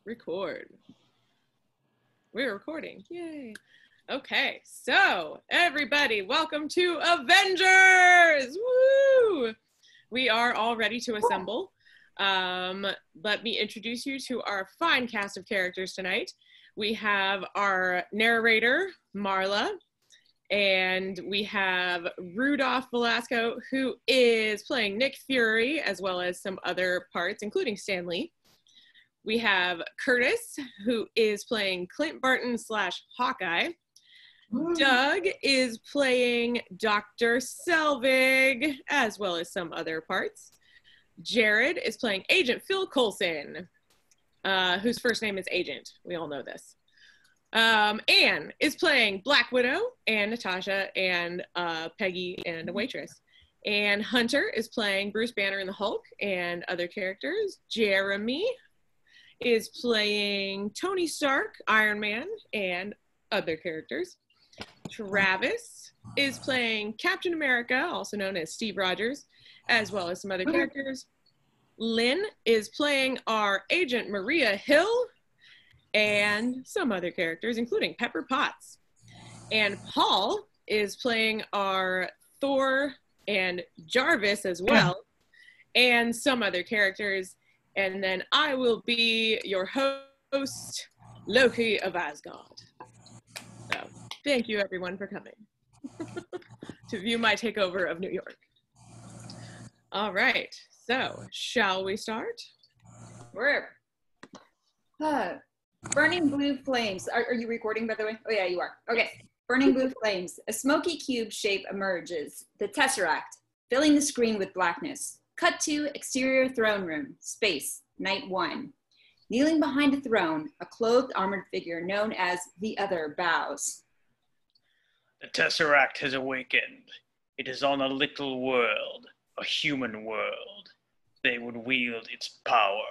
Record. We're recording. Yay. Okay, so everybody, welcome to Avengers! Woo! We are all ready to assemble. Let me introduce you to our fine cast of characters tonight. We have our narrator, Marla, and we have Rudolph Velasco, who is playing Nick Fury, as well as some other parts, including Stan Lee. We have Curtis, who is playing Clint Barton / Hawkeye. Doug is playing Dr. Selvig, as well as some other parts. Jared is playing Agent Phil Coulson, whose first name is Agent. We all know this. Anne is playing Black Widow and Natasha and Peggy and a waitress. And Hunter is playing Bruce Banner and the Hulk and other characters. Jeremy is playing Tony Stark, Iron Man, and other characters. Travis is playing Captain America, also known as Steve Rogers, as well as some other characters. Lynn is playing our Agent Maria Hill and some other characters, including Pepper Potts. And Paul is playing our Thor and Jarvis as well, and some other characters. And then I will be your host, Loki of Asgard. So, thank you everyone for coming to view my takeover of New York. All right, so shall we start? We're burning blue flames. Are you recording, by the way? Oh yeah, you are. Okay. Burning blue flames. A smoky cube shape emerges. The Tesseract, filling the screen with blackness. Cut to exterior throne room, space, night 1. Kneeling behind a throne, a clothed armored figure known as the Other bows. The Tesseract has awakened. It is on a little world, a human world. They would wield its power.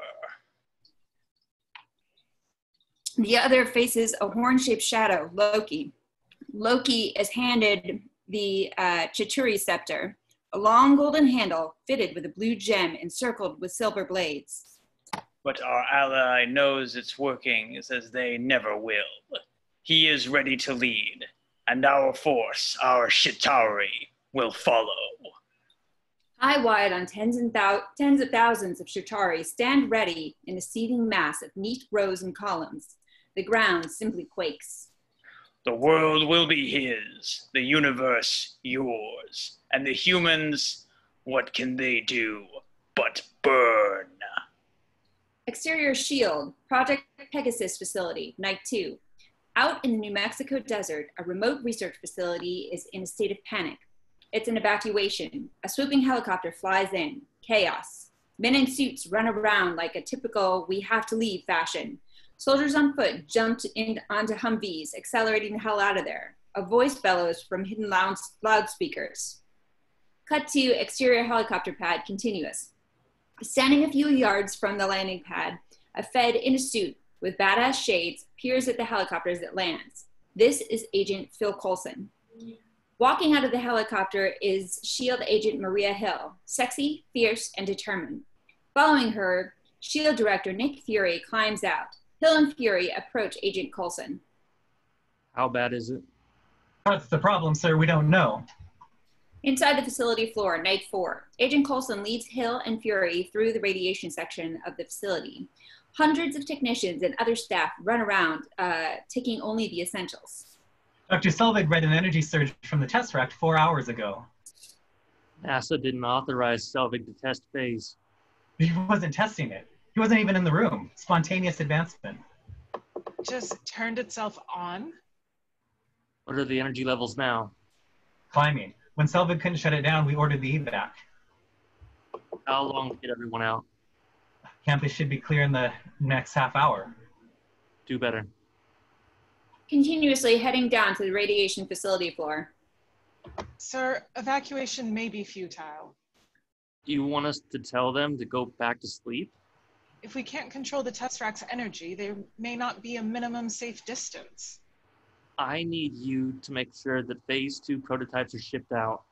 The Other faces a horn-shaped shadow, Loki. Loki is handed the Chitauri scepter, a long golden handle fitted with a blue gem encircled with silver blades. But our ally knows its workings as they never will. He is ready to lead, and our force, our Chitauri, will follow. High wide on tens of thousands of Chitauri stand ready in a seething mass of neat rows and columns. The ground simply quakes. The world will be his, the universe yours, and the humans, what can they do but burn? Exterior shield, Project Pegasus facility, night 2. Out in the New Mexico desert, a remote research facility is in a state of panic. It's an evacuation. A swooping helicopter flies in. Chaos. Men in suits run around like a typical we have to leave fashion. Soldiers on foot jumped onto Humvees, accelerating the hell out of there. A voice bellows from hidden loudspeakers. Cut to exterior helicopter pad, continuous. Standing a few yards from the landing pad, a Fed in a suit with badass shades peers at the helicopter as it lands. This is Agent Phil Coulson. Walking out of the helicopter is SHIELD Agent Maria Hill, sexy, fierce, and determined. Following her, SHIELD Director Nick Fury climbs out. Hill and Fury approach Agent Coulson. How bad is it? That's the problem, sir. We don't know. Inside the facility floor, night 4. Agent Coulson leads Hill and Fury through the radiation section of the facility. Hundreds of technicians and other staff run around, taking only the essentials. Dr. Selvig read an energy surge from the Tesseract 4 hours ago. NASA didn't authorize Selvig to test phase. He wasn't testing it. He wasn't even in the room. Spontaneous advancement. Just turned itself on? What are the energy levels now? Climbing. When Selvig couldn't shut it down, we ordered the evac. How long to get everyone out? Campus should be clear in the next half hour. Do better. Continuously heading down to the radiation facility floor. Sir, evacuation may be futile. Do you want us to tell them to go back to sleep? If we can't control the Tesseract's energy, there may not be a minimum safe distance. I need you to make sure that phase 2 prototypes are shipped out.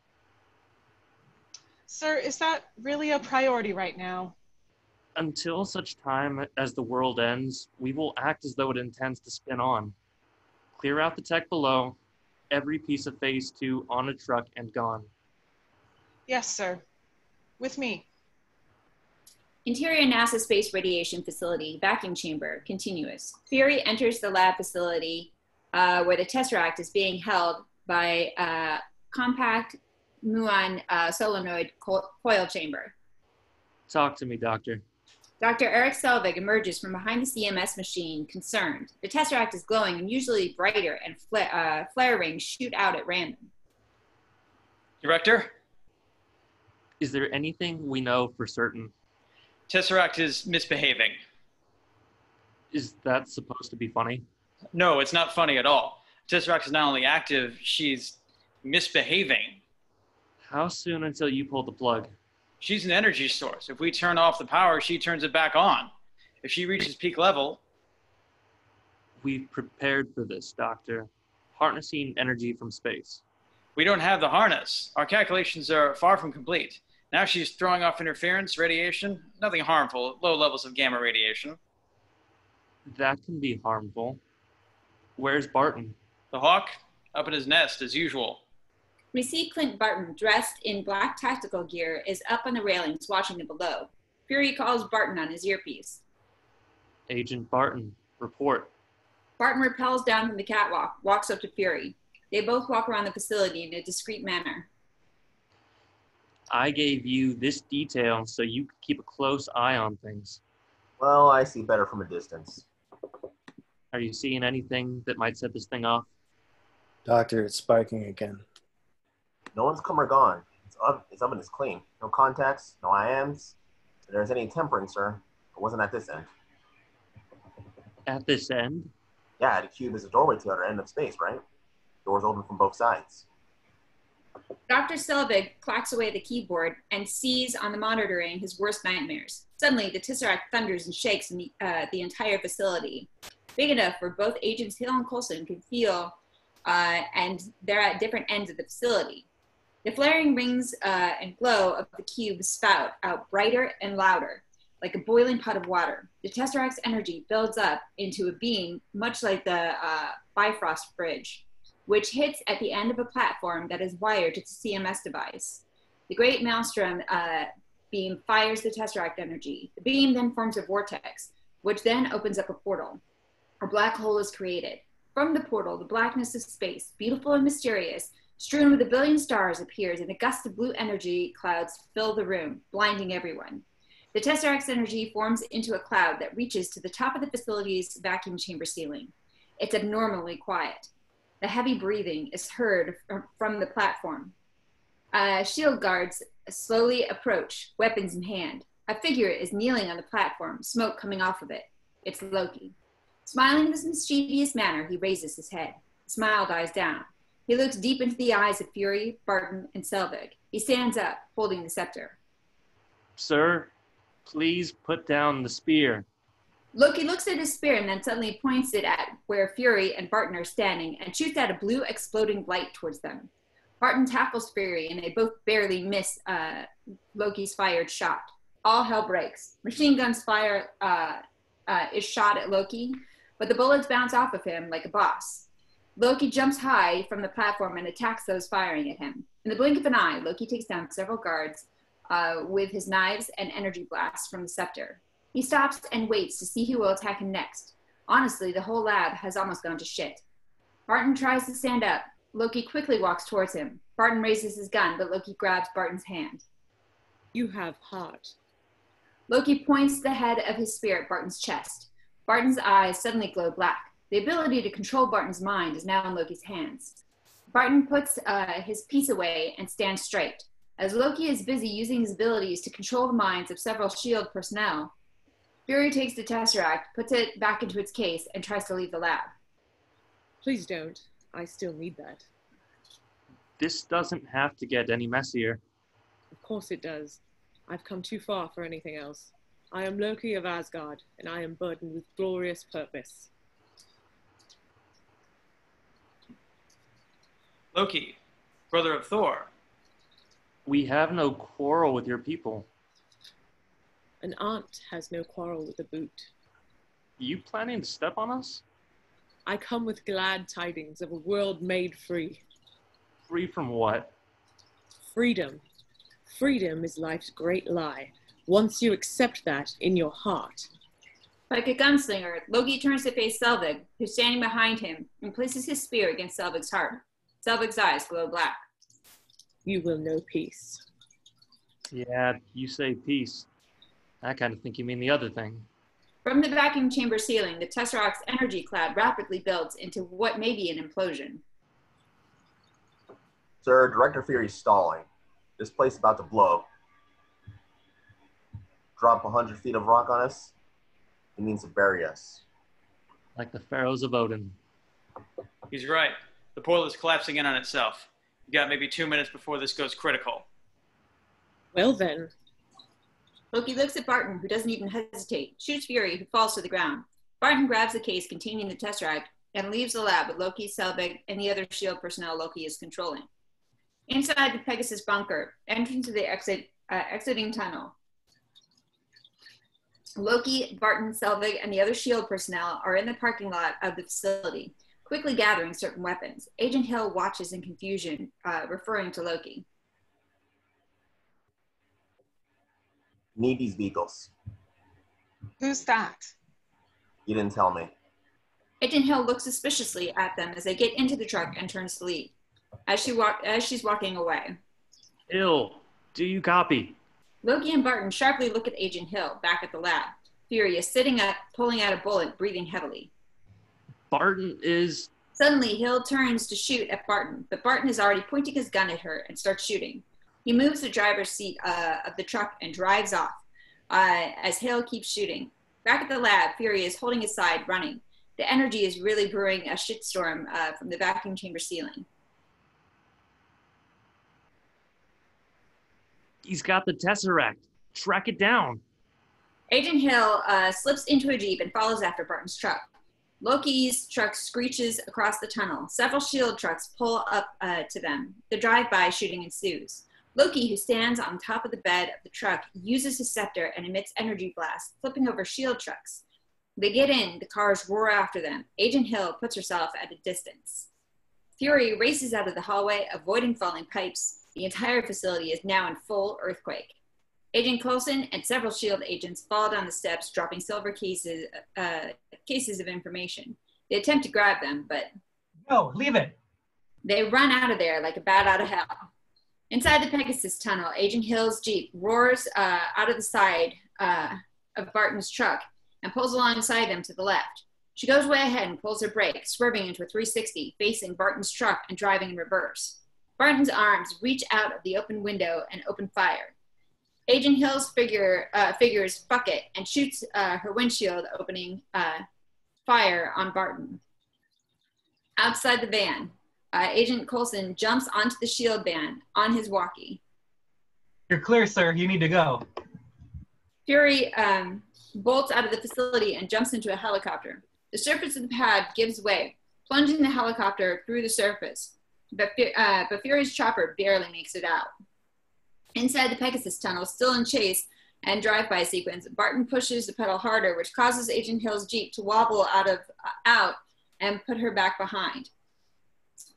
Sir, is that really a priority right now? Until such time as the world ends, we will act as though it intends to spin on. Clear out the tech below, every piece of Phase 2 on a truck and gone. Yes, sir. With me. Interior NASA Space Radiation Facility, vacuum chamber, continuous. Fury enters the lab facility where the Tesseract is being held by a compact muon solenoid coil chamber. Talk to me, Doctor. Dr. Erik Selvig emerges from behind the CMS machine, concerned. The Tesseract is glowing unusually brighter, and flare rings shoot out at random. Director? Is there anything we know for certain? Tesseract is misbehaving. Is that supposed to be funny? No, it's not funny at all. Tesseract is not only active, she's misbehaving. How soon until you pull the plug? She's an energy source. If we turn off the power, she turns it back on. If she reaches peak level... We've prepared for this, Doctor. Harnessing energy from space. We don't have the harness. Our calculations are far from complete. Now she's throwing off interference, radiation, nothing harmful, low levels of gamma radiation. That can be harmful. Where's Barton? The hawk, up in his nest, as usual. We see Clint Barton, dressed in black tactical gear, is up on the railings watching them below. Fury calls Barton on his earpiece. Agent Barton, report. Barton rappels down from the catwalk, walks up to Fury. They both walk around the facility in a discreet manner. I gave you this detail so you could keep a close eye on things. Well, I see better from a distance. Are you seeing anything that might set this thing off? Doctor, it's spiking again. No one's come or gone. Its oven is clean. No contacts, no IMs. If there's any tempering, sir, it wasn't at this end. At this end? Yeah, the cube is a doorway to the other end of space, right? Doors open from both sides. Dr. Selvig clacks away at the keyboard and sees on the monitoring his worst nightmares. Suddenly, the Tesseract thunders and shakes in the entire facility, big enough where both Agents Hill and Coulson can feel, and they're at different ends of the facility. The flaring rings and glow of the cube spout out brighter and louder, like a boiling pot of water. The Tesseract's energy builds up into a beam much like the Bifrost Bridge, which hits at the end of a platform that is wired to the CMS device. The great maelstrom beam fires the Tesseract energy. The beam then forms a vortex, which then opens up a portal. A black hole is created. From the portal, the blackness of space, beautiful and mysterious, strewn with a billion stars, appears, and a gust of blue energy clouds fill the room, blinding everyone. The Tesseract's energy forms into a cloud that reaches to the top of the facility's vacuum chamber ceiling. It's abnormally quiet. The heavy breathing is heard from the platform. Shield guards slowly approach, weapons in hand. A figure is kneeling on the platform, smoke coming off of it. It's Loki. Smiling in this mischievous manner, he raises his head. The smile dies down. He looks deep into the eyes of Fury, Barton, and Selvig. He stands up, holding the scepter. Sir, please put down the spear. Loki looks at his spear and then suddenly points it at where Fury and Barton are standing and shoots out a blue exploding light towards them. Barton tackles Fury and they both barely miss Loki's fired shot. All hell breaks. Machine guns fire is shot at Loki, but the bullets bounce off of him like a boss. Loki jumps high from the platform and attacks those firing at him. In the blink of an eye, Loki takes down several guards with his knives and energy blasts from the scepter. He stops and waits to see who will attack him next. Honestly, the whole lab has almost gone to shit. Barton tries to stand up. Loki quickly walks towards him. Barton raises his gun, but Loki grabs Barton's hand. You have heart. Loki points the head of his spear at Barton's chest. Barton's eyes suddenly glow black. The ability to control Barton's mind is now in Loki's hands. Barton puts his piece away and stands straight. As Loki is busy using his abilities to control the minds of several S.H.I.E.L.D. personnel, Fury takes the Tesseract, puts it back into its case, and tries to leave the lab. Please don't. I still need that. This doesn't have to get any messier. Of course it does. I've come too far for anything else. I am Loki of Asgard, and I am burdened with glorious purpose. Loki, brother of Thor. We have no quarrel with your people. An aunt has no quarrel with a boot. You planning to step on us? I come with glad tidings of a world made free. Free from what? Freedom. Freedom is life's great lie, once you accept that in your heart. Like a gunslinger, Loki turns to face Selvig, who's standing behind him, and places his spear against Selvig's heart. Selvig's eyes glow black. You will know peace. Yeah, you say peace. I kind of think you mean the other thing. From the vacuum chamber ceiling, the Tesseract's energy cloud rapidly builds into what may be an implosion. Sir, Director Fury's stalling. This place is about to blow. Drop 100 feet of rock on us. It means to bury us. Like the pharaohs of Odin. He's right. The portal is collapsing in on itself. You got maybe 2 minutes before this goes critical. Well then. Loki looks at Barton, who doesn't even hesitate, shoots Fury, who falls to the ground. Barton grabs the case containing the Tesseract and leaves the lab with Loki, Selvig, and the other S.H.I.E.L.D. personnel Loki is controlling. Inside the Pegasus bunker, entrance to the exiting tunnel. Loki, Barton, Selvig, and the other S.H.I.E.L.D. personnel are in the parking lot of the facility, quickly gathering certain weapons. Agent Hill watches in confusion, referring to Loki. Need these vehicles. Who's that? You didn't tell me. Agent Hill looks suspiciously at them as they get into the truck and turns to leave. As she's walking away, Hill, do you copy? Loki and Barton sharply look at Agent Hill back at the lab. Fury is sitting up, pulling out a bullet, breathing heavily. Barton is... Suddenly, Hill turns to shoot at Barton, but Barton is already pointing his gun at her and starts shooting. He moves the driver's seat of the truck and drives off as Hill keeps shooting. Back at the lab, Fury is holding his side, running. The energy is really brewing a shitstorm from the vacuum chamber ceiling. He's got the Tesseract. Track it down. Agent Hill slips into a Jeep and follows after Barton's truck. Loki's truck screeches across the tunnel. Several S.H.I.E.L.D. trucks pull up to them. The drive-by shooting ensues. Loki, who stands on top of the bed of the truck, uses his scepter and emits energy blasts, flipping over S.H.I.E.L.D. trucks. They get in, the cars roar after them. Agent Hill puts herself at a distance. Fury races out of the hallway, avoiding falling pipes. The entire facility is now in full earthquake. Agent Coulson and several S.H.I.E.L.D. agents fall down the steps, dropping silver cases of information. They attempt to grab them, but... No, leave it. They run out of there like a bat out of hell. Inside the Pegasus tunnel, Agent Hill's Jeep roars out of the side of Barton's truck and pulls alongside them to the left. She goes way ahead and pulls her brake, swerving into a 360, facing Barton's truck and driving in reverse. Barton's arms reach out of the open window and open fire. Agent Hill's figures fuck it and shoots her windshield, opening fire on Barton. Outside the van, Agent Coulson jumps onto the S.H.I.E.L.D. van on his walkie. You're clear, sir. You need to go. Fury bolts out of the facility and jumps into a helicopter. The surface of the pad gives way, plunging the helicopter through the surface, but Fury's chopper barely makes it out. Inside the Pegasus tunnel, still in chase and drive-by sequence, Barton pushes the pedal harder, which causes Agent Hill's Jeep to wobble out and put her back behind.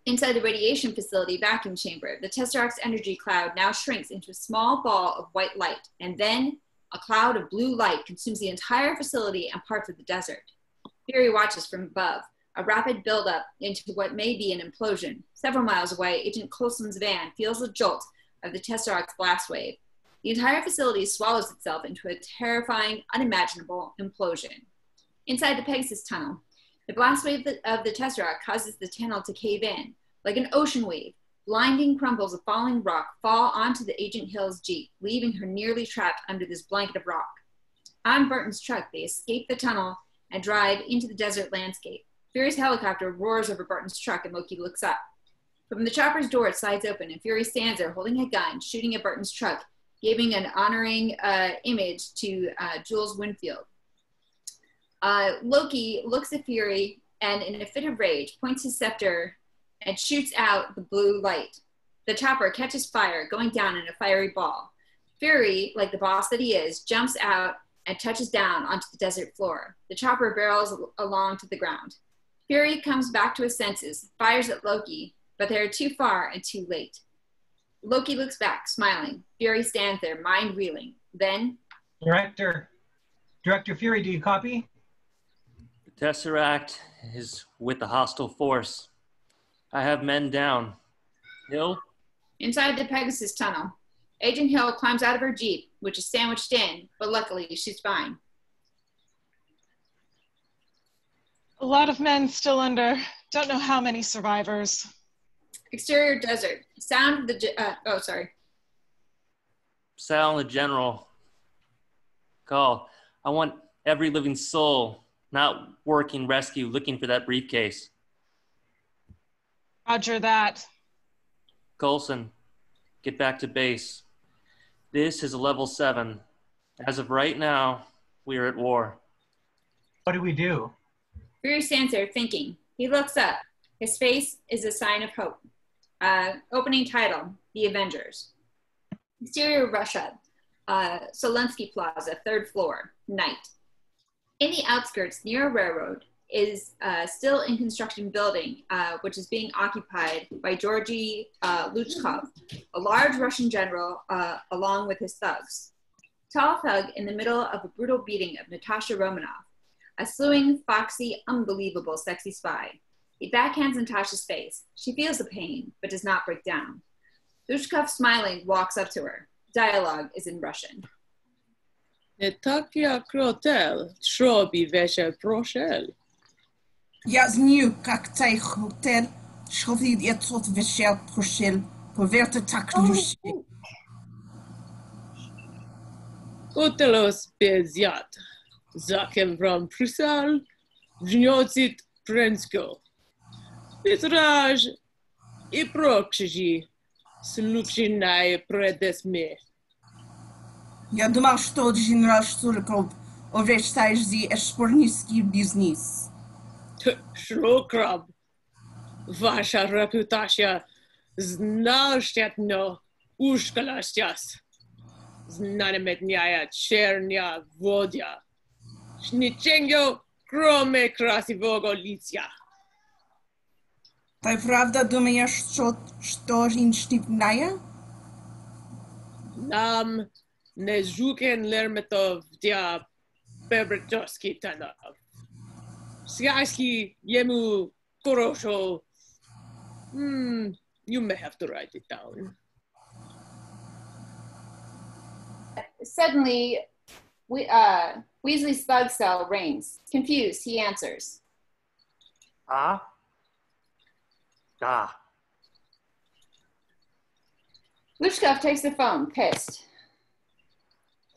Inside the radiation facility vacuum chamber, the Tesseract's energy cloud now shrinks into a small ball of white light, and then a cloud of blue light consumes the entire facility and parts of the desert. Fury watches from above, a rapid buildup into what may be an implosion. Several miles away, Agent Coulson's van feels the jolt of the Tesseract's blast wave. The entire facility swallows itself into a terrifying, unimaginable implosion. Inside the Pegasus tunnel, the blast wave of the Tesseract causes the tunnel to cave in. Like an ocean wave, blinding crumbles of falling rock fall onto the Agent Hill's Jeep, leaving her nearly trapped under this blanket of rock. On Barton's truck, they escape the tunnel and drive into the desert landscape. Fury's helicopter roars over Barton's truck and Loki looks up. From the chopper's door, it slides open and Fury stands there holding a gun, shooting at Barton's truck, giving an honoring image to Jules Winfield. Loki looks at Fury and in a fit of rage points his scepter and shoots out the blue light. The chopper catches fire, going down in a fiery ball. Fury, like the boss that he is, jumps out and touches down onto the desert floor. The chopper barrels along to the ground. Fury comes back to his senses, fires at Loki, but they are too far and too late. Loki looks back, smiling. Fury stands there, mind reeling. Then... Director Fury, do you copy? The Tesseract is with the hostile force. I have men down. Hill? Inside the Pegasus tunnel, Agent Hill climbs out of her Jeep, which is sandwiched in, but luckily she's fine. A lot of men still under. Don't know how many survivors. Exterior desert. Sound of the... Sal and the General. Call. I want every living soul not working rescue looking for that briefcase. Roger that. Coulson, get back to base. This is a level 7. As of right now, we are at war. What do we do? Fury stands there thinking. He looks up. His face is a sign of hope. Opening title, The Avengers. Exterior Russia. Zelensky Plaza, 3rd floor, night. In the outskirts, near a railroad, is still in construction building, which is being occupied by Georgy Luchkov, a large Russian general, along with his thugs. Tall thug in the middle of a brutal beating of Natasha Romanoff, a slewing, foxy, unbelievable, sexy spy. He backhands Natasha's face. She feels the pain, but does not break down. Luchkov, smiling, walks up to her. Dialogue is in Russian. Netakia krotel, shrobi veshe proshel. Я знаю, как цей хотел, шовид я тот вешал прошел, поверьте так лучше. Otelos beziat. Zakem from Prusal, Vnyotzit Prensko. Vitraj и прокши, слукшинай предесме. Я думал, что генерал Штурков увечает зи эшпорнийский бизнес. Шрокраб, ваша репутация знальщетно ушкала сейчас. Знаменитая черня водя. Ничего, кроме красивого лица. Ты правда думаешь, что инстинктная? Нам не жукен лерметов для Бебрачовский танов. Сяски ему хорошо. You may have to write it down. Suddenly, Weasley's thug cell rings. Confused, he answers. Luchkov takes the phone, pissed.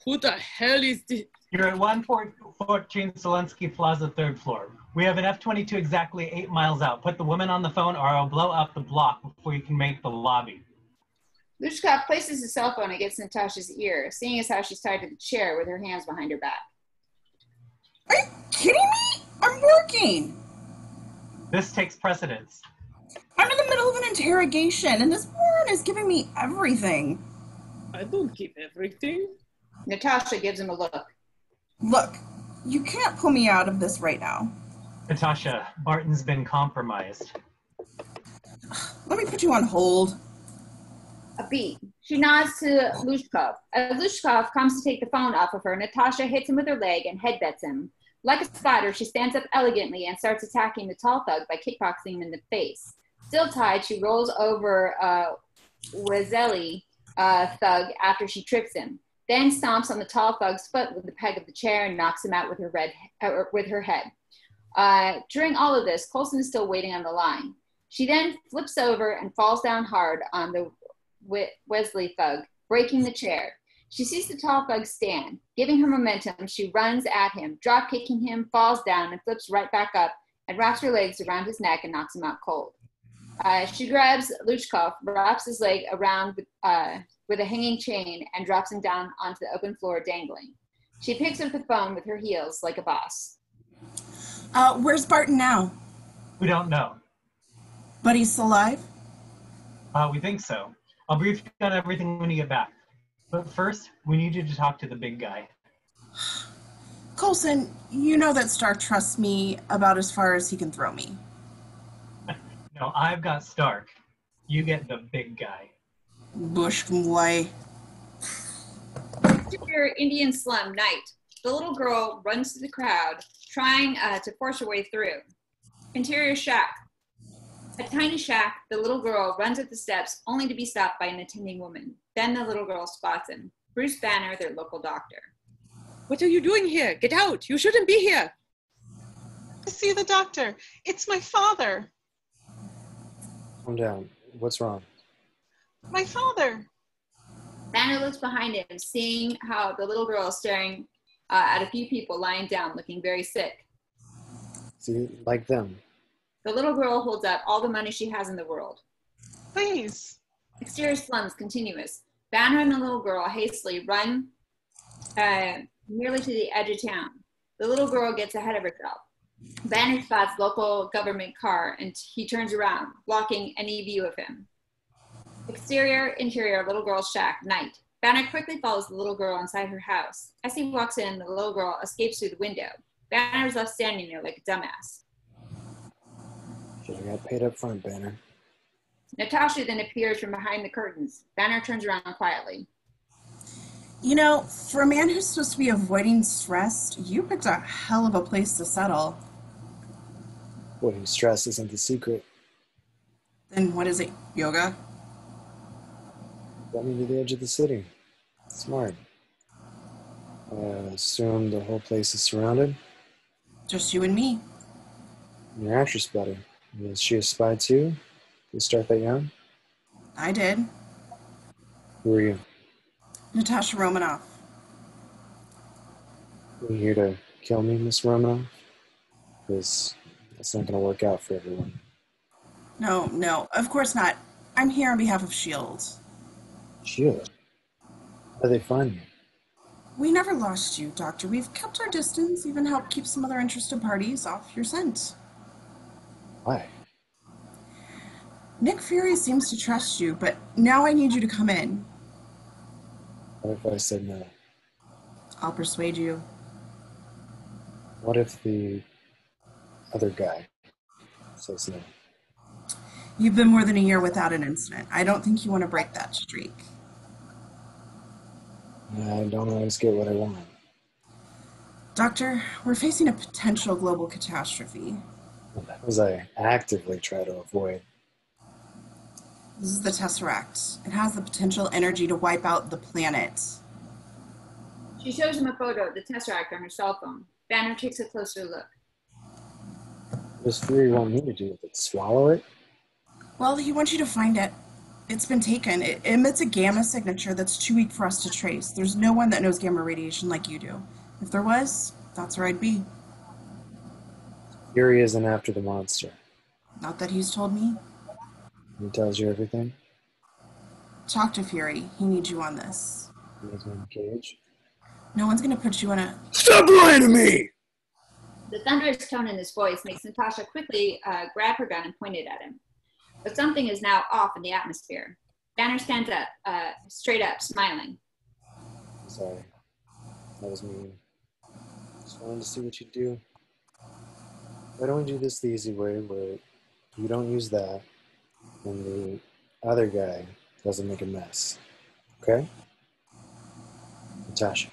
Who the hell is this? You're at 114 Zelensky Plaza, 3rd floor. We have an F-22 exactly 8 miles out. Put the woman on the phone or I'll blow up the block before you can make the lobby. Luchkov places his cell phone against Natasha's ear, seeing as how she's tied to the chair with her hands behind her back. Are you kidding me? I'm working. This takes precedence. I'm in the middle of an interrogation, and this woman is giving me everything. I don't give everything. Natasha gives him a look. Look, you can't pull me out of this right now. Natasha, Barton's been compromised. Let me put you on hold. A beat. She nods to Luchkov. As Luchkov comes to take the phone off of her, Natasha hits him with her leg and headbutts him. Like a spider, she stands up elegantly and starts attacking the tall thug by kickboxing him in the face. Still tied, she rolls over Wesley thug after she trips him. Then stomps on the tall thug's foot with the peg of the chair and knocks him out with her head. During all of this, Coulson is still waiting on the line. She then flips over and falls down hard on the Wesley thug, breaking the chair. She sees the tall thug stand. Giving her momentum, she runs at him, drop-kicking him, falls down, and flips right back up and wraps her legs around his neck and knocks him out cold. She grabs Luchkov, wraps his leg around with a hanging chain, and drops him down onto the open floor, dangling. She picks up the phone with her heels like a boss. Where's Barton now? We don't know. But he's alive? We think so. I'll brief you on everything when you get back. But first, we need you to talk to the big guy. Coulson, you know that Stark trusts me about as far as he can throw me. No, I've got Stark. You get the big guy. Bush boy. Interior Indian slum night. The little girl runs through the crowd, trying to force her way through. Interior shack. A tiny shack, the little girl runs up the steps, only to be stopped by an attending woman. Then the little girl spots him. Bruce Banner, their local doctor. What are you doing here? Get out! You shouldn't be here! I see the doctor. It's my father. Calm down. What's wrong? My father. Banner looks behind him, seeing how the little girl is staring at a few people lying down, looking very sick. See, like them. The little girl holds out all the money she has in the world. Please. Exterior slums continuous. Banner and the little girl hastily run nearly to the edge of town. The little girl gets ahead of herself. Banner spots local government car and he turns around, blocking any view of him. Exterior, interior, little girl's shack, night. Banner quickly follows the little girl inside her house. As he walks in, the little girl escapes through the window. Banner is left standing there like a dumbass. Should have got paid up front, Banner. Natasha then appears from behind the curtains. Banner turns around quietly. You know, for a man who's supposed to be avoiding stress, you picked a hell of a place to settle. Avoiding stress isn't the secret. Then what is it? Yoga? Got me to the edge of the city. Smart. I assume the whole place is surrounded. Just you and me. Your actress buddy. Is she a spy too? Did you start that young? I did. Who are you? Natasha Romanoff. Are you here to kill me, Miss Romanoff? Because that's not going to work out for everyone. No, of course not. I'm here on behalf of S.H.I.E.L.D. S.H.I.E.L.D.? How did they find me? We never lost you, Doctor. We've kept our distance, even helped keep some other interested parties off your scent. Why? Nick Fury seems to trust you, but now I need you to come in. What if I said no? I'll persuade you. What if the other guy says no? You've been more than a year without an incident. I don't think you want to break that streak. I don't always get what I want. Doctor, we're facing a potential global catastrophe. That was I actively try to avoid. This is the Tesseract. It has the potential energy to wipe out the planet. She shows him a photo of the Tesseract on her cell phone. Banner takes a closer look. What does Fury want me to do with it? Swallow it? Well, he wants you to find it. It's been taken. It emits a gamma signature that's too weak for us to trace. There's no one that knows gamma radiation like you do. If there was, that's where I'd be. Fury isn't after the monster. Not that he's told me. He tells you everything? Talk to Fury. He needs you on this. He has me in a cage? No one's going to put you in a... Stop lying to me! The thunderous tone in his voice makes Natasha quickly grab her gun and point it at him. But something is now off in the atmosphere. Banner stands up, straight up, smiling. I'm sorry. That was mean. Just wanted to see what you do. Why don't we do this the easy way, where you don't use that, and the other guy doesn't make a mess. Okay? Natasha.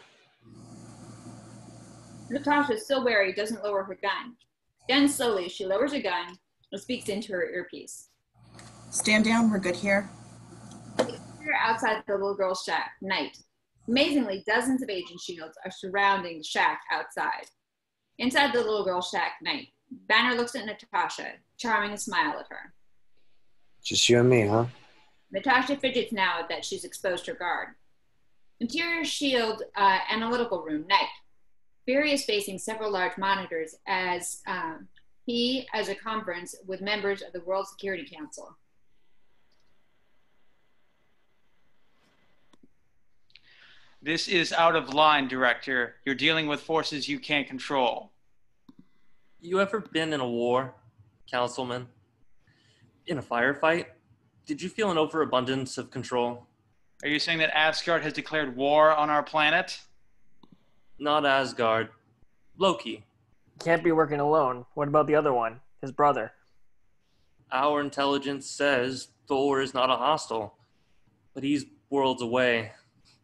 Natasha, still wary, doesn't lower her gun. Then slowly, she lowers her gun and speaks into her earpiece. Stand down. We're good here. Here outside the little girl's shack, night. Amazingly, dozens of agent shields are surrounding the shack outside. Inside the little girl's shack, night. Banner looks at Natasha, charming a smile at her. Just you and me, huh? Natasha fidgets now that she's exposed her guard. Interior shield analytical room, night. Fury is facing several large monitors as he has a conference with members of the World Security Council. This is out of line, Director. You're dealing with forces you can't control. You ever been in a war, Councilman? In a firefight? Did you feel an overabundance of control? Are you saying that Asgard has declared war on our planet? Not Asgard. Loki. Can't be working alone. What about the other one? His brother. Our intelligence says Thor is not a hostile, but he's worlds away.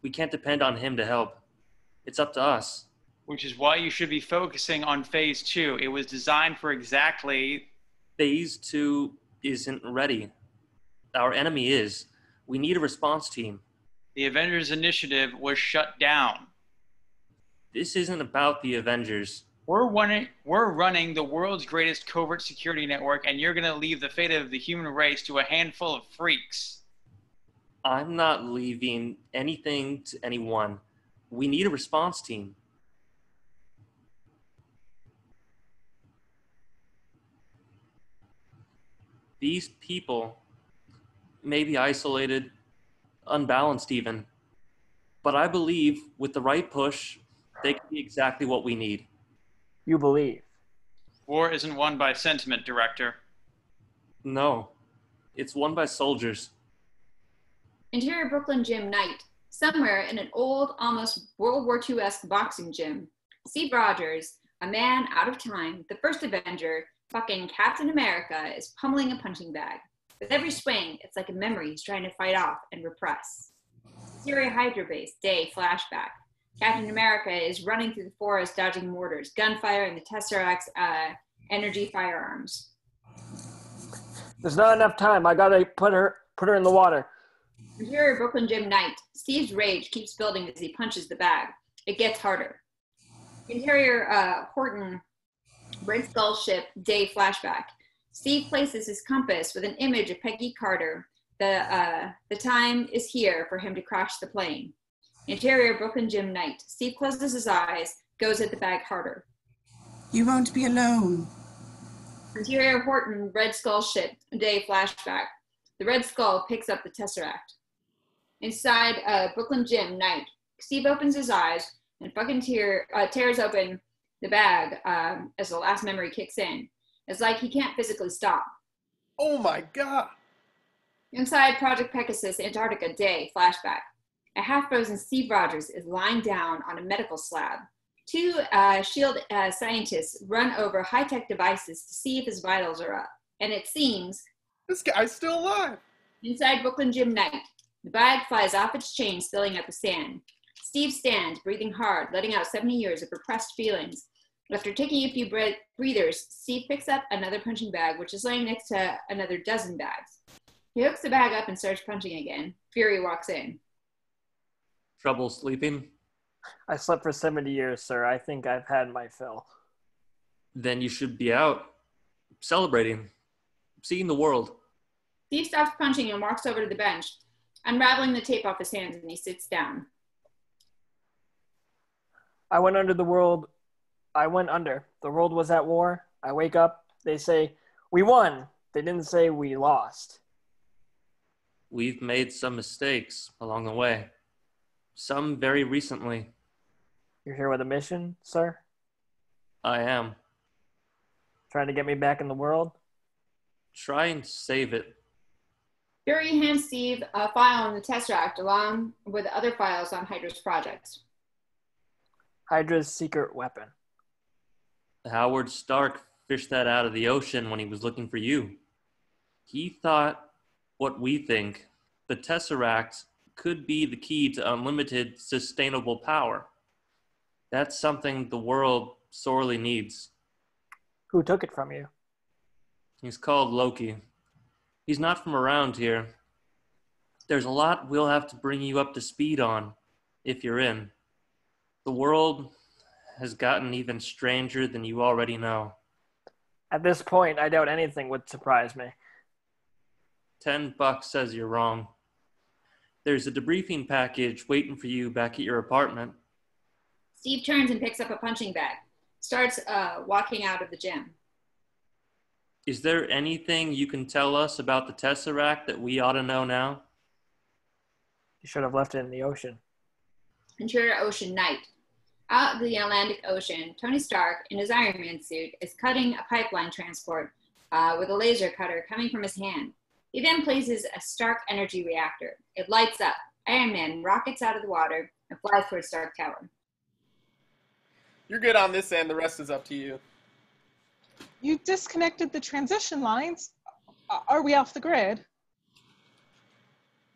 We can't depend on him to help. It's up to us. Which is why you should be focusing on Phase 2. It was designed for exactly... Phase 2 isn't ready. Our enemy is. We need a response team. The Avengers initiative was shut down. This isn't about the Avengers. We're running the world's greatest covert security network, and you're going to leave the fate of the human race to a handful of freaks. I'm not leaving anything to anyone. We need a response team. These people may be isolated, unbalanced even, but I believe with the right push, they can be exactly what we need. You believe? War isn't won by sentiment, Director. No, it's won by soldiers. Interior Brooklyn Gym night. Somewhere in an old, almost World War II-esque boxing gym, Steve Rogers, a man out of time, the first Avenger, fucking Captain America, is pummeling a punching bag. With every swing, it's like a memory he's trying to fight off and repress. Syria Hydra Base, day, flashback. Captain America is running through the forest, dodging mortars, gunfire, and the Tesseract's energy firearms. There's not enough time. I gotta put her in the water. Interior Brooklyn Gym night. Steve's rage keeps building as he punches the bag. It gets harder. Interior Horton Red Skull ship, day, flashback. Steve places his compass with an image of Peggy Carter. The time is here for him to crash the plane. Interior Brooklyn Gym night. Steve closes his eyes, goes at the bag harder. You won't be alone. Interior Horton Red Skull ship, day, flashback. The Red Skull picks up the Tesseract. Inside Brooklyn Gym night. Steve opens his eyes and fucking tears open the bag as the last memory kicks in. It's like he can't physically stop. Oh my god! Inside Project Pegasus, Antarctica, day, flashback. A half-frozen Steve Rogers is lying down on a medical slab. Two SHIELD scientists run over high-tech devices to see if his vitals are up. And it seems... This guy's still alive! Inside Brooklyn Gym night. The bag flies off its chain, spilling out the sand. Steve stands, breathing hard, letting out 70 years of repressed feelings. After taking a few breathers, Steve picks up another punching bag, which is laying next to another dozen bags. He hooks the bag up and starts punching again. Fury walks in. Trouble sleeping? I slept for 70 years, sir. I think I've had my fill. Then you should be out, celebrating, seeing the world. Steve stops punching and walks over to the bench, unraveling the tape off his hands, and he sits down. I went under. The world was at war. I wake up. They say, we won. They didn't say we lost. We've made some mistakes along the way. Some very recently. You're here with a mission, sir? I am. Trying to get me back in the world? Trying to save it. Fury hands Steve a file on the Tesseract along with other files on Hydra's projects. Hydra's secret weapon. Howard Stark fished that out of the ocean when he was looking for you. He thought what we think, the Tesseract could be the key to unlimited, sustainable power. That's something the world sorely needs. Who took it from you? He's called Loki. He's not from around here. There's a lot we'll have to bring you up to speed on, if you're in. The world has gotten even stranger than you already know. At this point, I doubt anything would surprise me. $10 says you're wrong. There's a debriefing package waiting for you back at your apartment. Steve turns and picks up a punching bag, starts walking out of the gym. Is there anything you can tell us about the Tesseract that we ought to know now? You should have left it in the ocean. Interior Ocean night. Out of the Atlantic Ocean, Tony Stark, in his Iron Man suit, is cutting a pipeline transport with a laser cutter coming from his hand. He then places a Stark energy reactor. It lights up. Iron Man rockets out of the water and flies towards Stark Tower. You're good on this end. The rest is up to you. You disconnected the transition lines. Are we off the grid?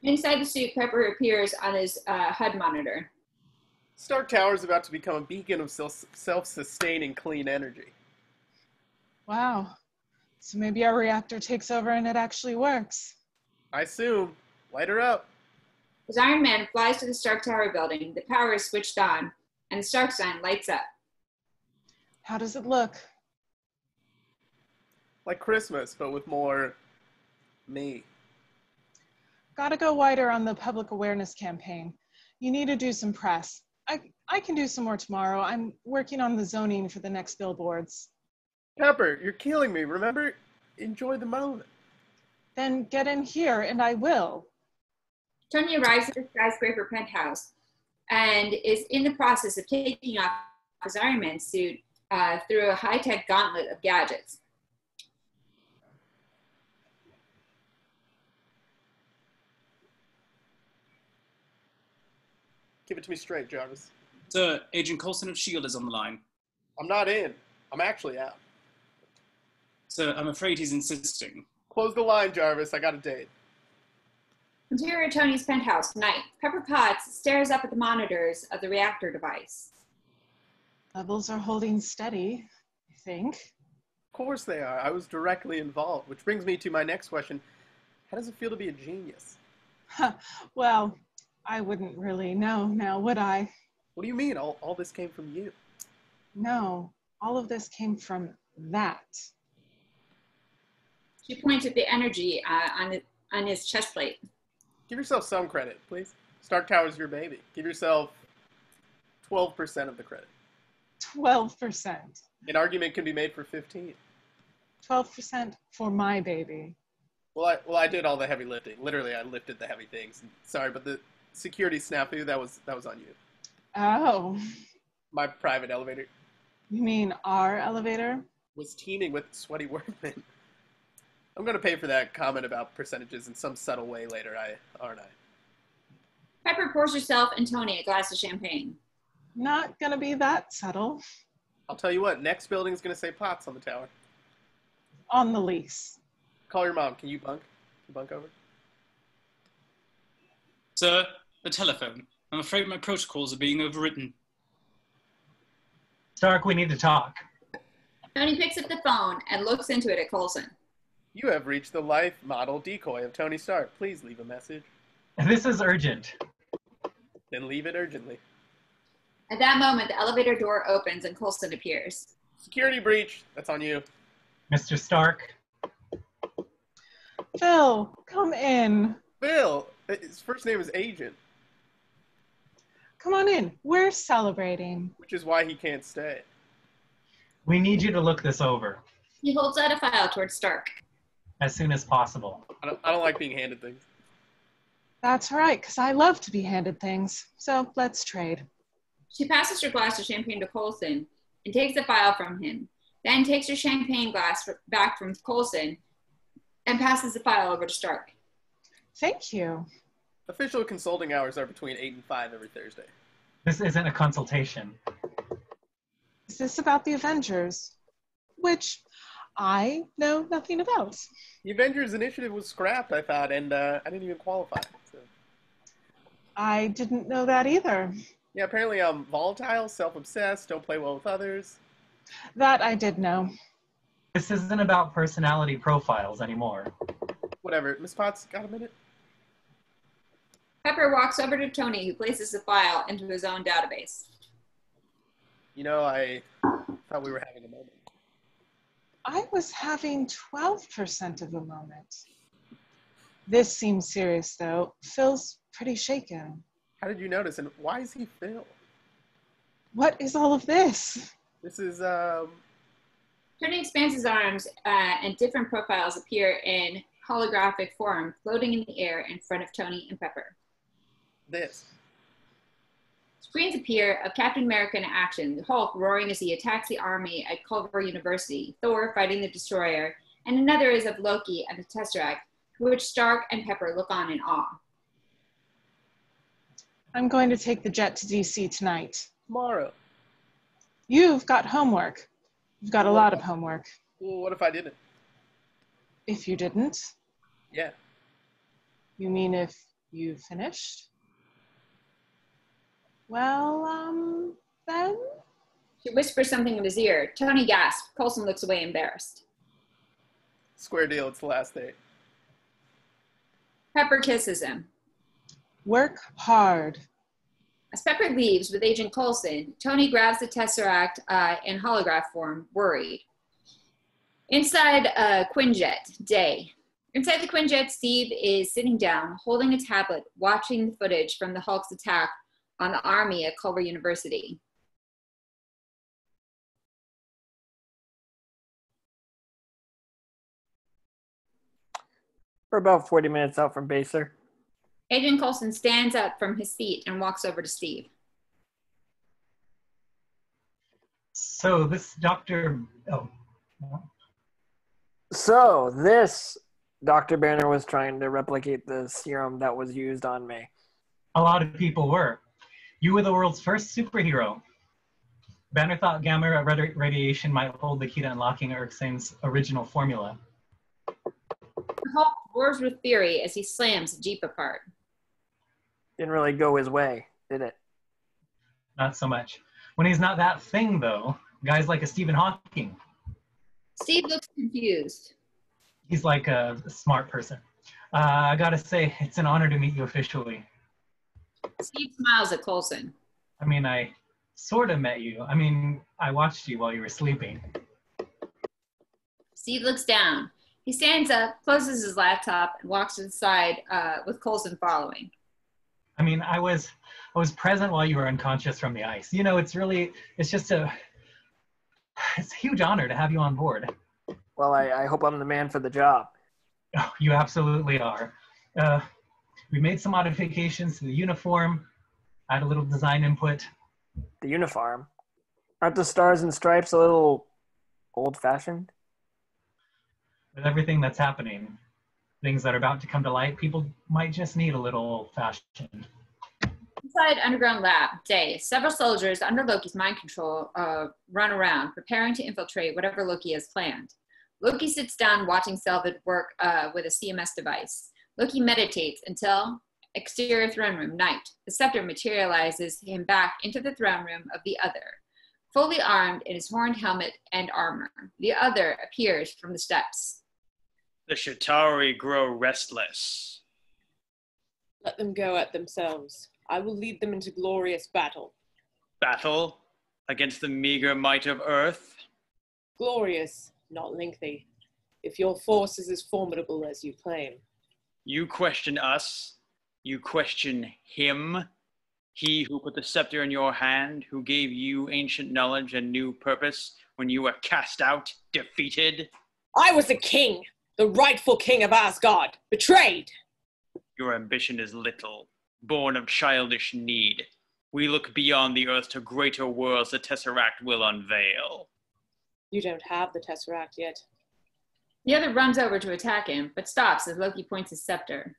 Inside the suit, Pepper appears on his HUD monitor. Stark Tower is about to become a beacon of self-sustaining clean energy. Wow. So maybe our reactor takes over and it actually works. I assume. Light her up. As Iron Man flies to the Stark Tower building, the power is switched on, and the Stark sign lights up. How does it look? Like Christmas, but with more me. Gotta go wider on the public awareness campaign. You need to do some press. I can do some more tomorrow. I'm working on the zoning for the next billboards. Pepper, you're killing me, remember? Enjoy the moment. Then get in here, and I will. Tony arrives at the skyscraper penthouse and is in the process of taking off his Iron Man suit through a high-tech gauntlet of gadgets. Give it to me straight, Jarvis. Sir, Agent Coulson of S.H.I.E.L.D. is on the line. I'm not in. I'm actually out. Sir, I'm afraid he's insisting. Close the line, Jarvis. I got a date. Interior Tony's penthouse, night. Pepper Potts stares up at the monitors of the reactor device. Levels are holding steady, I think. Of course they are. I was directly involved, which brings me to my next question. How does it feel to be a genius? Well, I wouldn't really know now, would I? What do you mean? All this came from you? No, all of this came from that. She points at the energy on his chest plate. Give yourself some credit, please. Stark Tower's your baby. Give yourself 12% of the credit. 12%. An argument can be made for 15. 12% for my baby. Well, I did all the heavy lifting. Literally, I lifted the heavy things. Sorry, but the security snafu, that was on you. Oh. My private elevator You mean our elevator? was teeming with sweaty workmen. I'm going to pay for that comment about percentages in some subtle way later, aren't I? Pepper pours herself and Tony a glass of champagne. Not gonna be that subtle. I'll tell you what, next building's going to say Potts on the tower. On the lease. Call your mom. Can you bunk? Can you bunk over? Sir, the telephone. I'm afraid my protocols are being overwritten. Stark, we need to talk. Tony picks up the phone and looks into it at Coulson. You have reached the life model decoy of Tony Stark. Please leave a message. This is urgent. Then leave it urgently. At that moment, the elevator door opens and Coulson appears. Security breach. That's on you. Mr. Stark. Phil, come in. Bill. His first name is Agent, Come on in. We're celebrating. which is why he can't stay. We need you to look this over He holds out a file towards Stark. as soon as possible. I don't like being handed things. That's right, because I love to be handed things. So let's trade. She passes her glass of champagne to Coulson and takes the file from him, then takes her champagne glass back from Coulson and passes the file over to Stark. Thank you. Official consulting hours are between 8 and 5 every Thursday. This isn't a consultation. Is this about the Avengers? Which I know nothing about. The Avengers initiative was scrapped, I thought, and I didn't even qualify. So. I didn't know that either. Yeah, apparently I'm volatile, self-obsessed, don't play well with others. That I did know. This isn't about personality profiles anymore. Whatever. Miss Potts, got a minute? Pepper walks over to Tony, who places the file into his own database. You know, I thought we were having a moment. I was having 12% of a moment. This seems serious, though. Phil's pretty shaken. How did you notice, and why is he Phil? What is all of this? This is, Tony expands his arms and different profiles appear in holographic form, floating in the air in front of Tony and Pepper. this. Screens appear of Captain America in action, the Hulk roaring as he attacks the army at Culver University, Thor fighting the Destroyer, and another is of Loki and the Tesseract, to which Stark and Pepper look on in awe. I'm going to take the jet to DC tonight. Tomorrow. You've got homework. You've got a lot of homework. Well, what if I didn't? If you didn't? Yeah. You mean if you finished? Well, then? She whispers something in his ear. Tony gasps. Coulson looks away embarrassed. Square deal, it's the last day. Pepper kisses him. Work hard. As Pepper leaves with Agent Coulson, Tony grabs the Tesseract in holograph form, worried. Inside Quinjet, day. Inside the Quinjet, Steve is sitting down, holding a tablet, watching the footage from the Hulk's attack on the army at Culver University. We're about 40 minutes out from base, sir. Agent Coulson stands up from his seat and walks over to Steve. So this Dr. So this Dr. Banner was trying to replicate the serum that was used on me. A lot of people were. You were the world's first superhero. Banner thought gamma radiation might hold the key to unlocking Eriksen's original formula. The Hulk roars with fury as he slams the Jeep apart. Didn't really go his way, did it? Not so much. When he's not that thing, though, guys like a Stephen Hawking. Steve looks confused. He's like a smart person. I gotta say, it's an honor to meet you officially. Steve smiles at Coulson. I mean, I sort of met you. I mean, I watched you while you were sleeping. Steve looks down. He stands up, closes his laptop, and walks to the side with Coulson following. I mean, I was present while you were unconscious from the ice. You know, it's just it's a huge honor to have you on board. Well, I hope I'm the man for the job. Oh, you absolutely are. We made some modifications to the uniform, add a little design input. The uniform? Aren't the stars and stripes a little old-fashioned? With everything that's happening, things that are about to come to light, people might just need a little old-fashioned. Inside Underground Lab, day, several soldiers under Loki's mind control run around, preparing to infiltrate whatever Loki has planned. Loki sits down watching Selvig work with a CMS device. Loki meditates until exterior throne room, night. The scepter materializes him back into the throne room of the other. Fully armed in his horned helmet and armor, the other appears from the steps. The Chitauri grow restless. Let them go at themselves. I will lead them into glorious battle. Battle? Against the meager might of Earth? Glorious, not lengthy. If your force is as formidable as you claim. You question us. You question him. He who put the scepter in your hand, who gave you ancient knowledge and new purpose when you were cast out, defeated. I was a king, the rightful king of Asgard, betrayed. Your ambition is little, born of childish need. We look beyond the earth to greater worlds the Tesseract will unveil. You don't have the Tesseract yet. The other runs over to attack him, but stops as Loki points his scepter.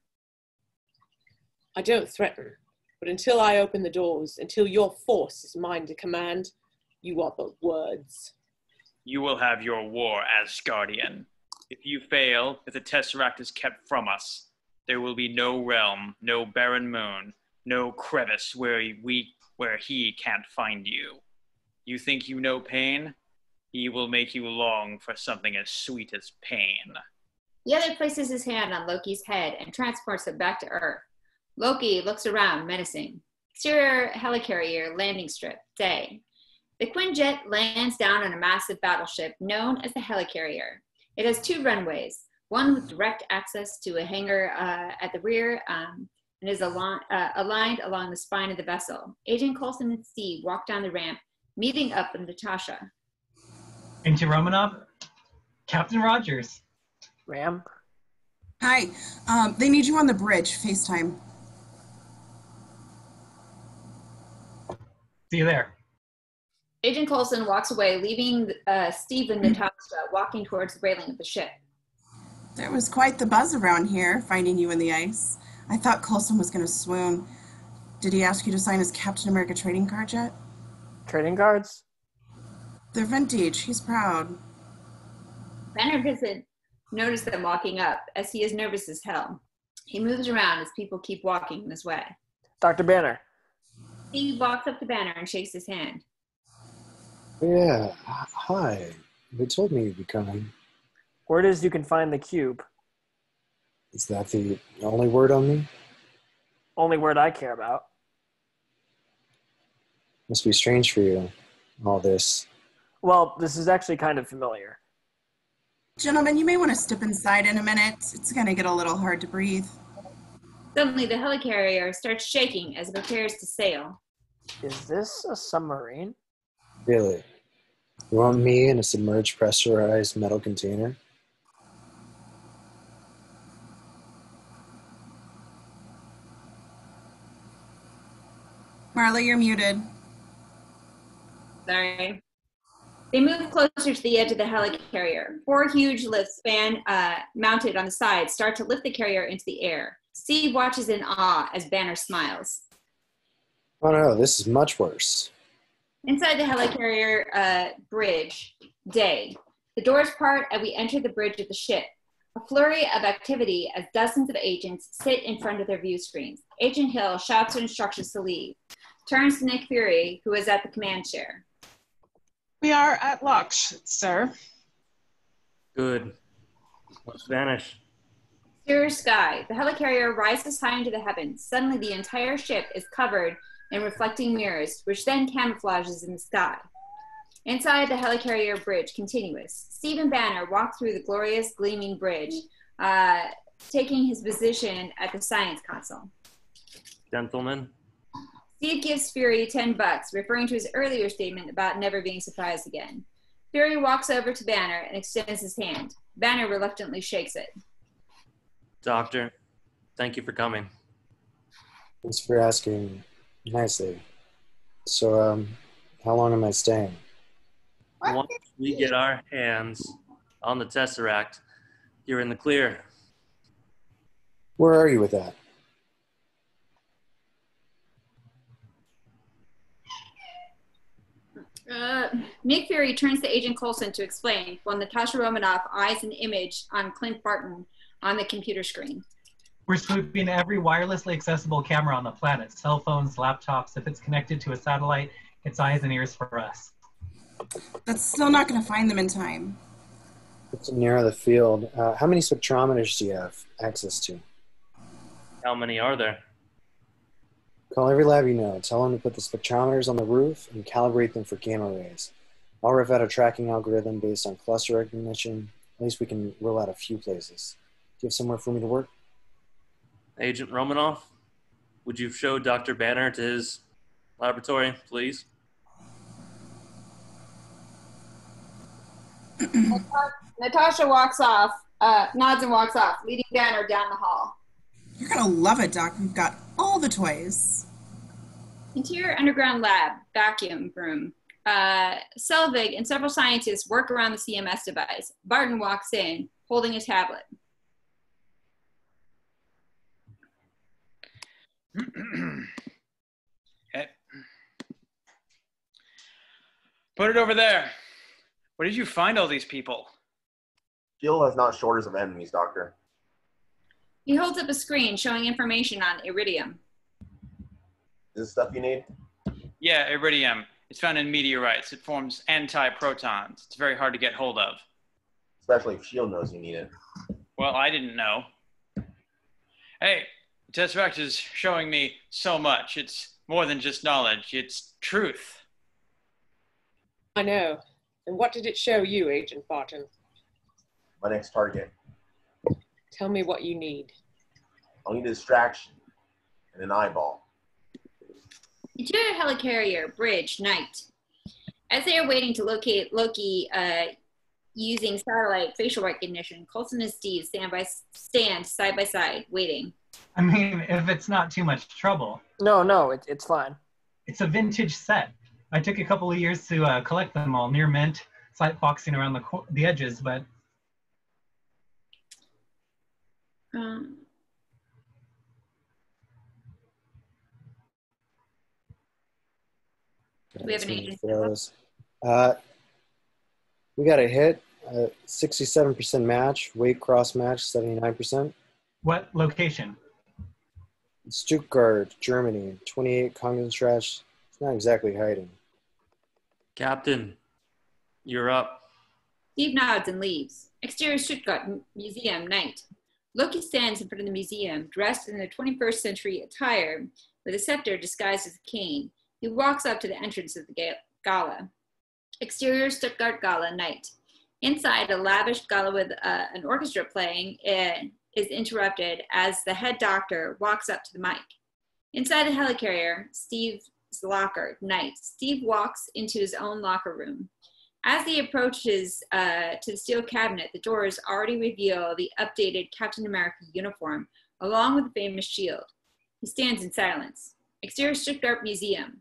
I don't threaten, but until I open the doors, until your force is mine to command, you are but words. You will have your war, Asgardian. If you fail, if the Tesseract is kept from us, there will be no realm, no barren moon, no crevice where he can't find you. You think you know pain? He will make you long for something as sweet as pain. The other places his hand on Loki's head and transports it back to Earth. Loki looks around, menacing. Exterior helicarrier landing strip, day. The Quinjet lands down on a massive battleship known as the helicarrier. It has two runways, one with direct access to a hangar at the rear and is aligned along the spine of the vessel. Agent Coulson and Steve walk down the ramp, meeting up with Natasha. Agent Romanoff, Captain Rogers. Ram? Hi, they need you on the bridge, FaceTime. See you there. Agent Coulson walks away, leaving Steve and Natasha walking towards the railing of the ship. There was quite the buzz around here, finding you in the ice. I thought Coulson was going to swoon. Did he ask you to sign his Captain America trading card yet? Trading cards? They're vintage. He's proud. Banner doesn't notice them walking up, as he is nervous as hell. He moves around as people keep walking this way. Dr. Banner. Steve walks up to Banner and shakes his hand. Yeah, hi. They told me you'd be coming. Word is you can find the cube. Is that the only word on me? Only word I care about. Must be strange for you, all this. Well, this is actually kind of familiar. Gentlemen, you may want to step inside in a minute. It's going to get a little hard to breathe. Suddenly, the helicarrier starts shaking as it prepares to sail. Is this a submarine? Really? You want me in a submerged pressurized metal container? Marla, you're muted. Sorry. They move closer to the edge of the helicarrier. 4 huge lifts mounted on the side start to lift the carrier into the air. Steve watches in awe as Banner smiles. Oh no, this is much worse. Inside the helicarrier bridge, day. The doors part and we enter the bridge of the ship. A flurry of activity as dozens of agents sit in front of their view screens. Agent Hill shouts instructions to leave. Turns to Nick Fury, who is at the command chair. We are at lock, sir. Good. Let's vanish. Clear sky. The helicarrier rises high into the heavens. Suddenly, the entire ship is covered in reflecting mirrors, which then camouflages in the sky. Inside the helicarrier bridge, continuous. Steve and Banner walk through the glorious, gleaming bridge, taking his position at the science console. Gentlemen. Steve gives Fury $10, referring to his earlier statement about never being surprised again. Fury walks over to Banner and extends his hand. Banner reluctantly shakes it. Doctor, thank you for coming. Thanks for asking nicely. So, how long am I staying? Once we get our hands on the Tesseract, you're in the clear. Where are you with that? Nick Fury turns to Agent Coulson to explain, while Natasha Romanoff eyes an image on Clint Barton on the computer screen. We're swooping every wirelessly accessible camera on the planet, cell phones, laptops. If it's connected to a satellite, it's eyes and ears for us. That's still not going to find them in time. To narrow the field, how many spectrometers do you have access to? How many are there? Call every lab you know. Tell them to put the spectrometers on the roof and calibrate them for gamma rays. I'll riff out a tracking algorithm based on cluster recognition. At least we can rule out a few places. Do you have somewhere for me to work? Agent Romanoff, would you show Dr. Banner to his laboratory, please? Natasha walks off, nods and walks off, leading Banner down the hall. You're going to love it, Doc. We've got all the toys. Interior underground lab, vacuum room. Selvig and several scientists work around the CMS device. Barton walks in, holding a tablet. Okay. Put it over there. Where did you find all these people? Jill has not shortage of enemies, Doctor. He holds up a screen showing information on iridium. Is this stuff you need? Yeah, iridium. It's found in meteorites. It forms antiprotons. It's very hard to get hold of. Especially if S.H.I.E.L.D. knows you need it. Well, I didn't know. Hey, the Tesseract is showing me so much. It's more than just knowledge. It's truth. I know. And what did it show you, Agent Barton? My next target. Tell me what you need. I'll need a distraction and an eyeball. Interior helicarrier, bridge, night. As they are waiting to locate Loki using satellite facial recognition, Coulson and Steve stand side by side, waiting. I mean, if it's not too much trouble. No, it's fine. It's a vintage set. I took a couple of years to collect them all, near mint, slight foxing around the edges, but... Do we have an Too many agent? throws. We got a hit, 67% match, weight cross match, 79%. What location? Stuttgart, Germany, 28 Kongenstrasse. It's not exactly hiding. Captain, you're up. Steve nods and leaves. Exterior Stuttgart Museum, night. Loki stands in front of the museum, dressed in the 21st century attire, with a scepter disguised as a cane. He walks up to the entrance of the gala. Exterior Stuttgart Gala, night. Inside, a lavish gala with an orchestra playing is interrupted as the head doctor walks up to the mic. Inside the helicarrier, Steve's locker, night. Steve walks into his own locker room. As he approaches to the steel cabinet, the doors already reveal the updated Captain America uniform, along with the famous shield. He stands in silence. Exterior Stuttgart Museum.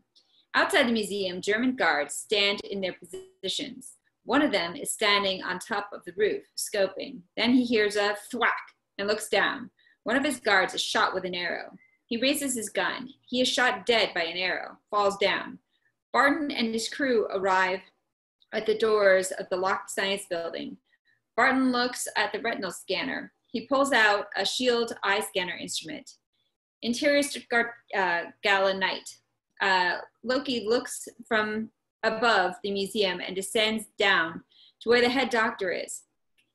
Outside the museum, German guards stand in their positions. One of them is standing on top of the roof, scoping. Then he hears a thwack and looks down. One of his guards is shot with an arrow. He raises his gun. He is shot dead by an arrow, falls down. Barton and his crew arrive at the doors of the locked science building. Barton looks at the retinal scanner. He pulls out a shield eye scanner instrument. Interior Stuttgart Gala night. Loki looks from above the museum and descends down to where the head doctor is.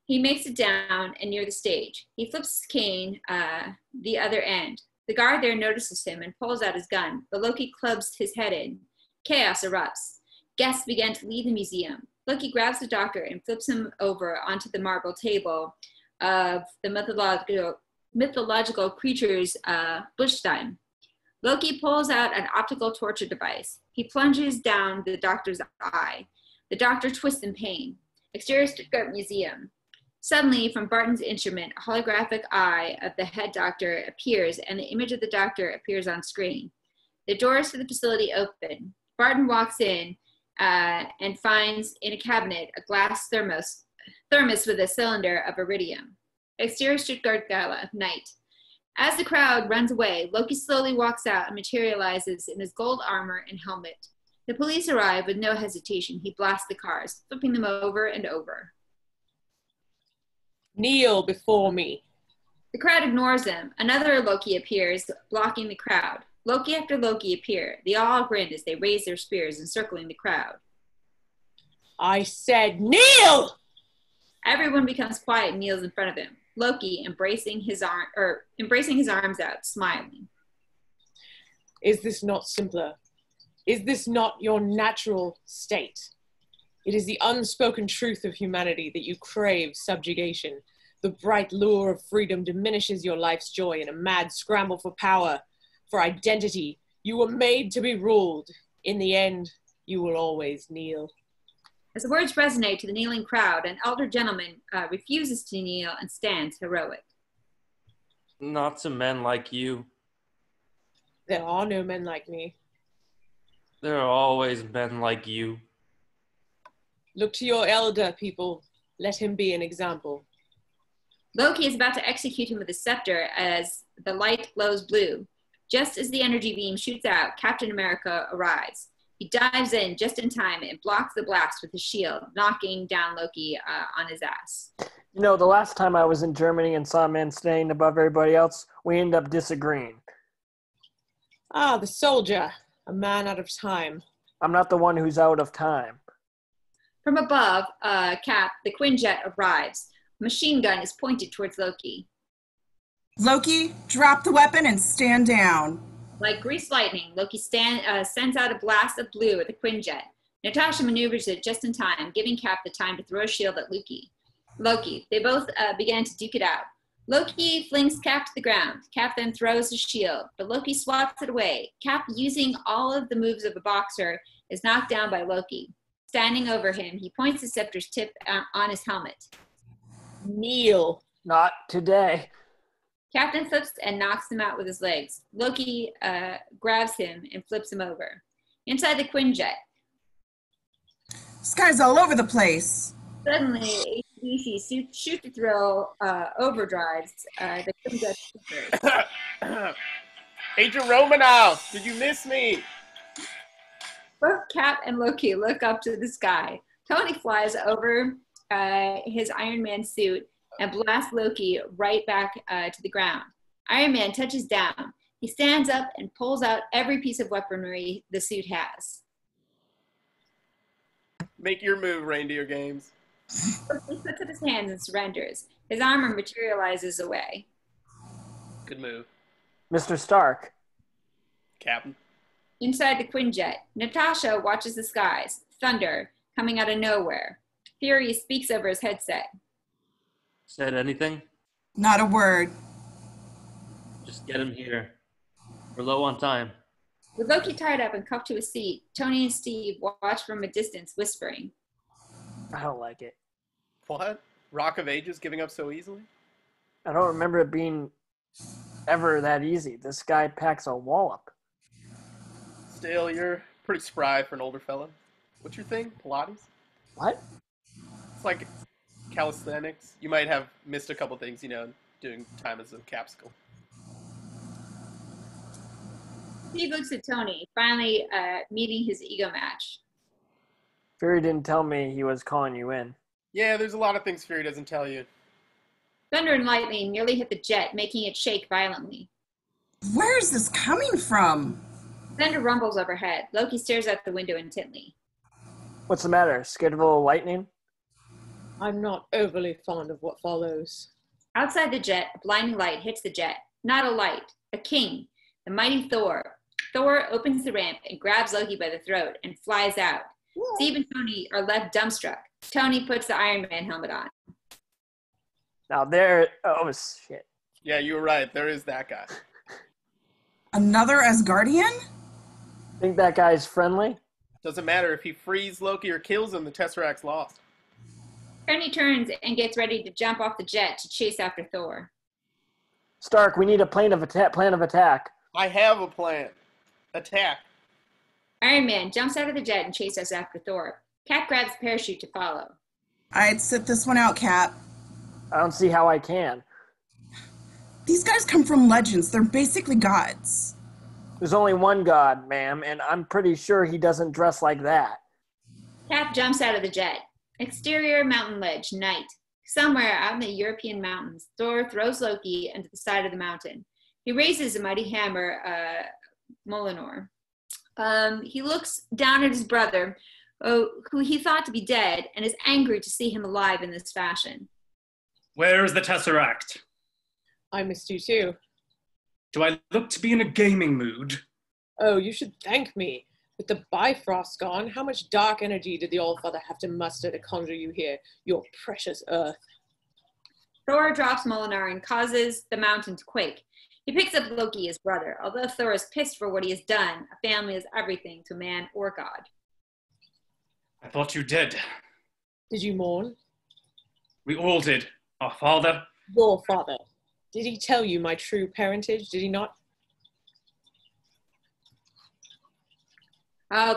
He makes it down and near the stage. He flips his cane the other end. The guard there notices him and pulls out his gun, but Loki clubs his head in. Chaos erupts. Guests begin to leave the museum. Loki grabs the doctor and flips him over onto the marble table of the mythological creatures Bushstein. Loki pulls out an optical torture device. He plunges down the doctor's eye. The doctor twists in pain. Exterior Stuttgart Museum. Suddenly, from Barton's instrument, a holographic eye of the head doctor appears, and the image of the doctor appears on screen. The doors to the facility open. Barton walks in and finds in a cabinet a glass thermos with a cylinder of iridium. Exterior Stuttgart Gala, night. As the crowd runs away, Loki slowly walks out and materializes in his gold armor and helmet. The police arrive with no hesitation. He blasts the cars, flipping them over and over. Kneel before me. The crowd ignores him. Another Loki appears, blocking the crowd. Loki after Loki appear. They all grin as they raise their spears, encircling the crowd. I said kneel! Everyone becomes quiet and kneels in front of him. Loki embracing his arms out, smiling. Is this not simpler? Is this not your natural state? It is the unspoken truth of humanity that you crave subjugation. The bright lure of freedom diminishes your life's joy in a mad scramble for power, for identity. You were made to be ruled. In the end, you will always kneel. As the words resonate to the kneeling crowd, an elder gentleman refuses to kneel and stands heroic. Not to men like you. There are no men like me. There are always men like you. Look to your elder, people. Let him be an example. Loki is about to execute him with a scepter as the light glows blue. Just as the energy beam shoots out, Captain America arrives. He dives in just in time and blocks the blast with his shield, knocking down Loki on his ass. You know, the last time I was in Germany and saw a man standing above everybody else, we ended up disagreeing. Ah, the soldier. A man out of time. I'm not the one who's out of time. From above, Cap, the Quinjet arrives. A machine gun is pointed towards Loki. Loki, drop the weapon and stand down. Like greased lightning, Loki sends out a blast of blue at the Quinjet. Natasha maneuvers it just in time, giving Cap the time to throw a shield at Loki. They both began to duke it out. Loki flings Cap to the ground. Cap then throws his shield, but Loki swats it away. Cap, using all of the moves of a boxer, is knocked down by Loki. Standing over him, he points the scepter's tip on his helmet. Kneel. Not today. Captain flips and knocks him out with his legs. Loki grabs him and flips him over. Inside the Quinjet. This guy's all over the place. Suddenly, ACDC shoot to thrill overdrives the Quinjet. Agent Romanoff, did you miss me? Both Cap and Loki look up to the sky. Tony flies over his Iron Man suit and blasts Loki right back to the ground. Iron Man touches down. He stands up and pulls out every piece of weaponry the suit has. Make your move, Reindeer Games. He puts up his hands and surrenders. His armor materializes away. Good move. Mr. Stark. Captain. Inside the Quinjet, Natasha watches the skies. Thunder coming out of nowhere. Fury speaks over his headset. Said anything? Not a word. Just get him here. We're low on time. With Loki tied up and cuffed to his seat, Tony and Steve watch from a distance, whispering. I don't like it. What? Rock of Ages giving up so easily? I don't remember it being ever that easy. This guy packs a wallop. Still, you're pretty spry for an older fella. What's your thing? Pilates? What? It's like calisthenics. You might have missed a couple things, doing time as a capsicle. Steve looks at Tony, finally meeting his ego match. Fury didn't tell me he was calling you in. Yeah, there's a lot of things Fury doesn't tell you. Thunder and lightning nearly hit the jet, making it shake violently. Where is this coming from? Thunder rumbles overhead. Loki stares out the window intently. What's the matter? Scared of a little lightning? I'm not overly fond of what follows. Outside the jet, a blinding light hits the jet. Not a light, a king, the mighty Thor. Thor opens the ramp and grabs Loki by the throat and flies out. Steve and Tony are left dumbstruck. Tony puts the Iron Man helmet on. Now there... Oh, shit. Yeah, you were right. There is that guy. Another Asgardian? Think that guy's friendly? Doesn't matter. If he frees Loki or kills him, the Tesseract's lost. Tony turns and gets ready to jump off the jet to chase after Thor. Stark, we need a plan of attack. I have a plan. Attack. Iron Man jumps out of the jet and chases after Thor. Cap grabs the parachute to follow. I'd sit this one out, Cap. I don't see how I can. These guys come from legends. They're basically gods. There's only one god, ma'am, and I'm pretty sure he doesn't dress like that. Cap jumps out of the jet. Exterior mountain ledge, night. Somewhere out in the European mountains, Thor throws Loki into the side of the mountain. He raises a mighty hammer, Molinor. He looks down at his brother, who he thought to be dead, and is angry to see him alive in this fashion. Where is the Tesseract? I missed you too. Do I look to be in a gaming mood? Oh, you should thank me. With the Bifrost gone, how much dark energy did the Allfather have to muster to conjure you here, your precious earth? Thor drops Molinar and causes the mountain to quake. He picks up Loki, his brother. Although Thor is pissed for what he has done, a family is everything to man or god. I thought you did. Did you mourn? We all did. Our father. Your father. Did he tell you my true parentage? Did he not?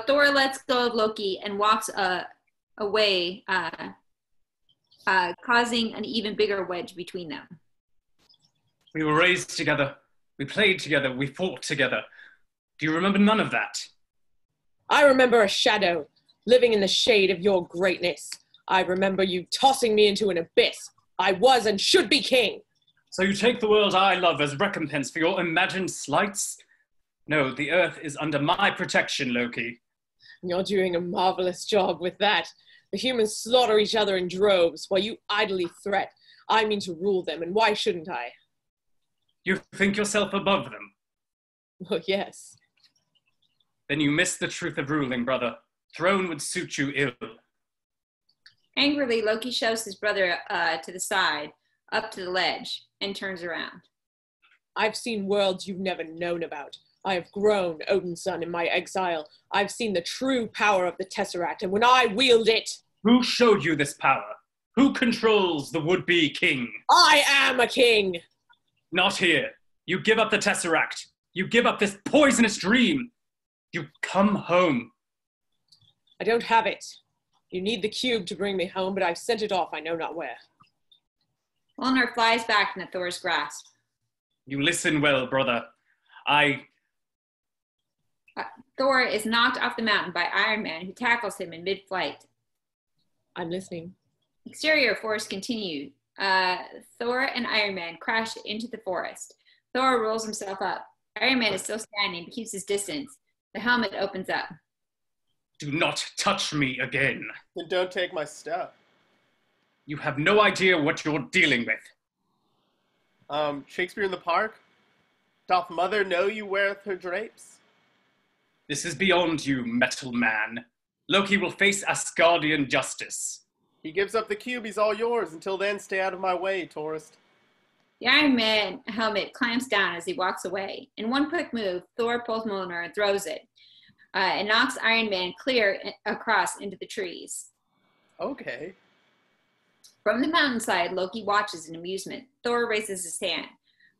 Thor lets go of Loki and walks away, causing an even bigger wedge between them. We were raised together. We played together. We fought together. Do you remember none of that? I remember a shadow, living in the shade of your greatness. I remember you tossing me into an abyss. I was and should be king. So you take the world I love as recompense for your imagined slights? No, the earth is under my protection, Loki. You're doing a marvelous job with that. The humans slaughter each other in droves while you idly threat. I mean to rule them, and why shouldn't I? You think yourself above them? Well, yes. Then you miss the truth of ruling, brother. Throne would suit you ill. Angrily, Loki shoves his brother to the side, up to the ledge, and turns around. I've seen worlds you've never known about. I have grown, Odin's son, in my exile. I've seen the true power of the Tesseract, and when I wield it... Who showed you this power? Who controls the would-be king? I am a king! Not here. You give up the Tesseract. You give up this poisonous dream. You come home. I don't have it. You need the cube to bring me home, but I've sent it off I know not where. Mjolnir flies back into Thor's grasp. You listen well, brother. Thor is knocked off the mountain by Iron Man, who tackles him in mid-flight. I'm listening. Exterior force continued. Thor and Iron Man crash into the forest. Thor rolls himself up. Iron Man is still standing but keeps his distance. The helmet opens up. Do not touch me again. Then don't take my stuff. You have no idea what you're dealing with. Shakespeare in the Park? Doth mother know you weareth her drapes? This is beyond you, metal man. Loki will face Asgardian justice. He gives up the cube, he's all yours. Until then, stay out of my way, tourist. The Iron Man helmet clamps down as he walks away. In one quick move, Thor pulls Mjolnir and throws it. It knocks Iron Man clear across into the trees. Okay. From the mountainside, Loki watches in amusement. Thor raises his hand.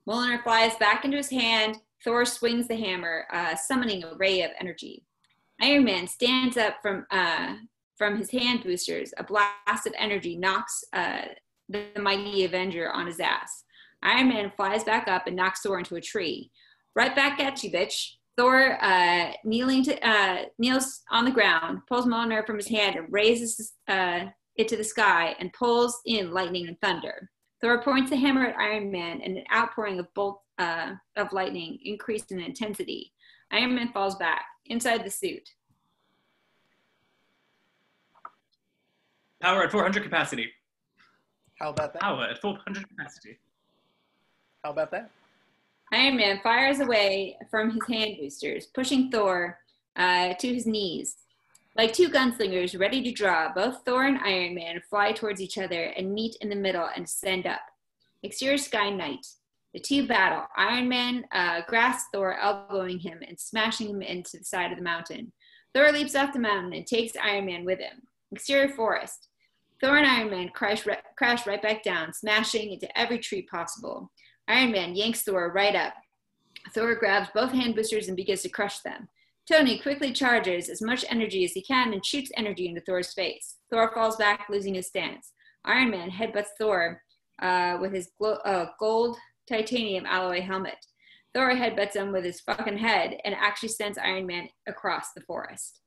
Mjolnir flies back into his hand. Thor swings the hammer, summoning a ray of energy. Iron Man stands up from his hand boosters. A blast of energy knocks the mighty Avenger on his ass. Iron Man flies back up and knocks Thor into a tree. Right back at you, bitch. Thor kneels on the ground, pulls Mjolnir from his hand and raises it to the sky and pulls in lightning and thunder. Thor points the hammer at Iron Man and an outpouring of bolts of lightning increased in intensity. Iron Man falls back inside the suit. Power at 400 capacity. How about that? Power at 400 capacity. How about that? Iron Man fires away from his hand boosters, pushing Thor to his knees. Like two gunslingers ready to draw, both Thor and Iron Man fly towards each other and meet in the middle and ascend up. Exterior sky night. The two battle. Iron Man grasps Thor, elbowing him and smashing him into the side of the mountain. Thor leaps off the mountain and takes Iron Man with him. Exterior forest. Thor and Iron Man crash right back down, smashing into every tree possible. Iron Man yanks Thor right up. Thor grabs both hand boosters and begins to crush them. Tony quickly charges as much energy as he can and shoots energy into Thor's face. Thor falls back, losing his stance. Iron Man headbutts Thor with his gold titanium alloy helmet. Thor headbutts him with his fucking head and actually sends Iron Man across the forest.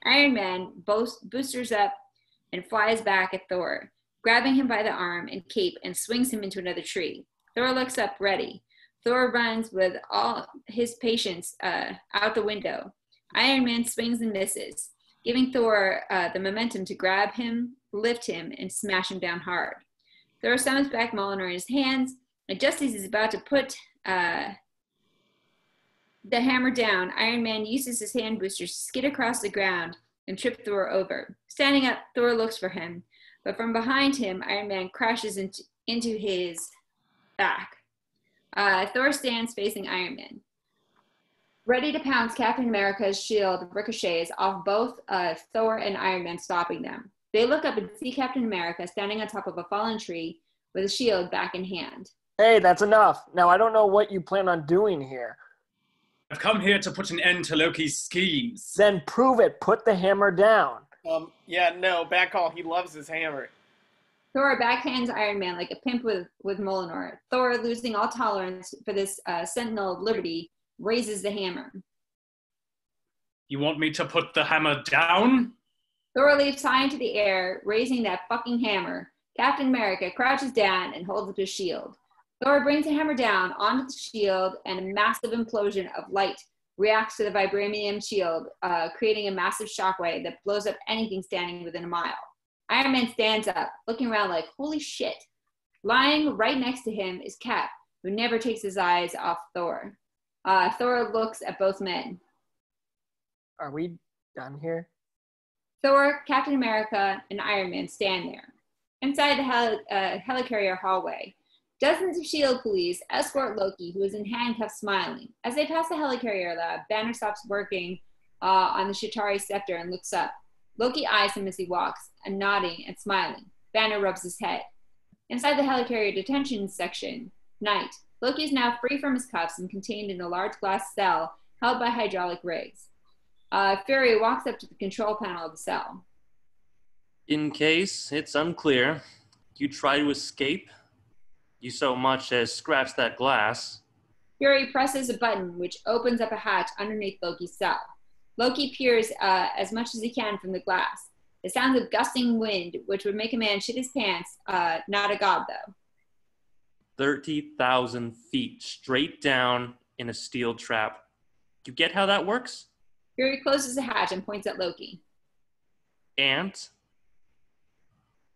Iron Man boosters up and flies back at Thor, grabbing him by the arm and cape and swings him into another tree. Thor looks up, ready. Thor runs with all his patience out the window. Iron Man swings and misses, giving Thor the momentum to grab him, lift him, and smash him down hard. Thor summons back Mjolnir in his hands, and just as he's about to put the hammer down, Iron Man uses his hand boosters to skid across the ground and trip Thor over. Standing up, Thor looks for him, but from behind him, Iron Man crashes into his back. Thor stands facing Iron Man. Ready to pounce, Captain America's shield ricochets off both Thor and Iron Man, stopping them. They look up and see Captain America standing on top of a fallen tree with a shield back in hand. Hey, that's enough. Now, I don't know what you plan on doing here. I've come here to put an end to Loki's schemes. Then prove it. Put the hammer down. Yeah, no, bad call. He loves his hammer. Thor backhands Iron Man like a pimp with Mjolnir. Thor, losing all tolerance for this Sentinel of Liberty, raises the hammer. You want me to put the hammer down? Thor leaps high into the air, raising that fucking hammer. Captain America crouches down and holds up his shield. Thor brings the hammer down onto the shield, and a massive implosion of light reacts to the vibranium shield, creating a massive shockwave that blows up anything standing within a mile. Iron Man stands up, looking around like, holy shit. Lying right next to him is Cap, who never takes his eyes off Thor. Thor looks at both men. Are we done here? Thor, Captain America, and Iron Man stand there. Inside the helicarrier hallway, dozens of S.H.I.E.L.D. police escort Loki, who is in handcuffs, smiling. As they pass the helicarrier lab, Banner stops working on the Chitauri scepter and looks up. Loki eyes him as he walks, and nodding and smiling. Banner rubs his head. Inside the helicarrier detention section, night. Loki is now free from his cuffs and contained in a large glass cell held by hydraulic rigs. Fury walks up to the control panel of the cell. In case it's unclear, you try to escape, you so much as scratch that glass. Fury presses a button which opens up a hatch underneath Loki's cell. Loki peers as much as he can from the glass. The sounds of gusting wind, which would make a man shit his pants, not a god though. 30,000 feet straight down in a steel trap. You get how that works? Fury closes the hatch and points at Loki. And?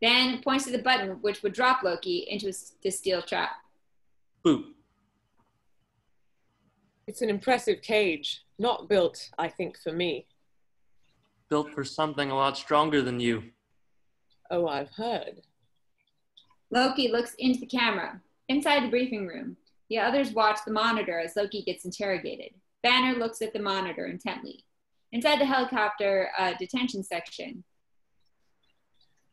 Then points to the button which would drop Loki into the steel trap. Boop. It's an impressive cage. Not built, I think, for me. Built for something a lot stronger than you. Oh, I've heard. Loki looks into the camera. Inside the briefing room, the others watch the monitor as Loki gets interrogated. Banner looks at the monitor intently. Inside the helicopter detention section.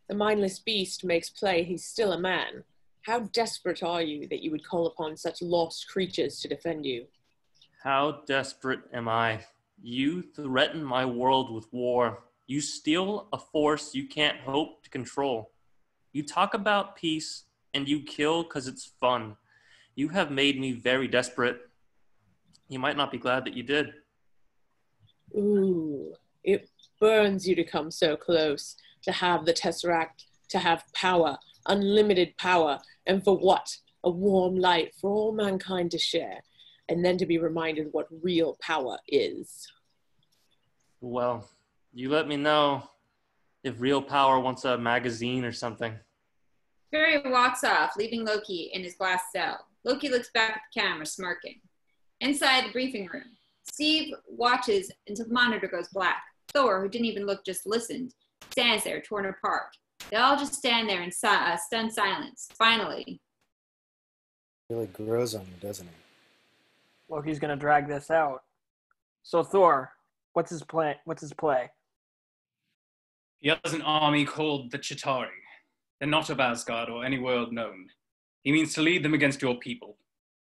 The mindless beast makes play he's still a man. How desperate are you that you would call upon such lost creatures to defend you? How desperate am I? You threaten my world with war. You steal a force you can't hope to control. You talk about peace, and you kill because it's fun. You have made me very desperate. You might not be glad that you did. Ooh, it burns you to come so close, to have the Tesseract, to have power, unlimited power, and for what? A warm light for all mankind to share, and then to be reminded what real power is. Well, you let me know if real power wants a magazine or something. Fury walks off, leaving Loki in his glass cell. Loki looks back at the camera, smirking. Inside the briefing room, Steve watches until the monitor goes black. Thor, who didn't even look, just listened, stands there, torn apart. They all just stand there in stunned silence. Finally. It really grows on you, doesn't it? Loki's gonna drag this out. So Thor, what's his plan? What's his play? He has an army called the Chitauri. They're not of Asgard or any world known. He means to lead them against your people.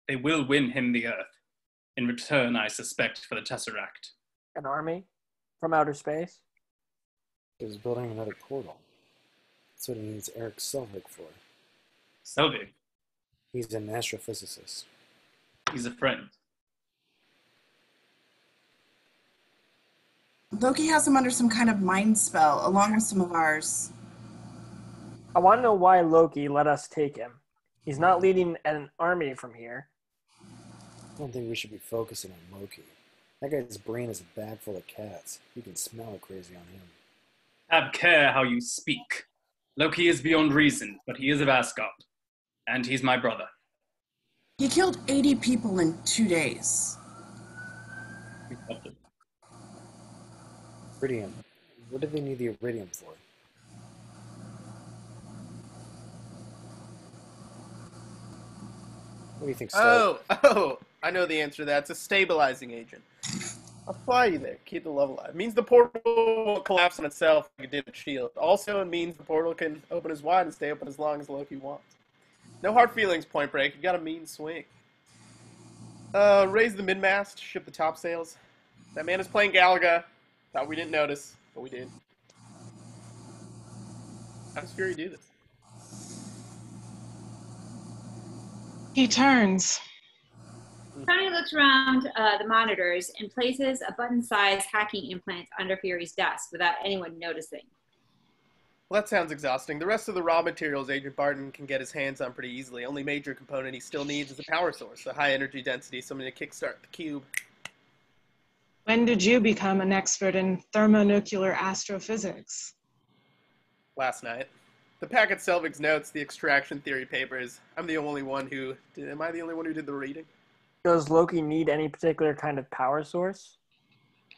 They will win him the Earth. In return, I suspect, for the Tesseract. An army? From outer space? He was building another portal. That's what he needs Erik Selvig for. Selvig? He's an astrophysicist. He's a friend. Loki has him under some kind of mind spell, along with some of ours. I want to know why Loki let us take him. He's not leading an army from here. I don't think we should be focusing on Loki. That guy's brain is a bag full of cats. You can smell it crazy on him. Have care how you speak. Loki is beyond reason, but he is of Asgard. And he's my brother. He killed 80 people in 2 days. Iridium. What do they need the iridium for? What do you think, Star? Oh, I know the answer to that. It's a stabilizing agent. I'll fly you there. Keep the love alive. It means the portal won't collapse on itself like it did with S.H.I.E.L.D. Also, it means the portal can open as wide and stay open as long as Loki wants. No hard feelings, Point Break. You got a mean swing. Raise the mid-mast, ship the topsails. That man is playing Galaga. Thought we didn't notice, but we did. How does Fury do this? He turns. Tony looks around the monitors and places a button-sized hacking implant under Fury's desk without anyone noticing. Well, that sounds exhausting. The rest of the raw materials Agent Barton can get his hands on pretty easily. Only major component he still needs is a power source, a high energy density, something to kickstart the cube. When did you become an expert in thermonuclear astrophysics? Last night. The packet Selvig's notes, the extraction theory papers. Am I the only one who did the reading? Does Loki need any particular kind of power source?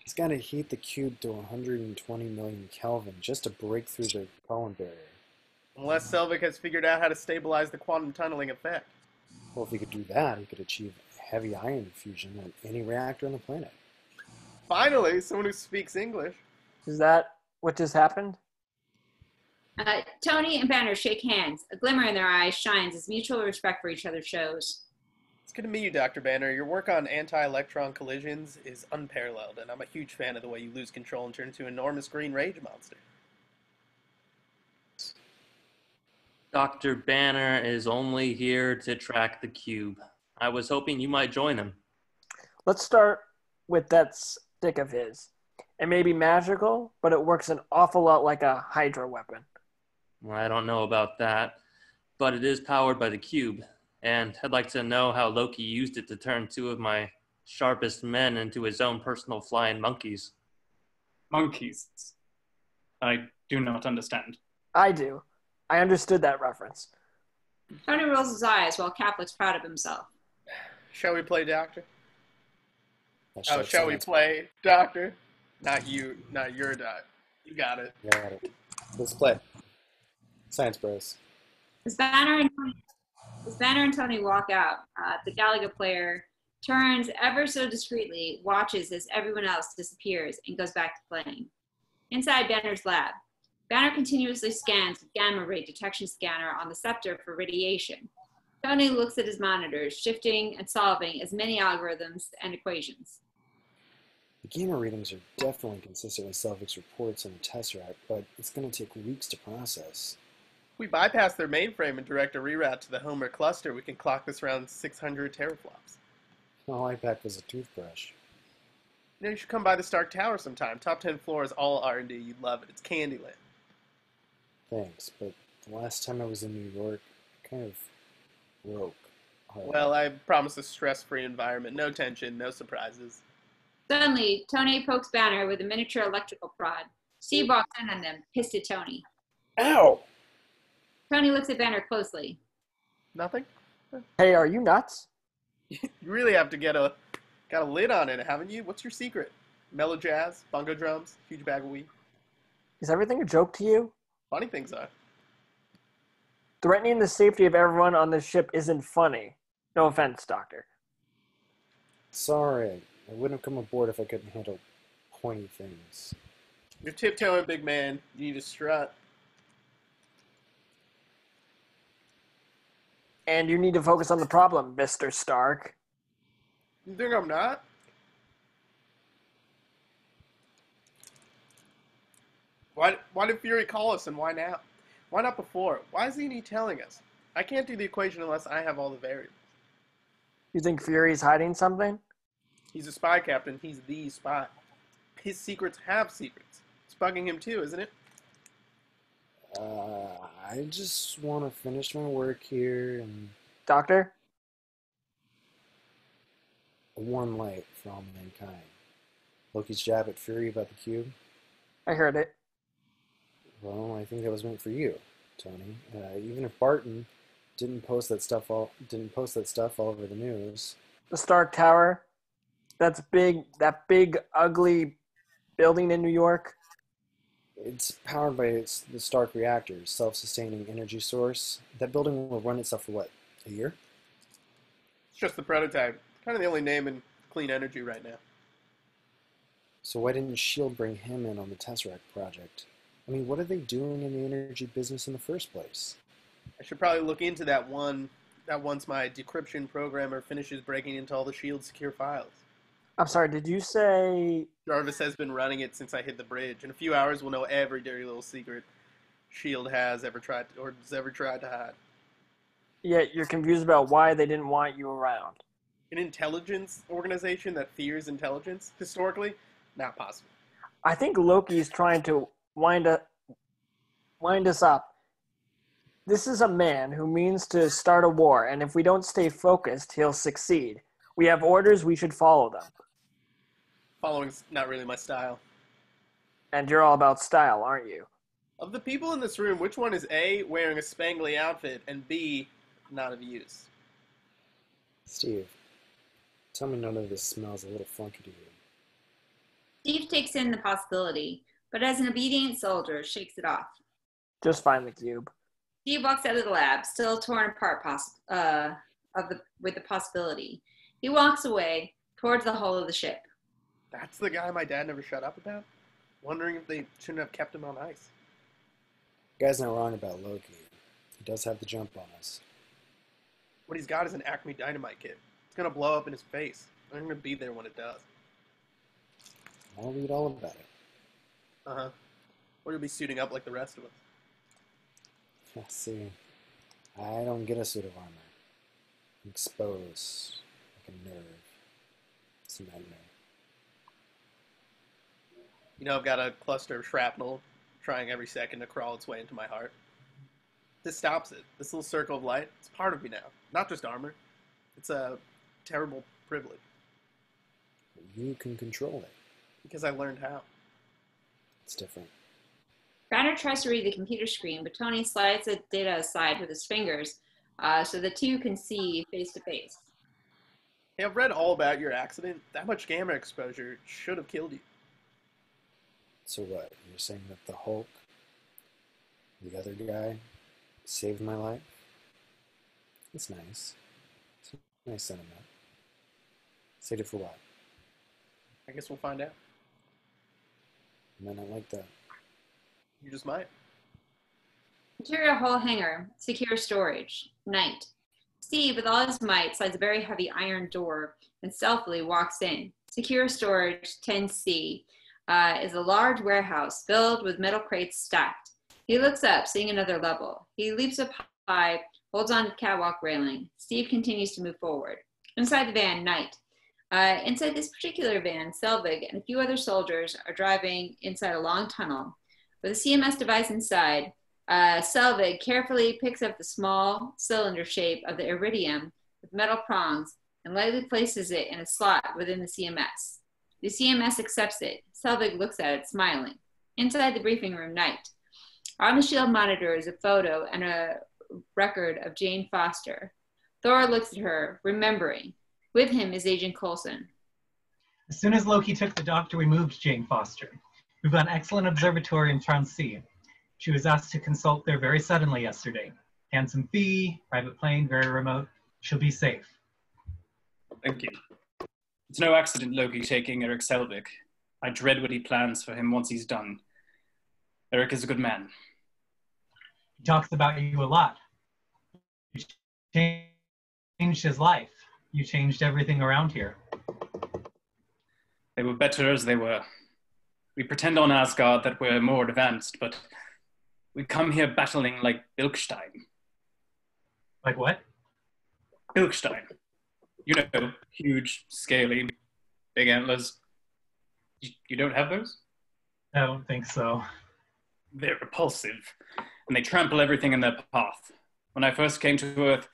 He's got to heat the cube to 120 million Kelvin just to break through the pollen barrier. Unless Selvig has figured out how to stabilize the quantum tunneling effect. Well, if he could do that, he could achieve heavy ion fusion at any reactor on the planet. Finally, someone who speaks English. Is that what just happened? Tony and Banner shake hands. A glimmer in their eyes shines as mutual respect for each other shows. It's good to meet you, Dr. Banner. Your work on anti-electron collisions is unparalleled, and I'm a huge fan of the way you lose control and turn into an enormous green rage monster. Dr. Banner is only here to track the cube. I was hoping you might join him. Let's start with that stick of his. It may be magical, but it works an awful lot like a Hydra weapon. Well, I don't know about that, but it is powered by the cube, and I'd like to know how Loki used it to turn two of my sharpest men into his own personal flying monkeys. Monkeys. I do not understand. I do. I understood that reference. Tony rolls his eyes while Cap looks proud of himself. Shall we play doctor? Oh, shall we play doctor? Not you, not your doc. You got it. Got it. Let's play. Science Bros. As Banner and Tony walk out, the Galaga player turns ever so discreetly, watches as everyone else disappears, and goes back to playing. Inside Banner's lab, Banner continuously scans the gamma ray detection scanner on the scepter for radiation. Tony looks at his monitors, shifting and solving as many algorithms and equations. The gamma readings are definitely consistent with Selvig's reports on the Tesseract, but it's going to take weeks to process. If we bypass their mainframe and direct a reroute to the Homer cluster, we can clock this around 600 teraflops. All I packed was a toothbrush. You know, you should come by the Stark Tower sometime. Top 10 floors, all R&D. You'd love it. It's Candyland. Thanks, but the last time I was in New York, I kind of broke. Well, I promise a stress-free environment. No tension, no surprises. Suddenly, Tony pokes Banner with a miniature electrical prod. Steve walks in on them, pissed at Tony. Ow! Tony looks at Banner closely. Nothing? Hey, are you nuts? You really have to got a lid on it, haven't you? What's your secret? Mellow jazz, bongo drums, huge bag of weed. Is everything a joke to you? Funny things are. Threatening the safety of everyone on this ship isn't funny. No offense, Doctor. Sorry, I wouldn't have come aboard if I couldn't handle pointy things. You're tiptoeing, big man. You need a strut. And you need to focus on the problem, Mr. Stark. You think I'm not? Why did Fury call us, and why now? Why not before? Why isn't he telling us? I can't do the equation unless I have all the variables. You think Fury's hiding something? He's a spy, Captain. He's the spy. His secrets have secrets. It's bugging him too, isn't it? I just want to finish my work here and... Doctor? A warm light for all mankind. Loki's jab at Fury about the cube? I heard it. Well, I think that was meant for you, Tony. Even if Barton didn't post that stuff all over the news. The Stark Tower? That big, ugly building in New York? It's powered by the Stark reactors, self-sustaining energy source. That building will run itself for what, a year? It's just the prototype. Kind of the only name in clean energy right now. So why didn't S.H.I.E.L.D. bring him in on the Tesseract project? I mean, what are they doing in the energy business in the first place? I should probably look into that once my decryption programmer finishes breaking into all the S.H.I.E.L.D. secure files. I'm sorry, did you say... Jarvis has been running it since I hit the bridge. In a few hours, we'll know every dirty little secret S.H.I.E.L.D. has ever tried to hide. Yet you're confused about why they didn't want you around. An intelligence organization that fears intelligence, historically, not possible. I think Loki's trying to wind us up. This is a man who means to start a war, and if we don't stay focused, he'll succeed. We have orders, we should follow them. Following's not really my style. And you're all about style, aren't you? Of the people in this room, which one is A, wearing a spangly outfit, and B, not of use? Steve, tell me none of this smells a little funky to you. Steve takes in the possibility, but as an obedient soldier, shakes it off. Just find the cube. Steve walks out of the lab, still torn apart with the possibility. He walks away towards the hull of the ship. That's the guy my dad never shut up about? Wondering if they shouldn't have kept him on ice. The guy's not wrong about Loki. He does have the jump on us. What he's got is an Acme dynamite kit. It's going to blow up in his face. I'm going to be there when it does. I'll read all about it. Uh-huh. Or you'll be suiting up like the rest of us. See, I don't get a suit of armor. I'm exposed like a nerve. It's a nightmare. You know, I've got a cluster of shrapnel trying every second to crawl its way into my heart. This stops it. This little circle of light, it's part of me now. Not just armor. It's a terrible privilege. You can control it. Because I learned how. It's different. Griner tries to read the computer screen, but Tony slides the data aside with his fingers so the two can see face to face. Hey, I've read all about your accident. That much gamma exposure should have killed you. So what? You're saying that the Hulk, the other guy, saved my life? It's nice. It's a nice sentiment. Saved it for what? I guess we'll find out. I might not like that. You just might. Interior hull hangar, secure storage, night. Steve, with all his might, slides a very heavy iron door and stealthily walks in. Secure storage, 10C, is a large warehouse filled with metal crates stacked. He looks up, seeing another level. He leaps up high, holds on to the catwalk railing. Steve continues to move forward. Inside the van, night. Inside this particular van, Selvig and a few other soldiers are driving inside a long tunnel. With a CMS device inside, Selvig carefully picks up the small cylinder shape of the iridium with metal prongs and lightly places it in a slot within the CMS. The CMS accepts it. Selvig looks at it, smiling. Inside the briefing room, night. On the shield monitor is a photo and a record of Jane Foster. Thor looks at her, remembering. With him is Agent Coulson. As soon as Loki took the doctor, we moved Jane Foster. We've got an excellent observatory in Transi. She was asked to consult there very suddenly yesterday. Handsome fee, private plane, very remote. She'll be safe. Thank you. It's no accident Loki taking Erik Selvig. I dread what he plans for him once he's done. Erik is a good man. He talks about you a lot. You changed his life. You changed everything around here. They were better as they were. We pretend on Asgard that we're more advanced, but we come here battling like Bilkstein. Like what? Bilkstein. You know, huge, scaly, big antlers. You don't have those? I don't think so. They're repulsive, and they trample everything in their path. When I first came to Earth,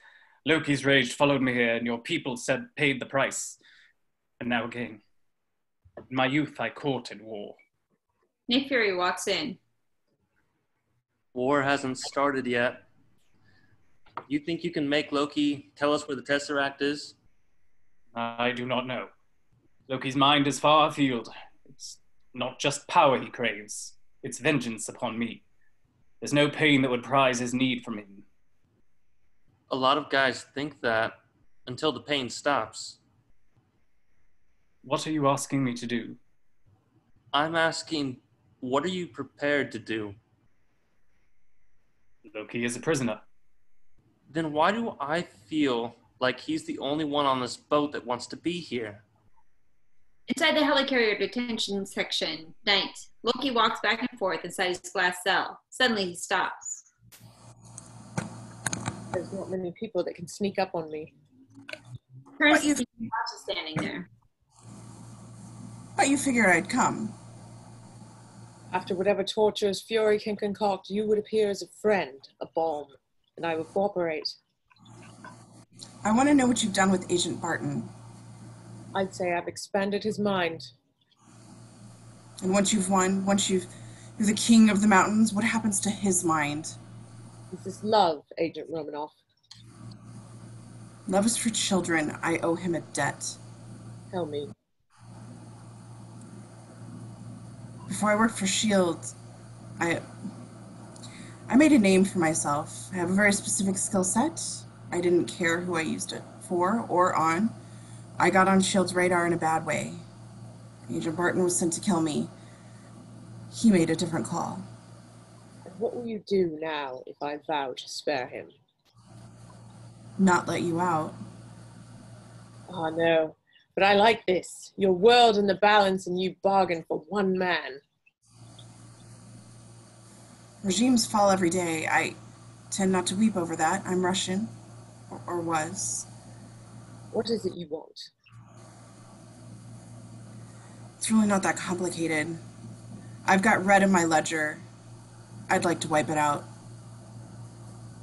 Loki's rage followed me here, and your people paid the price. And now again. In my youth, I courted war. Nick Fury walks in. War hasn't started yet. You think you can make Loki tell us where the Tesseract is? I do not know. Loki's mind is far afield. It's not just power he craves. It's vengeance upon me. There's no pain that would prize his need from him. A lot of guys think that until the pain stops. What are you asking me to do? I'm asking, what are you prepared to do? Loki is a prisoner. Then why do I feel like he's the only one on this boat that wants to be here? Inside the helicarrier detention section, night. Loki walks back and forth inside his glass cell. Suddenly he stops. There's not many people that can sneak up on me. Turns to see Natasha standing there. But you figured I'd come. After whatever tortures Fury can concoct, you would appear as a friend, a balm, and I will cooperate. I want to know what you've done with Agent Barton. I'd say I've expanded his mind. And once you've won, you're the king of the mountains, what happens to his mind? This is love, Agent Romanoff. Love is for children. I owe him a debt. Tell me. Before I worked for S.H.I.E.L.D., I made a name for myself. I have a very specific skill set. I didn't care who I used it for or on. I got on S.H.I.E.L.D.'s radar in a bad way. Agent Barton was sent to kill me. He made a different call. And what will you do now if I vow to spare him? Not let you out. Oh, no. But I like this. Your world in the balance and you bargain for one man. Regimes fall every day. I tend not to weep over that. I'm Russian. Or was. What is it you want? It's really not that complicated. I've got red in my ledger. I'd like to wipe it out.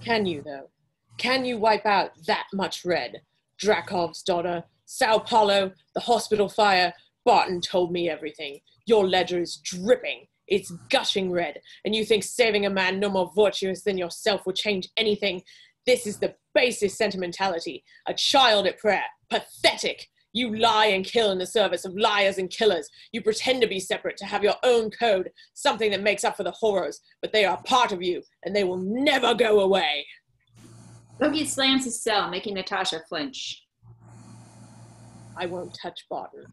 Can you, though? Can you wipe out that much red? Drakov's daughter, Sao Paulo, the hospital fire. Barton told me everything. Your ledger is dripping. It's gushing red. And you think saving a man no more virtuous than yourself will change anything? This is the basest sentimentality. A child at prayer. Pathetic. You lie and kill in the service of liars and killers. You pretend to be separate, to have your own code, something that makes up for the horrors, but they are part of you, and they will never go away. Loki slams his cell, making Natasha flinch. I won't touch Barton.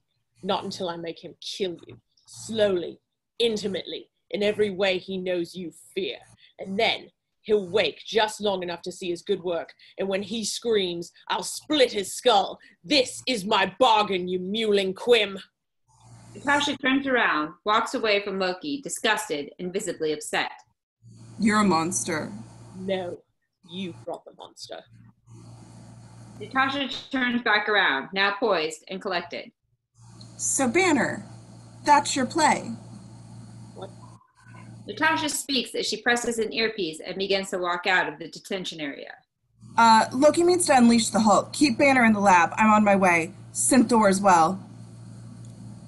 Not until I make him kill you. Slowly, intimately, in every way he knows you fear. And then he'll wake just long enough to see his good work, and when he screams, I'll split his skull. This is my bargain, you mewling quim. Natasha turns around, walks away from Loki, disgusted and visibly upset. You're a monster. No, you brought the monster. Natasha turns back around, now poised and collected. So Banner, that's your play. What? Natasha speaks as she presses an earpiece and begins to walk out of the detention area. Loki means to unleash the Hulk. Keep Banner in the lab. I'm on my way. Synth Thor as well.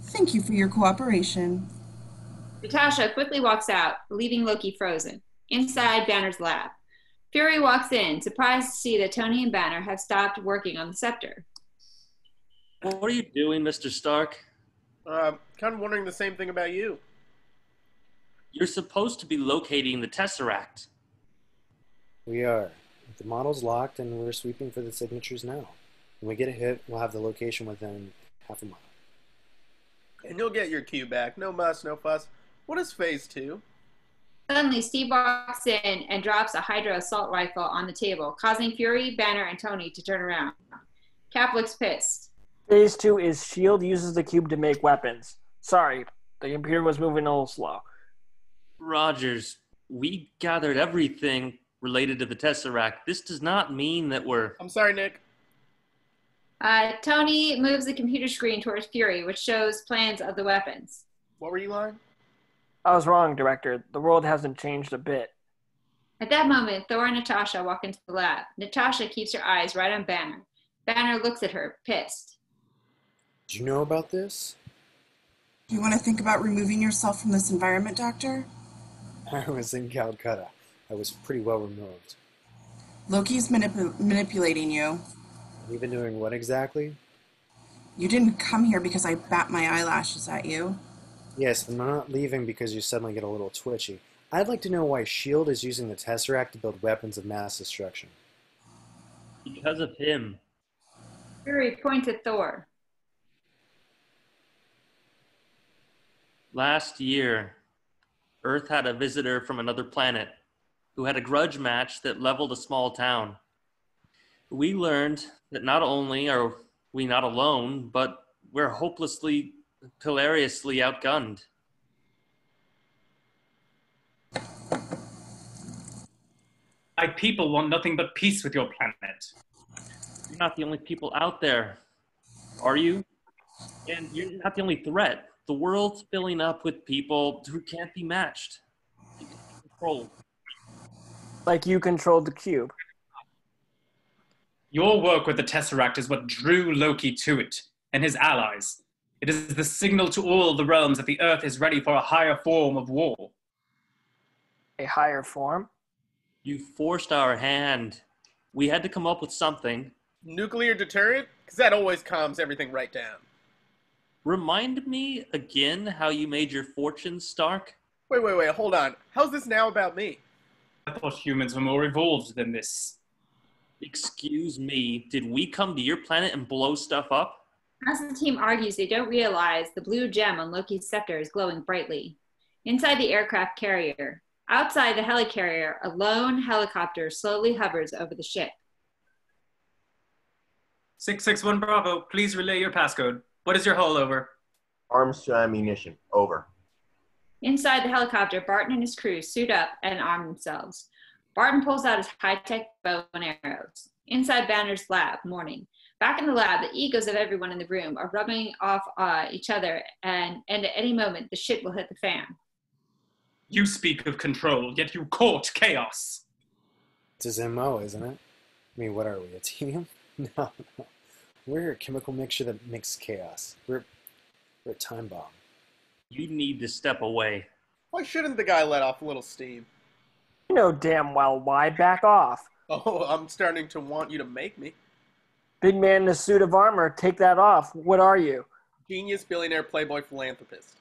Thank you for your cooperation. Natasha quickly walks out, leaving Loki frozen. Inside Banner's lab, Fury walks in, surprised to see that Tony and Banner have stopped working on the scepter. What are you doing, Mr. Stark? Kind of wondering the same thing about you. You're supposed to be locating the Tesseract. We are. The model's locked and we're sweeping for the signatures now. When we get a hit, we'll have the location within half a mile. And you'll get your cue back. No muss, no fuss. What is phase 2? Suddenly, Steve walks in and drops a Hydra assault rifle on the table, causing Fury, Banner, and Tony to turn around. Cap looks pissed. Phase 2 is S.H.I.E.L.D. uses the cube to make weapons. Sorry, the computer was moving a little slow. Rogers, we gathered everything related to the Tesseract. This does not mean that we're... I'm sorry, Nick. Tony moves the computer screen towards Fury, which shows plans of the weapons. What were you lying? I was wrong, Director. The world hasn't changed a bit. At that moment, Thor and Natasha walk into the lab. Natasha keeps her eyes right on Banner. Banner looks at her, pissed. Did you know about this? Do you want to think about removing yourself from this environment, Doctor? I was in Calcutta. I was pretty well removed. Loki's manipulating you. You've been doing what exactly? You didn't come here because I bat my eyelashes at you. Yes, I'm not leaving because you suddenly get a little twitchy. I'd like to know why S.H.I.E.L.D. is using the Tesseract to build weapons of mass destruction. Because of him. Fury points at Thor. Last year, Earth had a visitor from another planet who had a grudge match that leveled a small town. We learned that not only are we not alone, but we're hopelessly, hilariously outgunned. My people want nothing but peace with your planet. You're not the only people out there, are you? And you're not the only threat. The world's filling up with people who can't be matched. Controlled. Like you controlled the cube. Your work with the Tesseract is what drew Loki to it, and his allies. It is the signal to all the realms that the Earth is ready for a higher form of war. A higher form? You forced our hand. We had to come up with something. Nuclear deterrent? Because that always calms everything right down. Remind me again how you made your fortune, Stark? Wait, hold on. How's this now about me? I thought humans were more evolved than this. Excuse me, did we come to your planet and blow stuff up? As the team argues, they don't realize the blue gem on Loki's scepter is glowing brightly. Inside the aircraft carrier, outside the helicarrier, a lone helicopter slowly hovers over the ship. 661 Bravo, please relay your passcode. What is your hull, over? Arms to ammunition. Over. Inside the helicopter, Barton and his crew suit up and arm themselves. Barton pulls out his high-tech bow and arrows. Inside Banner's lab, morning. Back in the lab, the egos of everyone in the room are rubbing off each other, and at any moment, the shit will hit the fan. You speak of control, yet you court chaos. It's his MO, isn't it? I mean, what are we, a team? No. We're a chemical mixture that makes chaos. We're a time bomb. You need to step away. Why shouldn't the guy let off a little steam? You know damn well why. Back off. Oh, I'm starting to want you to make me. Big man in a suit of armor, take that off. What are you? Genius, billionaire, playboy, philanthropist.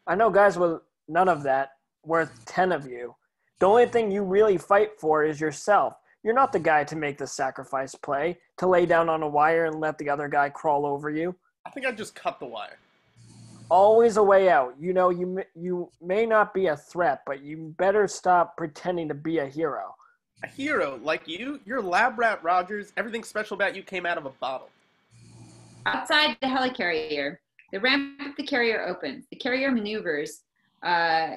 I know guys with none of that, worth 10 of you. The only thing you really fight for is yourself. You're not the guy to make the sacrifice play, to lay down on a wire and let the other guy crawl over you. I think I just cut the wire. Always a way out. You know, you may not be a threat, but you better stop pretending to be a hero. A hero like you? You're Lab Rat Rogers. Everything special about you came out of a bottle. Outside the helicarrier, the ramp of the carrier opens. The carrier maneuvers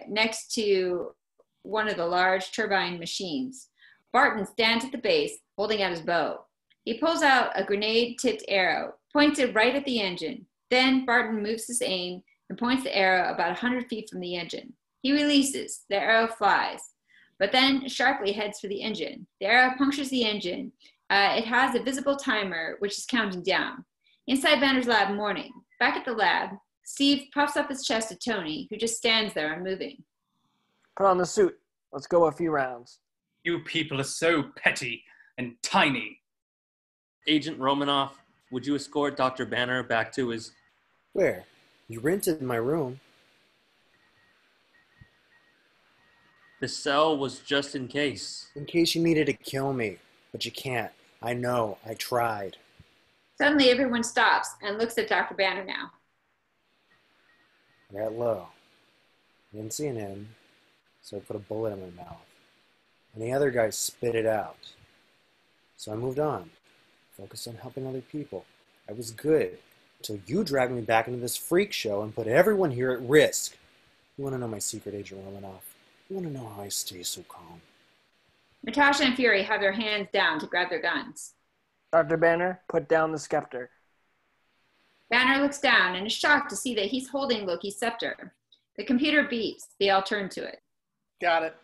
next to one of the large turbine machines. Barton stands at the base, holding out his bow. He pulls out a grenade-tipped arrow, points it right at the engine. Then Barton moves his aim and points the arrow about 100 feet from the engine. He releases. The arrow flies, but then sharply heads for the engine. The arrow punctures the engine. It has a visible timer, which is counting down. Inside Banner's lab morning. Back at the lab, Steve puffs up his chest at Tony, who just stands there unmoving. Put on the suit. Let's go a few rounds. You people are so petty and tiny. Agent Romanoff, would you escort Dr. Banner back to his... Where? You rented my room. The cell was just in case. In case you needed to kill me. But you can't. I know. I tried. Suddenly, everyone stops and looks at Dr. Banner now. I got low. I didn't see an end, so I put a bullet in my mouth. And the other guy spit it out. So I moved on. Focused on helping other people. I was good. Until you dragged me back into this freak show and put everyone here at risk. You want to know my secret, Agent Romanoff? You want to know how I stay so calm? Natasha and Fury have their hands down to grab their guns. Dr. Banner, put down the scepter. Banner looks down and is shocked to see that he's holding Loki's scepter. The computer beeps. They all turn to it. Got it.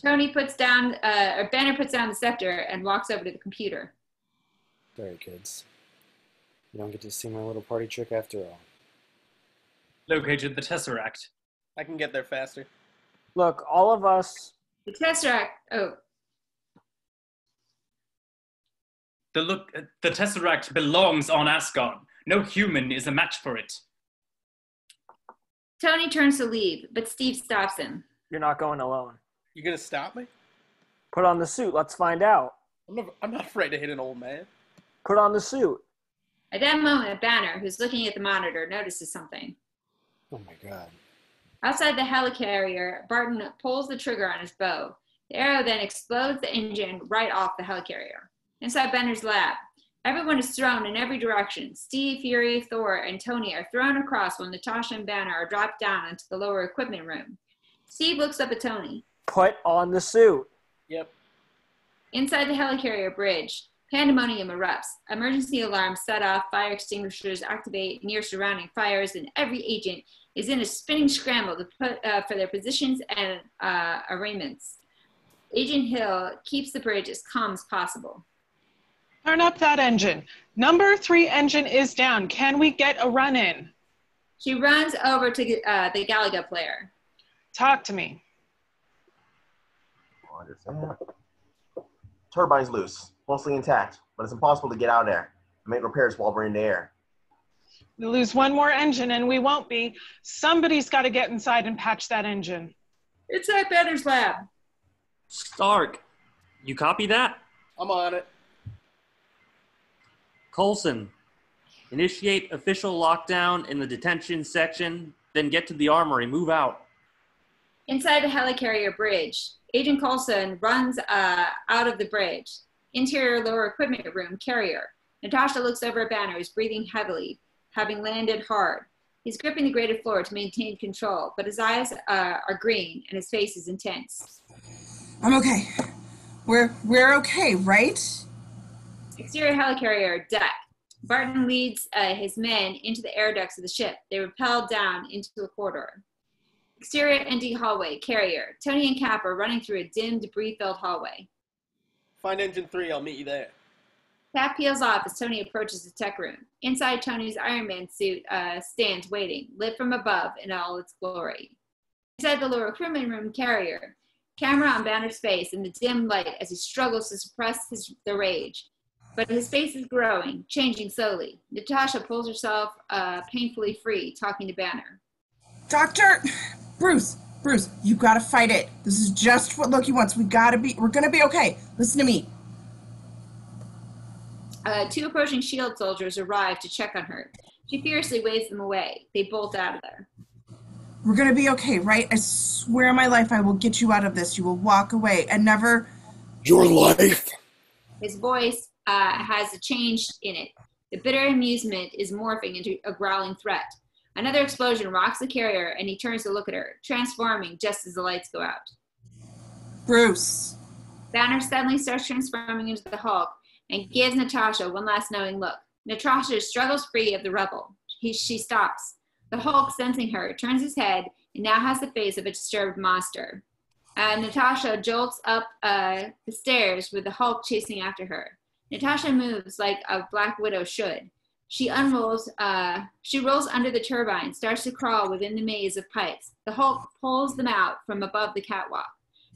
Banner puts down the scepter and walks over to the computer. Sorry, kids. You don't get to see my little party trick after all. Located the Tesseract. I can get there faster. Look, all of us... The Tesseract... The Tesseract belongs on Asgard. No human is a match for it. Tony turns to leave, but Steve stops him. You're not going alone. You gonna stop me? Put on the suit. Let's find out. I'm not afraid to hit an old man. Put on the suit. At that moment, Banner, who's looking at the monitor, notices something. Oh my god. Outside the helicarrier, Barton pulls the trigger on his bow. The arrow then explodes the engine right off the helicarrier. Inside Banner's lab, everyone is thrown in every direction. Steve, Fury, Thor, and Tony are thrown across while Natasha and Banner are dropped down into the lower equipment room. Steve looks up at Tony. Put on the suit. Yep. Inside the helicarrier bridge, pandemonium erupts. Emergency alarms set off, fire extinguishers activate near surrounding fires, and every agent is in a spinning scramble to put for their positions and arraignments. Agent Hill keeps the bridge as calm as possible. Turn up that engine. Number 3 engine is down. Can we get a run in? She runs over to the Galaga player. Talk to me. Turbine's loose, mostly intact, but it's impossible to get out of there and make repairs while we're in the air. We lose one more engine and we won't be. Somebody's got to get inside and patch that engine. It's at Banner's lab. Stark, you copy that? I'm on it. Coulson, initiate official lockdown in the detention section, then get to the armory. Move out. Inside the helicarrier bridge, Agent Coulson runs out of the bridge. Interior lower equipment room, carrier. Natasha looks over at Banner, who's breathing heavily, having landed hard. He's gripping the grated floor to maintain control, but his eyes are green and his face is intense. I'm okay. We're okay, right? Exterior helicarrier deck. Barton leads his men into the air ducts of the ship. They rappel down into a corridor. Exterior ND hallway, carrier. Tony and Cap are running through a dim, debris-filled hallway. Find engine 3, I'll meet you there. Cap peels off as Tony approaches the tech room. Inside, Tony's Iron Man suit stands waiting, lit from above in all its glory. Inside the lower crewman room, carrier. Camera on Banner's face in the dim light as he struggles to suppress the rage. But his face is growing, changing slowly. Natasha pulls herself painfully free, talking to Banner. Doctor! Bruce, you gotta fight it. This is just what Loki wants. We're gonna be okay. Listen to me. 2 approaching S.H.I.E.L.D. soldiers arrive to check on her. She fiercely waves them away. They bolt out of there. We're gonna be okay, right? I swear on my life I will get you out of this. You will walk away and never... Your life? His voice has a change in it. The bitter amusement is morphing into a growling threat. Another explosion rocks the carrier, and he turns to look at her, transforming just as the lights go out. Bruce. Banner suddenly starts transforming into the Hulk and gives Natasha one last knowing look. Natasha struggles free of the rubble. She stops. The Hulk, sensing her, turns his head and now has the face of a disturbed monster. Natasha jolts up the stairs with the Hulk chasing after her. Natasha moves like a Black Widow should. She rolls under the turbine, starts to crawl within the maze of pipes. The Hulk pulls them out from above the catwalk.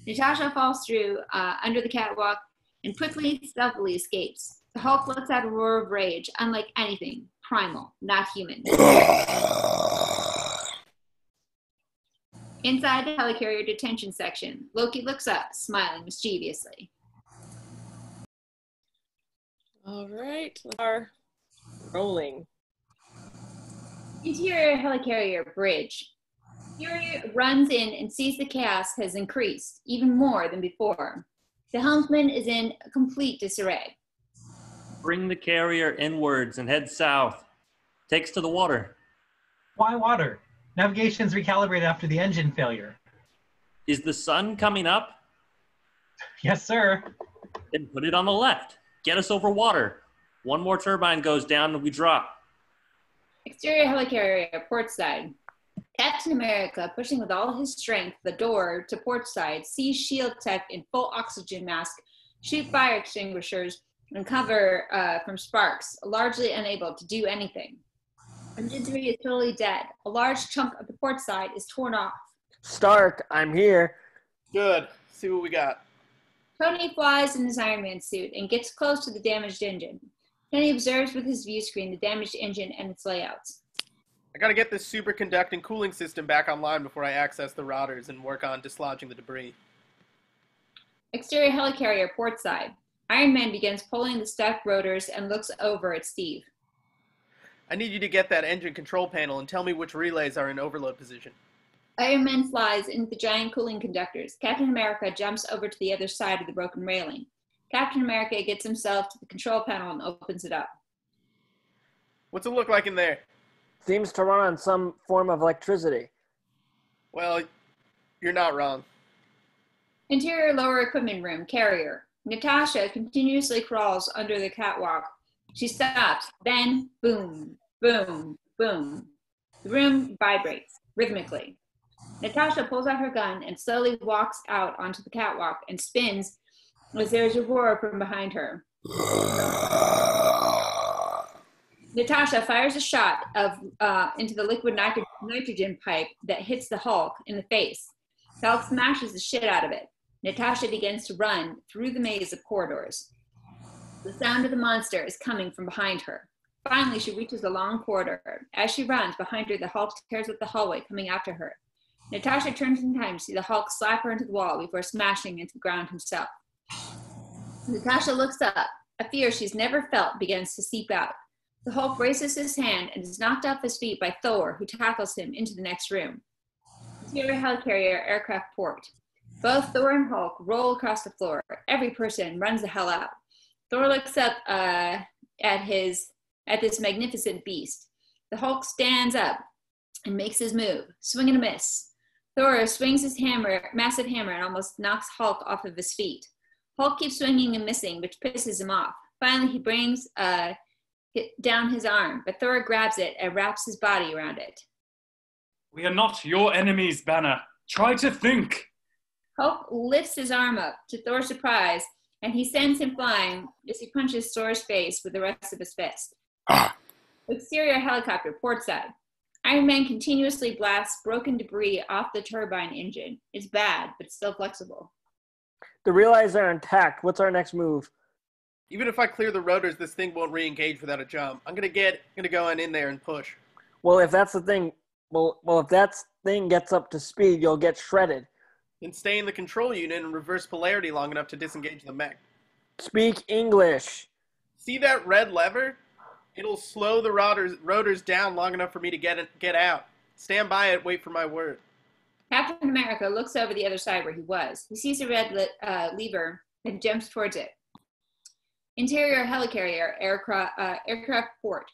Natasha falls through under the catwalk and quickly, stealthily escapes. The Hulk lets out a roar of rage, unlike anything, primal, not human. Inside the helicarrier detention section, Loki looks up, smiling mischievously. All right, are rolling. Interior helicarrier bridge. Fury runs in and sees the chaos has increased, even more than before. The helmsman is in complete disarray. Bring the carrier inwards and head south. Takes to the water. Why water? Navigation's recalibrated after the engine failure. Is the sun coming up? Yes, sir. Then put it on the left. Get us over water. One more turbine goes down and we drop. Exterior helicarrier, port side. Captain America, pushing with all his strength the door to port side, sees S.H.I.E.L.D. tech in full oxygen mask shoot fire extinguishers and cover from sparks, largely unable to do anything. Engine 3 is totally dead. A large chunk of the port side is torn off. Stark, I'm here. Good. See what we got. Tony flies in his Iron Man suit and gets close to the damaged engine. Then he observes with his view screen the damaged engine and its layouts. I gotta get this superconducting cooling system back online before I access the routers and work on dislodging the debris. Exterior helicarrier, port side. Iron Man begins pulling the stuck rotors and looks over at Steve. I need you to get that engine control panel and tell me which relays are in overload position. Iron Man flies into the giant cooling conductors. Captain America jumps over to the other side of the broken railing. Captain America gets himself to the control panel and opens it up. What's it look like in there? Seems to run on some form of electricity. Well, you're not wrong. Interior lower equipment room, carrier. Natasha continuously crawls under the catwalk. She stops. Then, boom, boom, boom. The room vibrates rhythmically. Natasha pulls out her gun and slowly walks out onto the catwalk and spins as there is a roar from behind her. Natasha fires a shot into the liquid nitrogen pipe that hits the Hulk in the face. The Hulk smashes the shit out of it. Natasha begins to run through the maze of corridors. The sound of the monster is coming from behind her. Finally, she reaches a long corridor. As she runs, behind her, the Hulk tears up the hallway, coming after her. Natasha turns in time to see the Hulk slap her into the wall before smashing into the ground himself. Natasha looks up. A fear she's never felt begins to seep out. The Hulk raises his hand and is knocked off his feet by Thor, who tackles him into the next room. Interior helicarrier, aircraft port. Both Thor and Hulk roll across the floor. Every person runs the hell out. Thor looks up at this magnificent beast. The Hulk stands up and makes his move. Swing and a miss. Thor swings his massive hammer, and almost knocks Hulk off of his feet. Hulk keeps swinging and missing, which pisses him off. Finally, he brings down his arm, but Thor grabs it and wraps his body around it. We are not your enemies, Banner. Try to think. Hulk lifts his arm up to Thor's surprise, and he sends him flying as he punches Thor's face with the rest of his fist. Exterior helicopter, port side. Iron Man continuously blasts broken debris off the turbine engine. It's bad, but still flexible. The relays are intact. What's our next move? Even if I clear the rotors, this thing won't re-engage without a jump. I'm gonna go in there and push. Well, if that's the thing, if that thing gets up to speed, you'll get shredded. Then stay in the control unit and reverse polarity long enough to disengage the mech. Speak English. See that red lever? It'll slow the rotors down long enough for me to get out. Stand by it, wait for my word. Captain America looks over the other side where he was. He sees a red lever and jumps towards it. Interior helicarrier, aircraft port.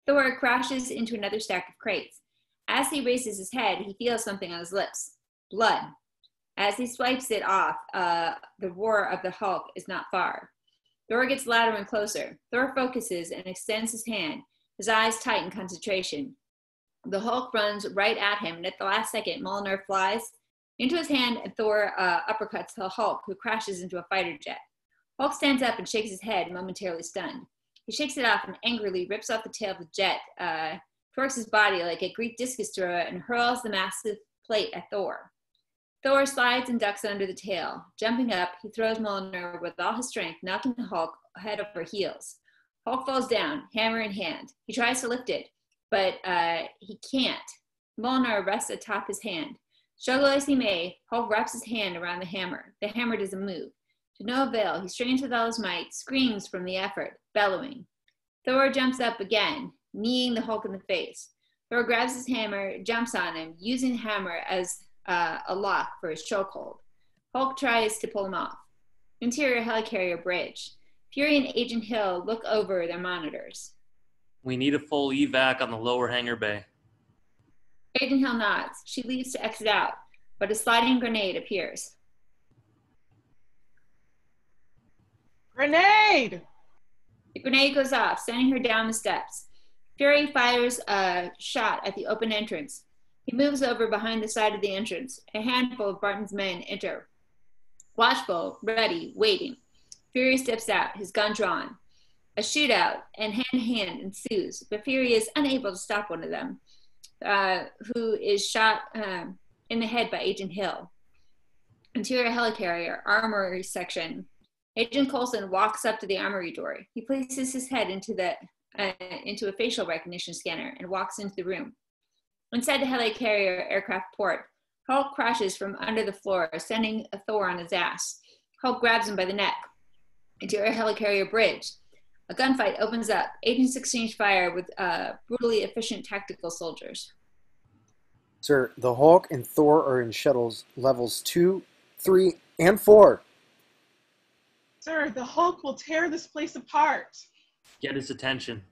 Thor crashes into another stack of crates. As he raises his head, he feels something on his lips. Blood. As he swipes it off, the roar of the Hulk is not far. Thor gets louder and closer. Thor focuses and extends his hand. His eyes tighten concentration. The Hulk runs right at him, and at the last second, Mjolnir flies into his hand, and Thor uppercuts the Hulk, who crashes into a fighter jet. Hulk stands up and shakes his head, momentarily stunned. He shakes it off and angrily rips off the tail of the jet, torques his body like a Greek discus thrower, and hurls the massive plate at Thor. Thor slides and ducks under the tail. Jumping up, he throws Mjolnir with all his strength, knocking the Hulk head over heels. Hulk falls down, hammer in hand. He tries to lift it, but he can't. Mjolnir rests atop his hand. Struggle as he may, Hulk wraps his hand around the hammer. The hammer doesn't move. To no avail, he strains with all his might, screams from the effort, bellowing. Thor jumps up again, kneeing the Hulk in the face. Thor grabs his hammer, jumps on him, using the hammer as a lock for his chokehold. Hulk tries to pull him off. Interior helicarrier bridge. Fury and Agent Hill look over their monitors. We need a full evac on the lower hangar bay. Agent Hill nods. She leaves to exit out, but a sliding grenade appears. Grenade! The grenade goes off, sending her down the steps. Fury fires a shot at the open entrance. He moves over behind the side of the entrance. A handful of Barton's men enter. Watchful, ready, waiting. Fury steps out, his gun drawn. A shootout and hand-to-hand ensues, but Fury is unable to stop one of them, who is shot in the head by Agent Hill. Interior helicarrier, armory section. Agent Coulson walks up to the armory door. He places his head into a facial recognition scanner and walks into the room. Inside the helicarrier aircraft port, Hulk crashes from under the floor, sending Thor on his ass. Hulk grabs him by the neck. Interior helicarrier bridge. A gunfight opens up. Agents exchange fire with brutally efficient tactical soldiers. Sir, the Hulk and Thor are in shuttles levels 2, 3, and 4. Sir, the Hulk will tear this place apart. Get his attention.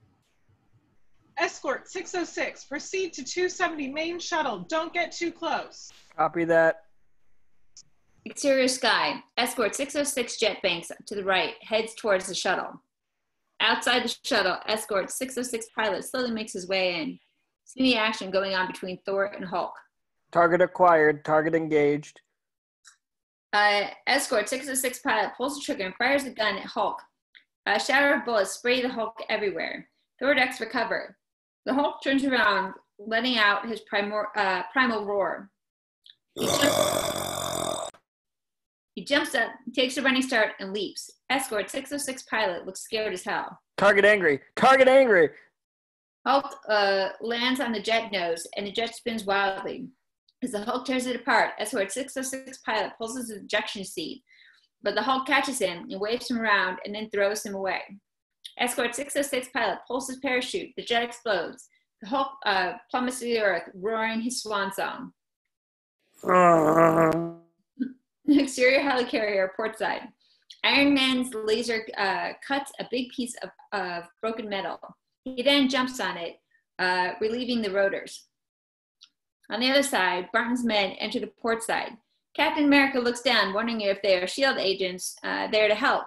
Escort 606, proceed to 270 main shuttle. Don't get too close. Copy that. Exterior sky. Escort 606 jet banks to the right, heads towards the shuttle. Outside the shuttle, Escort 606 pilot slowly makes his way in. See the action going on between Thor and Hulk. Target acquired. Target engaged. Escort 606 pilot pulls the trigger and fires the gun at Hulk. A shower of bullets spray the Hulk everywhere. Thor ducks for cover. The Hulk turns around, letting out his primal roar. He jumps up, takes a running start, and leaps. Escort 606 pilot looks scared as hell. Target angry. Target angry. Hulk lands on the jet nose, and the jet spins wildly. As the Hulk tears it apart, Escort 606 pilot pulls his ejection seat, but the Hulk catches him and waves him around and then throws him away. Escort 606 pilot pulls his parachute. The jet explodes. The Hulk plummets to the earth, roaring his swan song. Exterior helicarrier port side. Iron Man's laser cuts a big piece of broken metal. He then jumps on it, relieving the rotors. On the other side, Barton's men enter the port side. Captain America looks down, wondering if they are S.H.I.E.L.D. agents there to help.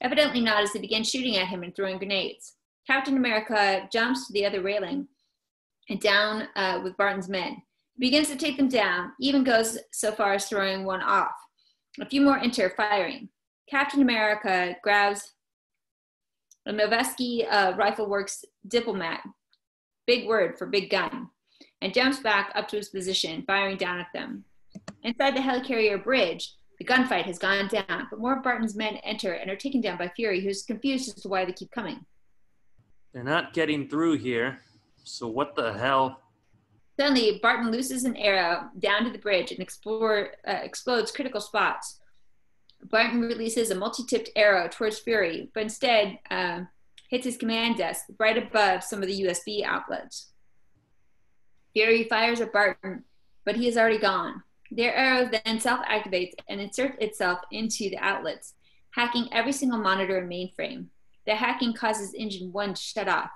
Evidently not, as they begin shooting at him and throwing grenades. Captain America jumps to the other railing and down with Barton's men. He begins to take them down, even goes so far as throwing one off. A few more enter, firing. Captain America grabs a Noveski Rifle Works diplomat, big word for big gun, and jumps back up to his position, firing down at them. Inside the helicarrier bridge, the gunfight has gone down, but more of Barton's men enter and are taken down by Fury, who's confused as to why they keep coming. They're not getting through here, so what the hell? Suddenly, Barton looses an arrow down to the bridge and explodes critical spots. Barton releases a multi-tipped arrow towards Fury, but instead hits his command desk right above some of the USB outlets. Fury fires at Barton, but he is already gone. Their arrow then self-activates and inserts itself into the outlets, hacking every single monitor and mainframe. The hacking causes Engine 1 to shut off.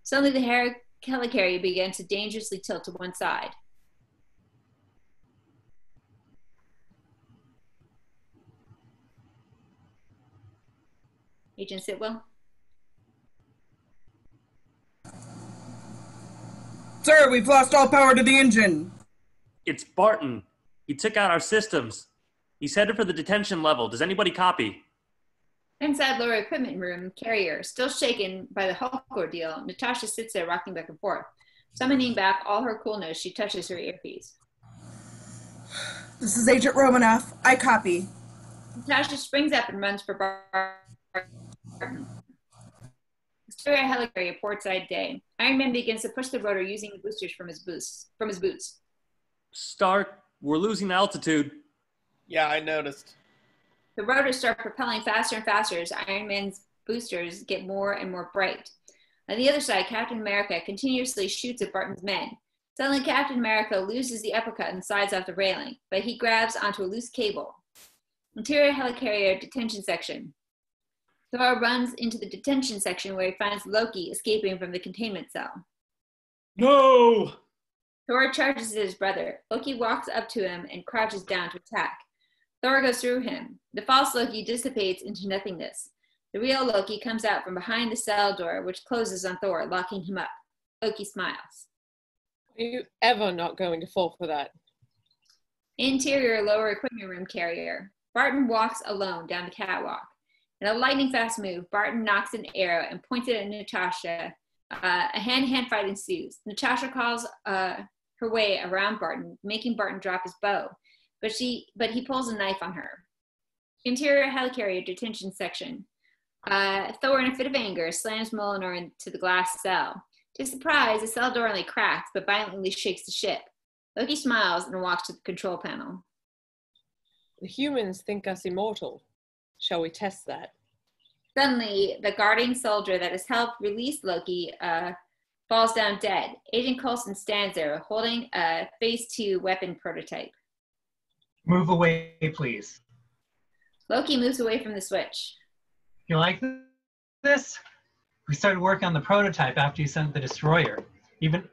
Suddenly, the helicarrier began to dangerously tilt to one side. Agent Sitwell? Sir, we've lost all power to the engine. It's Barton. He took out our systems. He's headed for the detention level. Does anybody copy? Inside lower equipment room, carrier, still shaken by the Hulk ordeal, Natasha sits there rocking back and forth. Summoning back all her coolness, she touches her earpiece. This is Agent Romanoff. I copy. Natasha springs up and runs for Barton. Exterior helicarrier port side day. Iron Man begins to push the rotor using the boosters from his boots. Stark, we're losing altitude. Yeah, I noticed. The rotors start propelling faster and faster as Iron Man's boosters get more and more bright. On the other side, Captain America continuously shoots at Barton's men. Suddenly, Captain America loses the uppercut and slides off the railing, but he grabs onto a loose cable. Interior helicarrier detention section. Thor runs into the detention section where he finds Loki escaping from the containment cell. No! Thor charges at his brother. Loki walks up to him and crouches down to attack. Thor goes through him. The false Loki dissipates into nothingness. The real Loki comes out from behind the cell door, which closes on Thor, locking him up. Loki smiles. Are you ever not going to fall for that? Interior lower equipment room carrier. Barton walks alone down the catwalk. In a lightning-fast move, Barton knocks an arrow and points it at Natasha. A hand-to-hand fight ensues. Natasha calls her way around Barton, making Barton drop his bow, but he pulls a knife on her. Interior helicarrier detention section. Thor, in a fit of anger, slams Mjolnir into the glass cell. To his surprise, the cell door only cracks, but violently shakes the ship. Loki smiles and walks to the control panel. The humans think us immortal. Shall we test that? Suddenly, the guarding soldier that has helped release Loki falls down dead. Agent Coulson stands there, holding a Phase 2 weapon prototype. Move away, please. Loki moves away from the switch. You like this? We started working on the prototype after you sent the destroyer. Even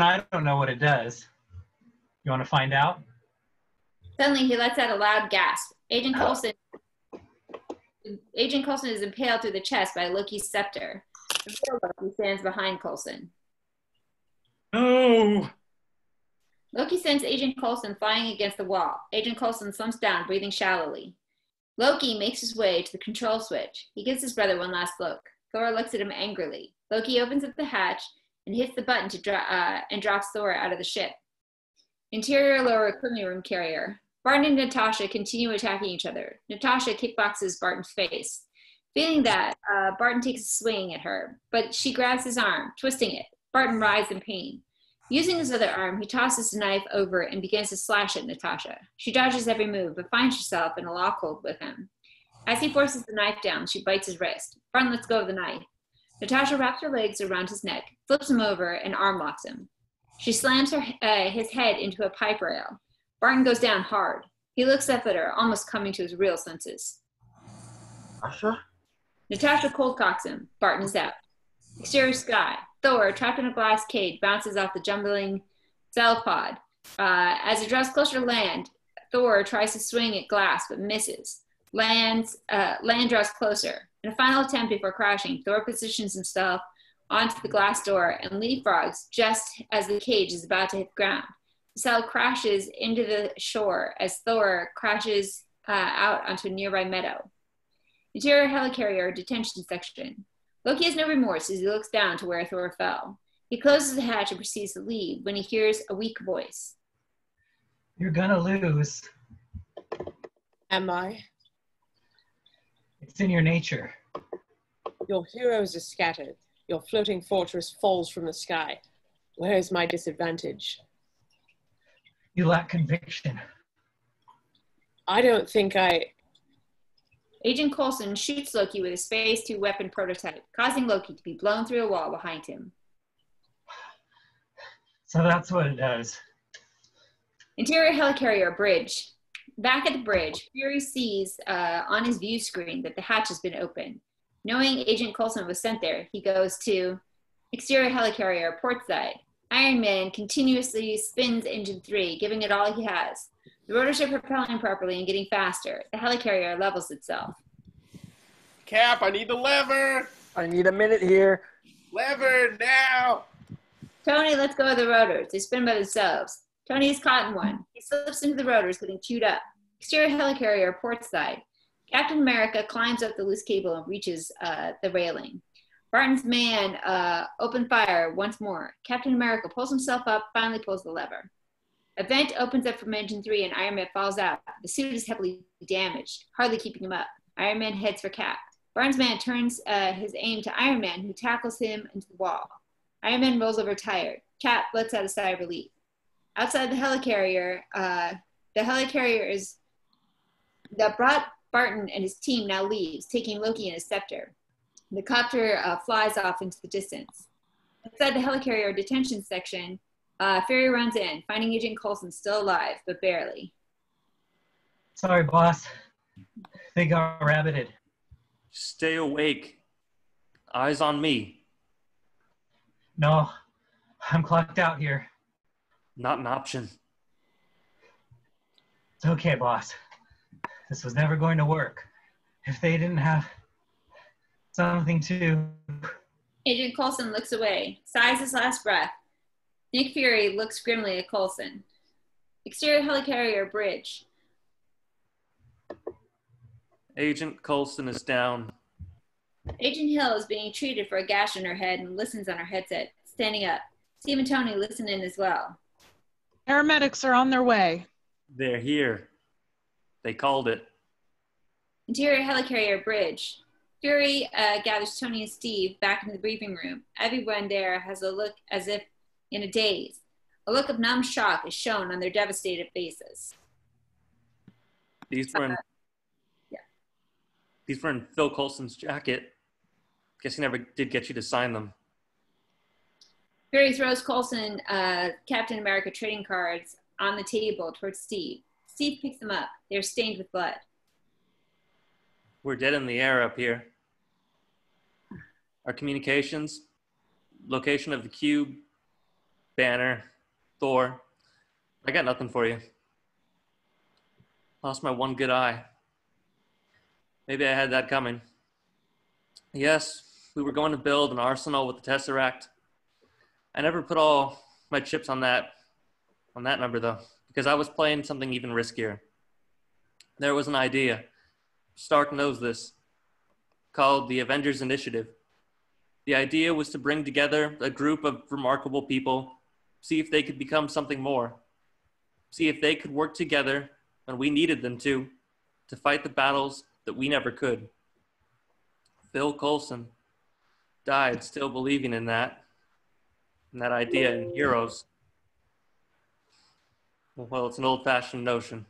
I don't know what it does. You want to find out? Suddenly, he lets out a loud gasp. Agent Coulson is impaled through the chest by Loki's scepter. The real Loki stands behind Coulson. No! Loki sends Agent Coulson flying against the wall. Agent Coulson slumps down, breathing shallowly. Loki makes his way to the control switch. He gives his brother one last look. Thor looks at him angrily. Loki opens up the hatch and hits the button and drops Thor out of the ship. Interior lower equipment room carrier. Barton and Natasha continue attacking each other. Natasha kickboxes Barton's face. Feeling that, Barton takes a swing at her, but she grabs his arm, twisting it. Barton writhes in pain. Using his other arm, he tosses the knife over and begins to slash at Natasha. She dodges every move, but finds herself in a lockhold with him. As he forces the knife down, she bites his wrist. Barton lets go of the knife. Natasha wraps her legs around his neck, flips him over, and arm locks him. She slams his head into a pipe rail. Barton goes down hard. He looks up at her, almost coming to his real senses. Asha? Natasha cold cocks him. Barton is out. Exterior sky. Thor, trapped in a glass cage, bounces off the jumbling cell pod. As it draws closer to land, Thor tries to swing at glass, but misses. Land draws closer. In a final attempt before crashing, Thor positions himself onto the glass door and leapfrogs just as the cage is about to hit the ground. The cell crashes into the shore as Thor crashes out onto a nearby meadow. Interior helicarrier detention section. Loki has no remorse as he looks down to where Thor fell. He closes the hatch and proceeds to leave when he hears a weak voice. You're gonna lose. Am I? It's in your nature. Your heroes are scattered. Your floating fortress falls from the sky. Where is my disadvantage? You lack conviction. I don't think I... Agent Coulson shoots Loki with a Space 2 weapon prototype, causing Loki to be blown through a wall behind him. So that's what it does. Interior helicarrier bridge. Back at the bridge, Fury sees on his view screen that the hatch has been opened. Knowing Agent Coulson was sent there, he goes to exterior helicarrier port side. Iron Man continuously spins engine 3, giving it all he has. The rotors are propelling properly and getting faster. The helicarrier levels itself. Cap, I need the lever! I need a minute here. Lever, now! Tony, let's go with the rotors. They spin by themselves. Tony is caught in one. He slips into the rotors, getting chewed up. Exterior helicarrier port side. Captain America climbs up the loose cable and reaches the railing. Barton's man opened fire once more. Captain America pulls himself up, finally pulls the lever. A vent opens up from engine 3 and Iron Man falls out. The suit is heavily damaged, hardly keeping him up. Iron Man heads for Cap. Barton's man turns his aim to Iron Man, who tackles him into the wall. Iron Man rolls over tired. Cap lets out a sigh of relief. Outside the helicarrier that brought Barton and his team now leaves, taking Loki and his scepter. The copter flies off into the distance. Inside the helicarrier detention section, Fury runs in, finding Agent Coulson still alive, but barely. Sorry, boss. They got rabbited. Stay awake. Eyes on me. No, I'm clocked out here. Not an option. It's okay, boss. This was never going to work. If they didn't have something to... Agent Coulson looks away, sighs his last breath. Nick Fury looks grimly at Coulson. Exterior helicarrier bridge. Agent Coulson is down. Agent Hill is being treated for a gash in her head and listens on her headset, standing up. Steve and Tony listen in as well. Paramedics are on their way. They're here. They called it. Interior helicarrier bridge. Fury gathers Tony and Steve back into the briefing room. Everyone there has a look as if in a daze. A look of numb shock is shown on their devastated faces. These were in Phil Coulson's jacket. Guess he never did get you to sign them. Fury throws Coulson Captain America trading cards on the table towards Steve. Steve picks them up. They're stained with blood. We're dead in the air up here. Our communications, location of the cube, Banner, Thor. I got nothing for you. Lost my one good eye. Maybe I had that coming. Yes, we were going to build an arsenal with the Tesseract. I never put all my chips on that number though, because I was playing something even riskier. There was an idea, Stark knows this, called the Avengers Initiative. The idea was to bring together a group of remarkable people, see if they could become something more, see if they could work together when we needed them to fight the battles that we never could. Phil Coulson died still believing in that idea in heroes. Well, it's an old-fashioned notion.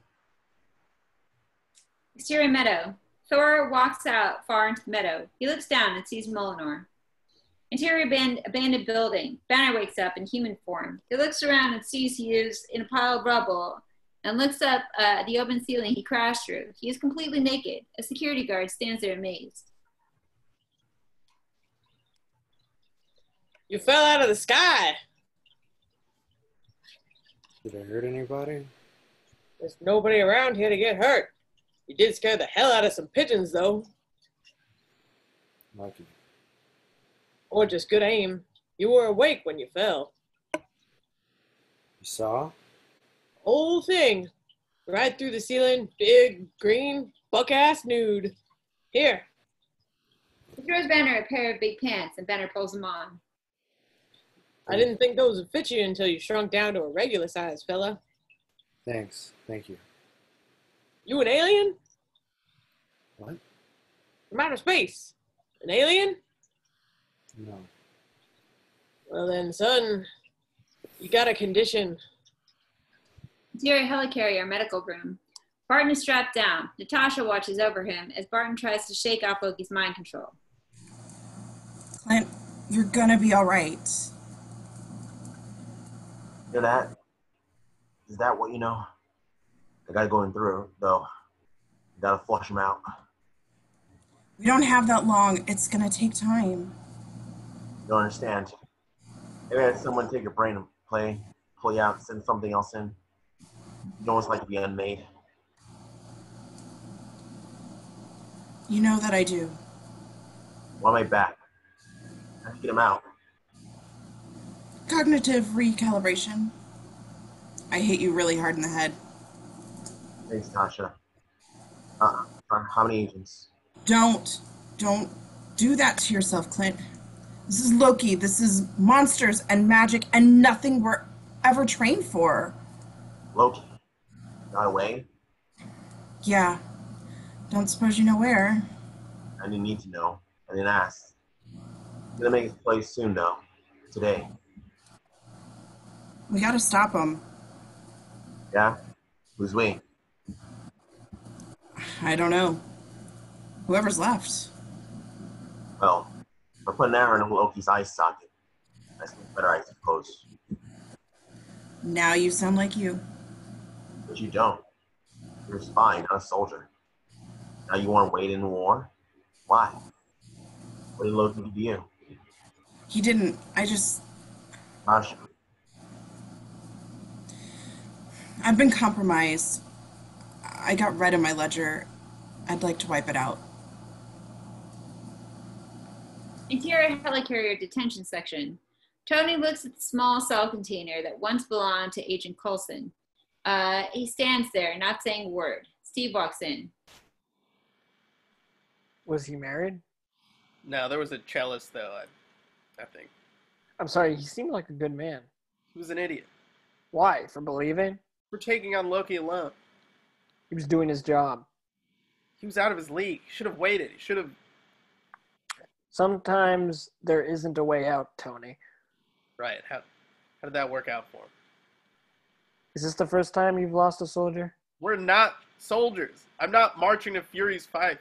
Exterior meadow. Thor walks out far into the meadow. He looks down and sees Mjolnir. Interior abandoned building. Banner wakes up in human form. He looks around and sees he is in a pile of rubble and looks up the open ceiling he crashed through. He is completely naked. A security guard stands there amazed. You fell out of the sky. Did I hurt anybody? There's nobody around here to get hurt. You did scare the hell out of some pigeons, though. Lucky. Or just good aim. You were awake when you fell. You saw? Whole thing. Right through the ceiling, big, green, buck-ass nude. Here. He throws Banner a pair of big pants, and Banner pulls them on. I didn't think those would fit you until you shrunk down to a regular size, fella. Thanks. Thank you. You an alien? What? From outer space. An alien? No. Well then, son, you got a condition. Interior helicarrier medical room. Barton is strapped down. Natasha watches over him as Barton tries to shake off Loki's mind control. Clint, you're gonna be all right. You know that? Is that what you know? The guy going through, though. You gotta flush him out. We don't have that long. It's gonna take time. You don't understand. Maybe I had someone take your brain and pull you out, send something else in. You know what it's like to be unmade. You know that I do. Why am I back? I have to get him out. Cognitive recalibration. I hit you really hard in the head. Thanks, Tasha. How many agents? Don't do that to yourself, Clint. This is Loki. This is monsters and magic and nothing we're ever trained for. Loki? Got away? Yeah. Don't suppose you know where. I didn't need to know. I didn't ask. He's gonna make his play soon, though. Today. We gotta stop him. Yeah? Who's we? I don't know. Whoever's left. Well, we're putting Aaron in Loki's eye socket. That's better, I suppose. Now you sound like you. But you don't. You're a spy, not a soldier. Now you want to wait in war? Why? What did Loki do to you? He didn't. Tasha. I've been compromised. I got red in my ledger. I'd like to wipe it out. Interior helicarrier detention section. Tony looks at the small cell container that once belonged to Agent Coulson. He stands there, not saying a word. Steve walks in. Was he married? No, there was a cellist, though, I think. I'm sorry, he seemed like a good man. He was an idiot. Why? For believing? For taking on Loki alone. He was doing his job. He was out of his league. He should have waited. He should have... Sometimes there isn't a way out, Tony. Right. How did that work out for him? Is this the first time you've lost a soldier? We're not soldiers. I'm not marching to Fury's fight.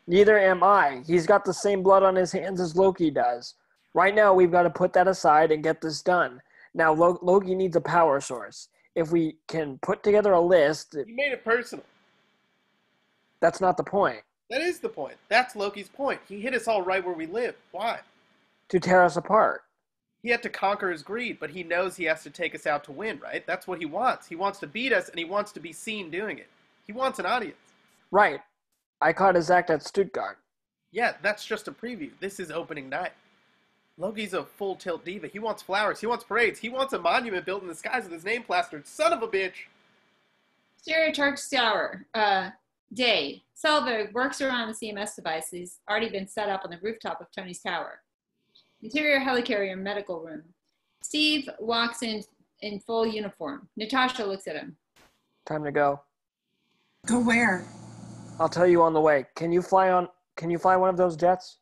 Neither am I. He's got the same blood on his hands as Loki does. Right now, we've got to put that aside and get this done. Now, Loki needs a power source. If we can put together a list... You made it personal. That's not the point. That is the point. That's Loki's point. He hit us all right where we live. Why? To tear us apart. He had to conquer his greed, but he knows he has to take us out to win, right? That's what he wants. He wants to beat us, and he wants to be seen doing it. He wants an audience. Right. I caught his act at Stuttgart. Yeah, that's just a preview. This is opening night. Loki's a full-tilt diva. He wants flowers. He wants parades. He wants a monument built in the skies with his name plastered. Son of a bitch! Stereotarch Tower. Day. Selvig works around the CMS device that has already been set up on the rooftop of Tony's tower. Interior helicarrier medical room. Steve walks in full uniform. Natasha looks at him. Time to go. Go where? I'll tell you on the way. Can you fly one of those jets?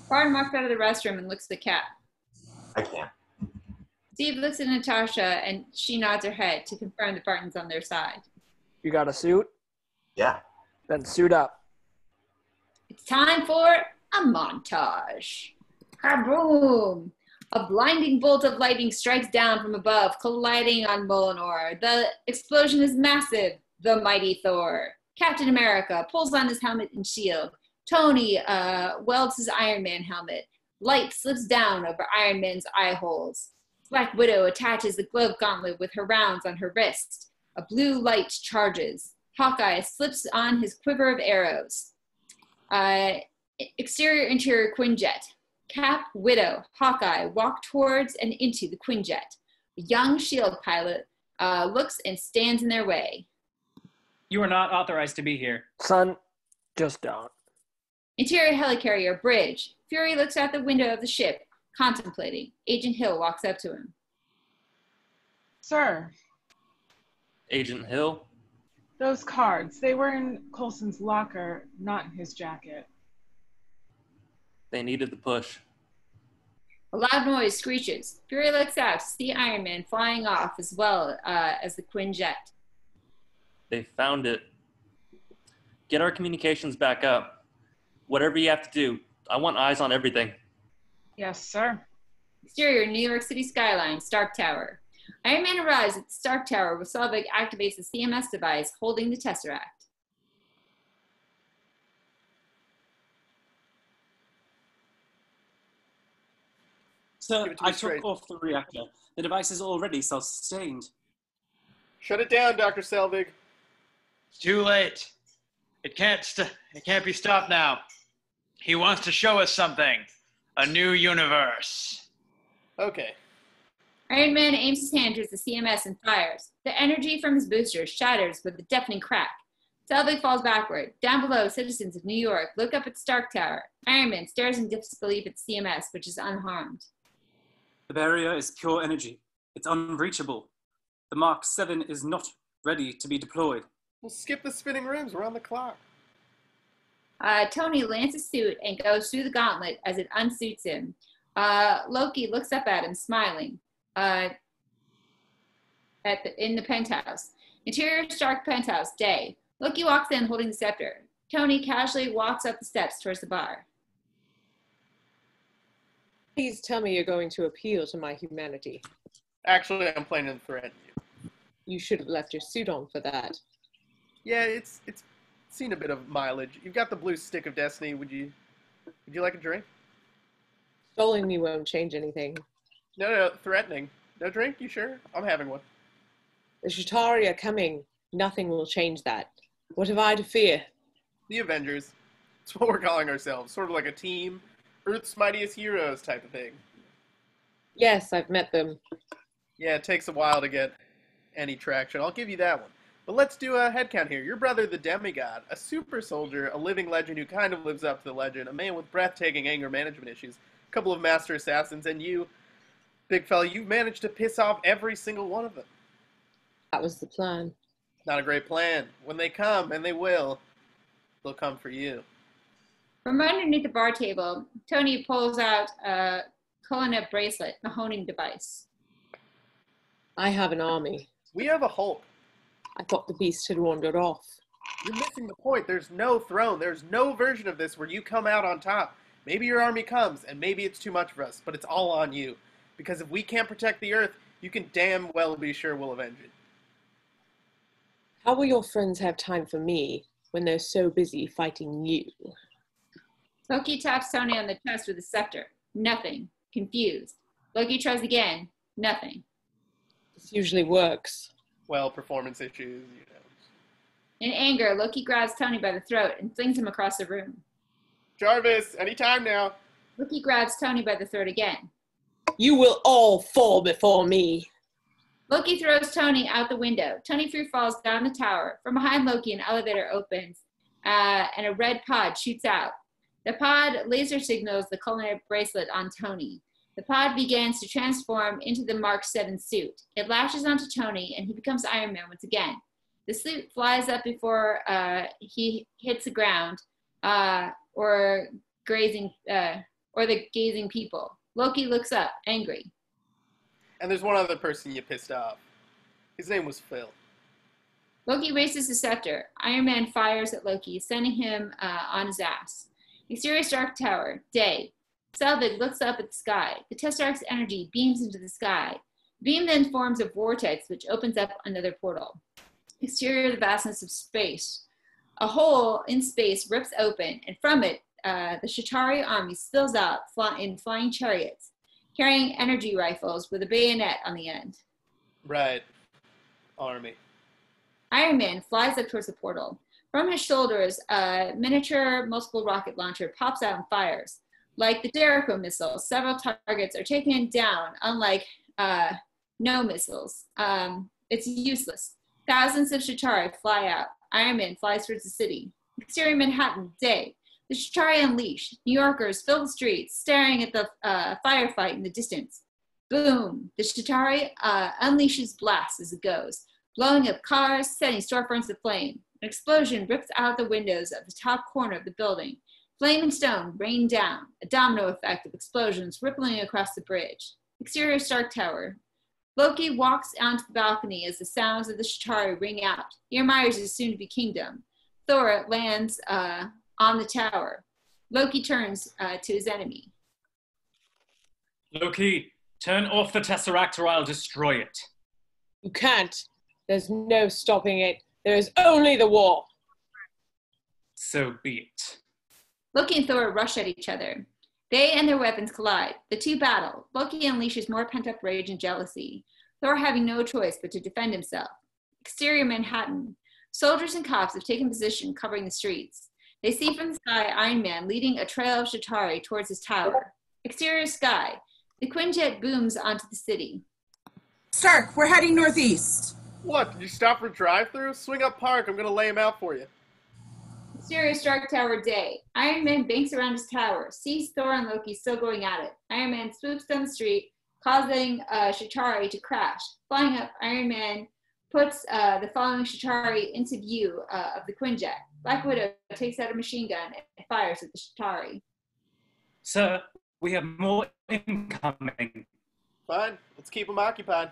Barton walks out of the restroom and looks at the cat. I can't. Steve looks at Natasha and she nods her head to confirm that Barton's on their side. You got a suit? Yeah. Then suit up. It's time for a montage. Kaboom! A blinding bolt of lightning strikes down from above, colliding on Molinor. The explosion is massive. The mighty Thor. Captain America pulls on his helmet and shield. Tony welds his Iron Man helmet. Light slips down over Iron Man's eye holes. Black Widow attaches the glove gauntlet with her rounds on her wrist. A blue light charges. Hawkeye slips on his quiver of arrows. Exterior interior Quinjet. Cap, Widow, Hawkeye walk towards and into the Quinjet. A young SHIELD pilot looks and stands in their way. You are not authorized to be here. Son, just don't. Interior helicarrier, bridge. Fury looks out the window of the ship, contemplating. Agent Hill walks up to him. Sir, Agent Hill? those cards, they were in Coulson's locker, not in his jacket. They needed the push. A loud noise screeches. Fury looks out to see Iron Man flying off as well as the Quinjet. They found it. Get our communications back up. Whatever you have to do, I want eyes on everything. Yes, sir. Exterior, New York City skyline, Stark Tower. Iron Man arrives at the Stark Tower where Selvig activates the CMS device holding the Tesseract. Sir, I took off the reactor. The device is already self-sustained. Shut it down, Dr. Selvig. It's too late. It can't be stopped now. He wants to show us something. A new universe. Okay. Iron Man aims his hand towards the CMS and fires. The energy from his booster shatters with a deafening crack. Selvig falls backward. Down below, citizens of New York look up at the Stark Tower. Iron Man stares in disbelief at the CMS, which is unharmed. The barrier is pure energy. It's unbreachable. The Mark 7 is not ready to be deployed. We'll skip the spinning rooms. We're on the clock. Tony lands his suit and goes through the gauntlet as it unsuits him. Loki looks up at him, smiling. In the penthouse. Interior Stark penthouse, day. Loki walks in holding the scepter. Tony casually walks up the steps towards the bar. Please tell me you're going to appeal to my humanity. Actually, I'm planning to threaten you. You should have left your suit on for that. Yeah, it's seen a bit of mileage. You've got the blue stick of destiny. Would you like a drink? Stoling me won't change anything. No, threatening. No drink? You sure? I'm having one. The Chitauri are coming. Nothing will change that. What have I to fear? The Avengers. That's what we're calling ourselves. Sort of like a team. Earth's mightiest heroes type of thing. Yes, I've met them. Yeah, it takes a while to get any traction. I'll give you that one. But let's do a headcount here. Your brother, the demigod, a super soldier, a living legend who kind of lives up to the legend, a man with breathtaking anger management issues, a couple of master assassins, and you, big fella, you've managed to piss off every single one of them. That was the plan. Not a great plan. When they come, and they will, they'll come for you. From underneath the bar table, Tony pulls out a colonet bracelet, a honing device. I have an army. We have a Hulk. I thought the beast had wandered off. You're missing the point. There's no throne. There's no version of this where you come out on top. Maybe your army comes, and maybe it's too much for us, but it's all on you. Because if we can't protect the Earth, you can damn well be sure we'll avenge it. How will your friends have time for me when they're so busy fighting you? Loki taps Tony on the chest with a scepter. Nothing. Confused. Loki tries again. Nothing. This usually works. Well, performance issues, you know. In anger, Loki grabs Tony by the throat and flings him across the room. Jarvis, anytime now. Loki grabs Tony by the throat again. You will all fall before me. Loki throws Tony out the window. Tony free falls down the tower. From behind Loki, an elevator opens, and a red pod shoots out. The pod laser signals the culinary bracelet on Tony. The pod begins to transform into the Mark 7 suit. It lashes onto Tony, and he becomes Iron Man once again. The suit flies up before he hits the ground, or the gazing people. Loki looks up, angry. And there's one other person you pissed off. His name was Phil. Loki raises the scepter. Iron Man fires at Loki, sending him on his ass. Exterior Stark Tower, day. Selvig looks up at the sky. The Tesseract's energy beams into the sky. The beam then forms a vortex, which opens up another portal. Exterior, the vastness of space. A hole in space rips open, and from it, the Chitauri army spills out in flying chariots, carrying energy rifles with a bayonet on the end. Right. Army. Iron Man flies up towards the portal. From his shoulders, a miniature multiple rocket launcher pops out and fires. Like the Jericho missile, several targets are taken down, unlike no missiles. It's useless. Thousands of Chitauri fly out. Iron Man flies towards the city. Exterior Manhattan, day. The Chitauri unleash. New Yorkers fill the streets, staring at the firefight in the distance. Boom! The Chitauri unleashes blasts as it goes, blowing up cars, setting storefronts aflame. An explosion rips out the windows of the top corner of the building. Flaming stone rained down, a domino effect of explosions rippling across the bridge. Exterior Stark Tower. Loki walks onto the balcony as the sounds of the Chitauri ring out. Ymir-Myers' soon-to-be kingdom. Thor lands on the tower. Loki turns to his enemy. Loki, turn off the Tesseract or I'll destroy it. You can't. There's no stopping it. There is only the war. So be it. Loki and Thor rush at each other. They and their weapons collide. The two battle. Loki unleashes more pent-up rage and jealousy. Thor having no choice but to defend himself. Exterior Manhattan. Soldiers and cops have taken position covering the streets. They see from the sky Iron Man leading a trail of Chitauri towards his tower. Exterior sky. The Quinjet booms onto the city. Stark, we're heading northeast. What, did you stop for a drive-thru? Swing up Park, I'm gonna lay him out for you. Exterior Stark Tower day. Iron Man banks around his tower, sees Thor and Loki still going at it. Iron Man swoops down the street, causing Chitauri to crash. Flying up, Iron Man puts the following Chitauri into view of the Quinjet. Black Widow takes out a machine gun and fires at the Chitauri. Sir, we have more incoming. Fine, let's keep them occupied.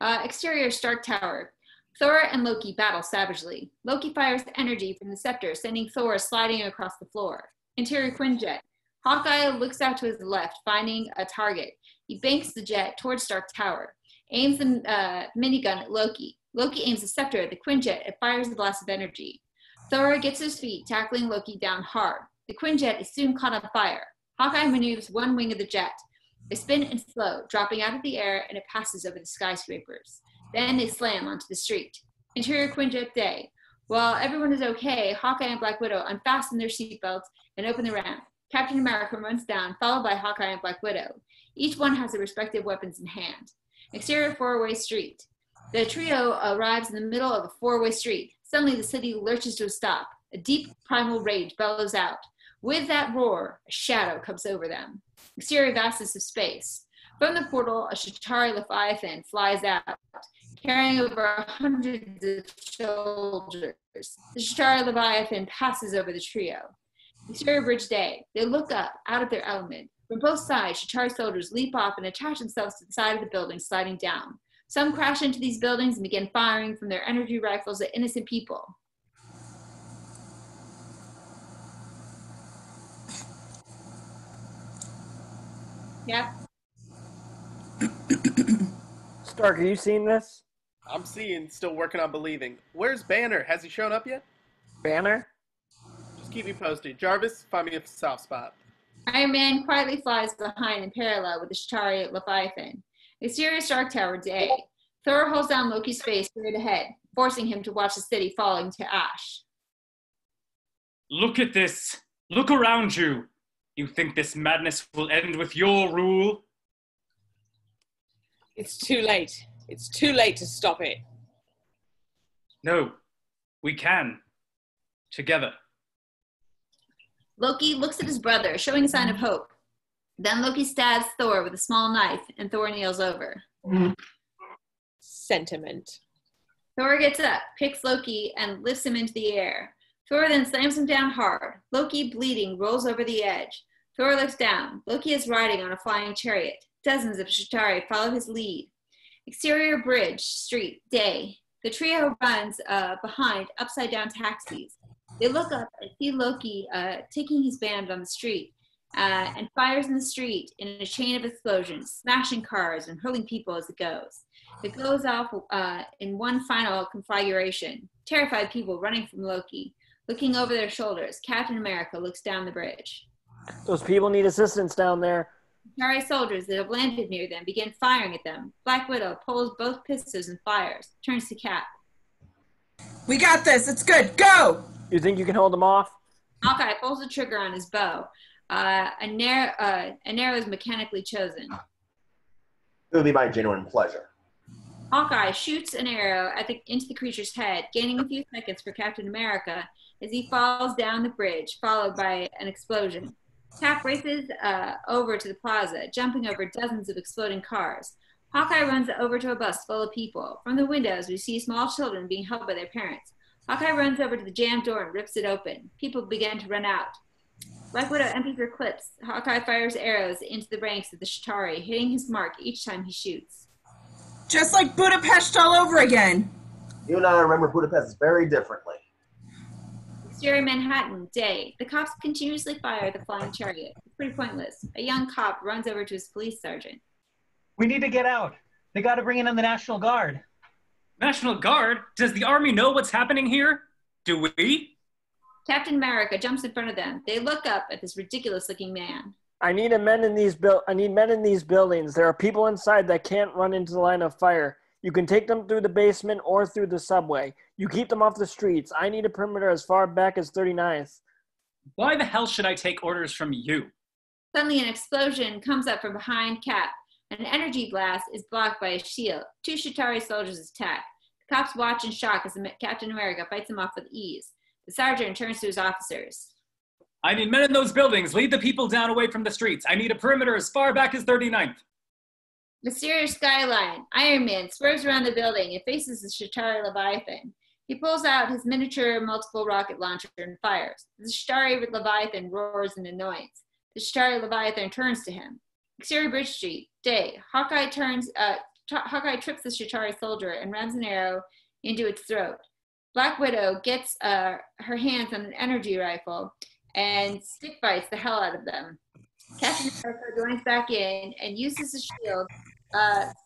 Exterior Stark Tower. Thor and Loki battle savagely. Loki fires energy from the scepter, sending Thor sliding across the floor. Interior Quinjet. Hawkeye looks out to his left, finding a target. He banks the jet towards Stark Tower, aims the minigun at Loki. Loki aims the scepter at the Quinjet and fires a blast of energy. Thor gets to his feet, tackling Loki down hard. The Quinjet is soon caught on fire. Hawkeye maneuvers one wing of the jet. They spin and slow, dropping out of the air, and it passes over the skyscrapers. Then they slam onto the street. Interior Quinjet day. While everyone is okay, Hawkeye and Black Widow unfasten their seatbelts and open the ramp. Captain America runs down, followed by Hawkeye and Black Widow. Each one has their respective weapons in hand. Exterior four-way street. The trio arrives in the middle of a four-way street. Suddenly the city lurches to a stop. A deep primal rage bellows out. With that roar, a shadow comes over them. Exterior vastness of space. From the portal, a Chitauri Leviathan flies out, carrying over hundreds of soldiers. The Chitauri Leviathan passes over the trio. Exterior bridge day. They look up, out of their element. From both sides, Chitauri soldiers leap off and attach themselves to the side of the building, sliding down. Some crash into these buildings and begin firing from their energy rifles at innocent people. Yep. Stark, are you seeing this? I'm seeing, still working on believing. Where's Banner? Has he shown up yet? Banner? Just keep me posted. Jarvis, find me a soft spot. Iron Man quietly flies behind in parallel with the Chitauri Leviathan. Exterior Stark Tower day. Thor holds down Loki's face straight ahead, forcing him to watch the city falling to ash. Look at this. Look around you. You think this madness will end with your rule? It's too late. It's too late to stop it. No, we can. Together. Loki looks at his brother, showing a sign of hope. Then Loki stabs Thor with a small knife, and Thor kneels over. Sentiment. Thor gets up, picks Loki, and lifts him into the air. Thor then slams him down hard. Loki, bleeding, rolls over the edge. Thor looks down. Loki is riding on a flying chariot. Dozens of Chitauri follow his lead. Exterior bridge, street, day. The trio runs behind upside-down taxis. They look up and see Loki taking his band on the street and fires in the street in a chain of explosions, smashing cars and hurling people as it goes. It goes off in one final conflagration. Terrified people running from Loki. Looking over their shoulders, Captain America looks down the bridge. Those people need assistance down there. Chitauri soldiers that have landed near them begin firing at them. Black Widow pulls both pistols and fires. Turns to Cap. We got this. It's good. Go! You think you can hold them off? Hawkeye pulls the trigger on his bow. An arrow is mechanically chosen. It would be my genuine pleasure. Hawkeye shoots an arrow into the creature's head, gaining a few seconds for Captain America as he falls down the bridge, followed by an explosion. Cap races over to the plaza, jumping over dozens of exploding cars. Hawkeye runs over to a bus full of people. From the windows, we see small children being held by their parents. Hawkeye runs over to the jammed door and rips it open. People begin to run out. Black Widow empties her clips. Hawkeye fires arrows into the ranks of the Chitauri, hitting his mark each time he shoots. Just like Budapest all over again. You and I remember Budapest very differently. Exterior Manhattan, day. The cops continuously fire the flying chariot. It's pretty pointless. A young cop runs over to his police sergeant. We need to get out. They got to bring in the National Guard. National Guard? Does the army know what's happening here? Do we? Captain America jumps in front of them. They look up at this ridiculous-looking man. I need men in these buildings. There are people inside that can't run into the line of fire. You can take them through the basement or through the subway. You keep them off the streets. I need a perimeter as far back as 39th. Why the hell should I take orders from you? Suddenly, an explosion comes up from behind Cap. An energy blast is blocked by a shield. 2 Chitauri soldiers attack. The cops watch in shock as Captain America fights them off with ease. The sergeant turns to his officers. I need men in those buildings. Lead the people down away from the streets. I need a perimeter as far back as 39th. Mysterious skyline. Iron Man swerves around the building and faces the Chitauri Leviathan. He pulls out his miniature multiple rocket launcher and fires. The Chitauri Leviathan roars in annoyance. The Chitauri Leviathan turns to him. Exterior Bridge Street, day. Hawkeye trips the Chitauri soldier and rams an arrow into its throat. Black Widow gets her hands on an energy rifle and stick fights the hell out of them. Captain America joins back in and uses the shield,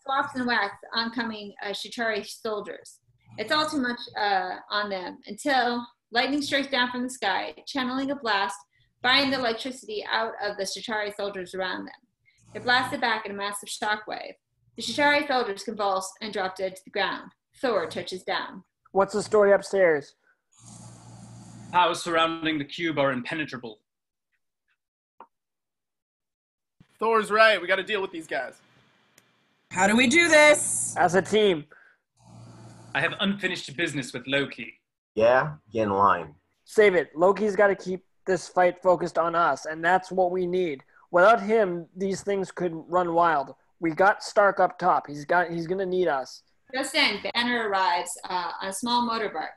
swaps and whacks oncoming Chitauri soldiers. It's all too much on them until lightning strikes down from the sky, channeling a blast, firing the electricity out of the Chitauri soldiers around them. It blasted back in a massive shockwave. The Chitauri soldiers convulse and drop dead to the ground. Thor touches down. What's the story upstairs? Powers surrounding the cube are impenetrable. Thor's right. We got to deal with these guys. How do we do this? As a team. I have unfinished business with Loki. Yeah? Get in line. Save it. Loki's got to keep this fight focused on us, and that's what we need. Without him, these things could run wild. We got Stark up top. He's gonna need us. Just then, Banner arrives on a small motorbike.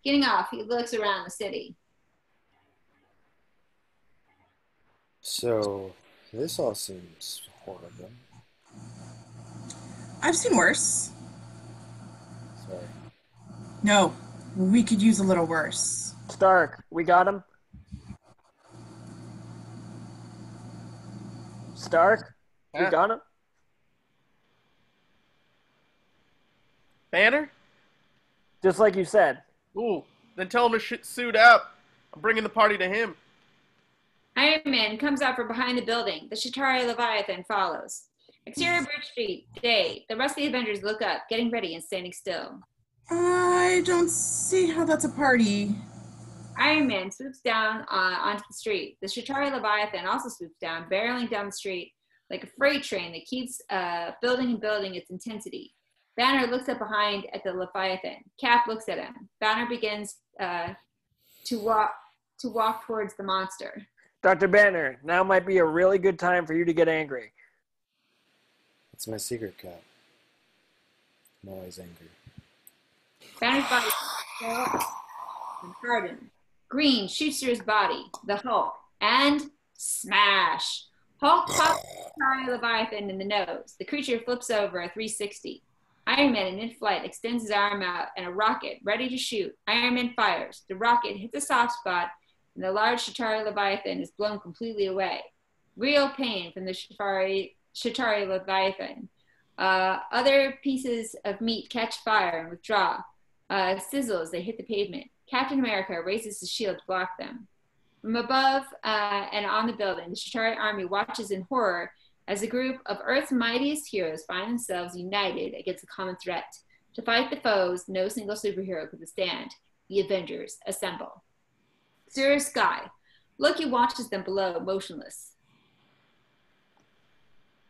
Getting off, he looks around the city. So, this all seems horrible. I've seen worse. Sorry. No, we could use a little worse. Stark, we got him? Stark, we got him? Banner? Just like you said. Ooh, then tell him to suit up. I'm bringing the party to him. Iron Man comes out from behind the building. The Chitauri Leviathan follows. Exterior Bridge Street, day. The rest of the Avengers look up, getting ready and standing still. I don't see how that's a party. Iron Man swoops down onto the street. The Chitauri Leviathan also swoops down, barreling down the street like a freight train that keeps building and building its intensity. Banner looks up behind at the Leviathan. Cap looks at him. Banner begins to walk towards the monster. Dr. Banner, now might be a really good time for you to get angry. It's my secret, Cap. I'm always angry. Banner's body and hardened. Green shoots through his body. The Hulk. And smash! Hulk pops the Leviathan in the nose. The creature flips over a 360. Iron Man in mid-flight extends his arm out and a rocket ready to shoot. Iron Man fires. The rocket hits a soft spot and the large Chitauri Leviathan is blown completely away. Real pain from the Chitauri Leviathan. Other pieces of meat catch fire and withdraw. Sizzle as they hit the pavement. Captain America raises his shield to block them. From above and on the building, the Chitauri army watches in horror as a group of Earth's mightiest heroes find themselves united against a common threat. To fight the foes no single superhero could withstand, the Avengers assemble. Exterior sky. Loki watches them below, motionless.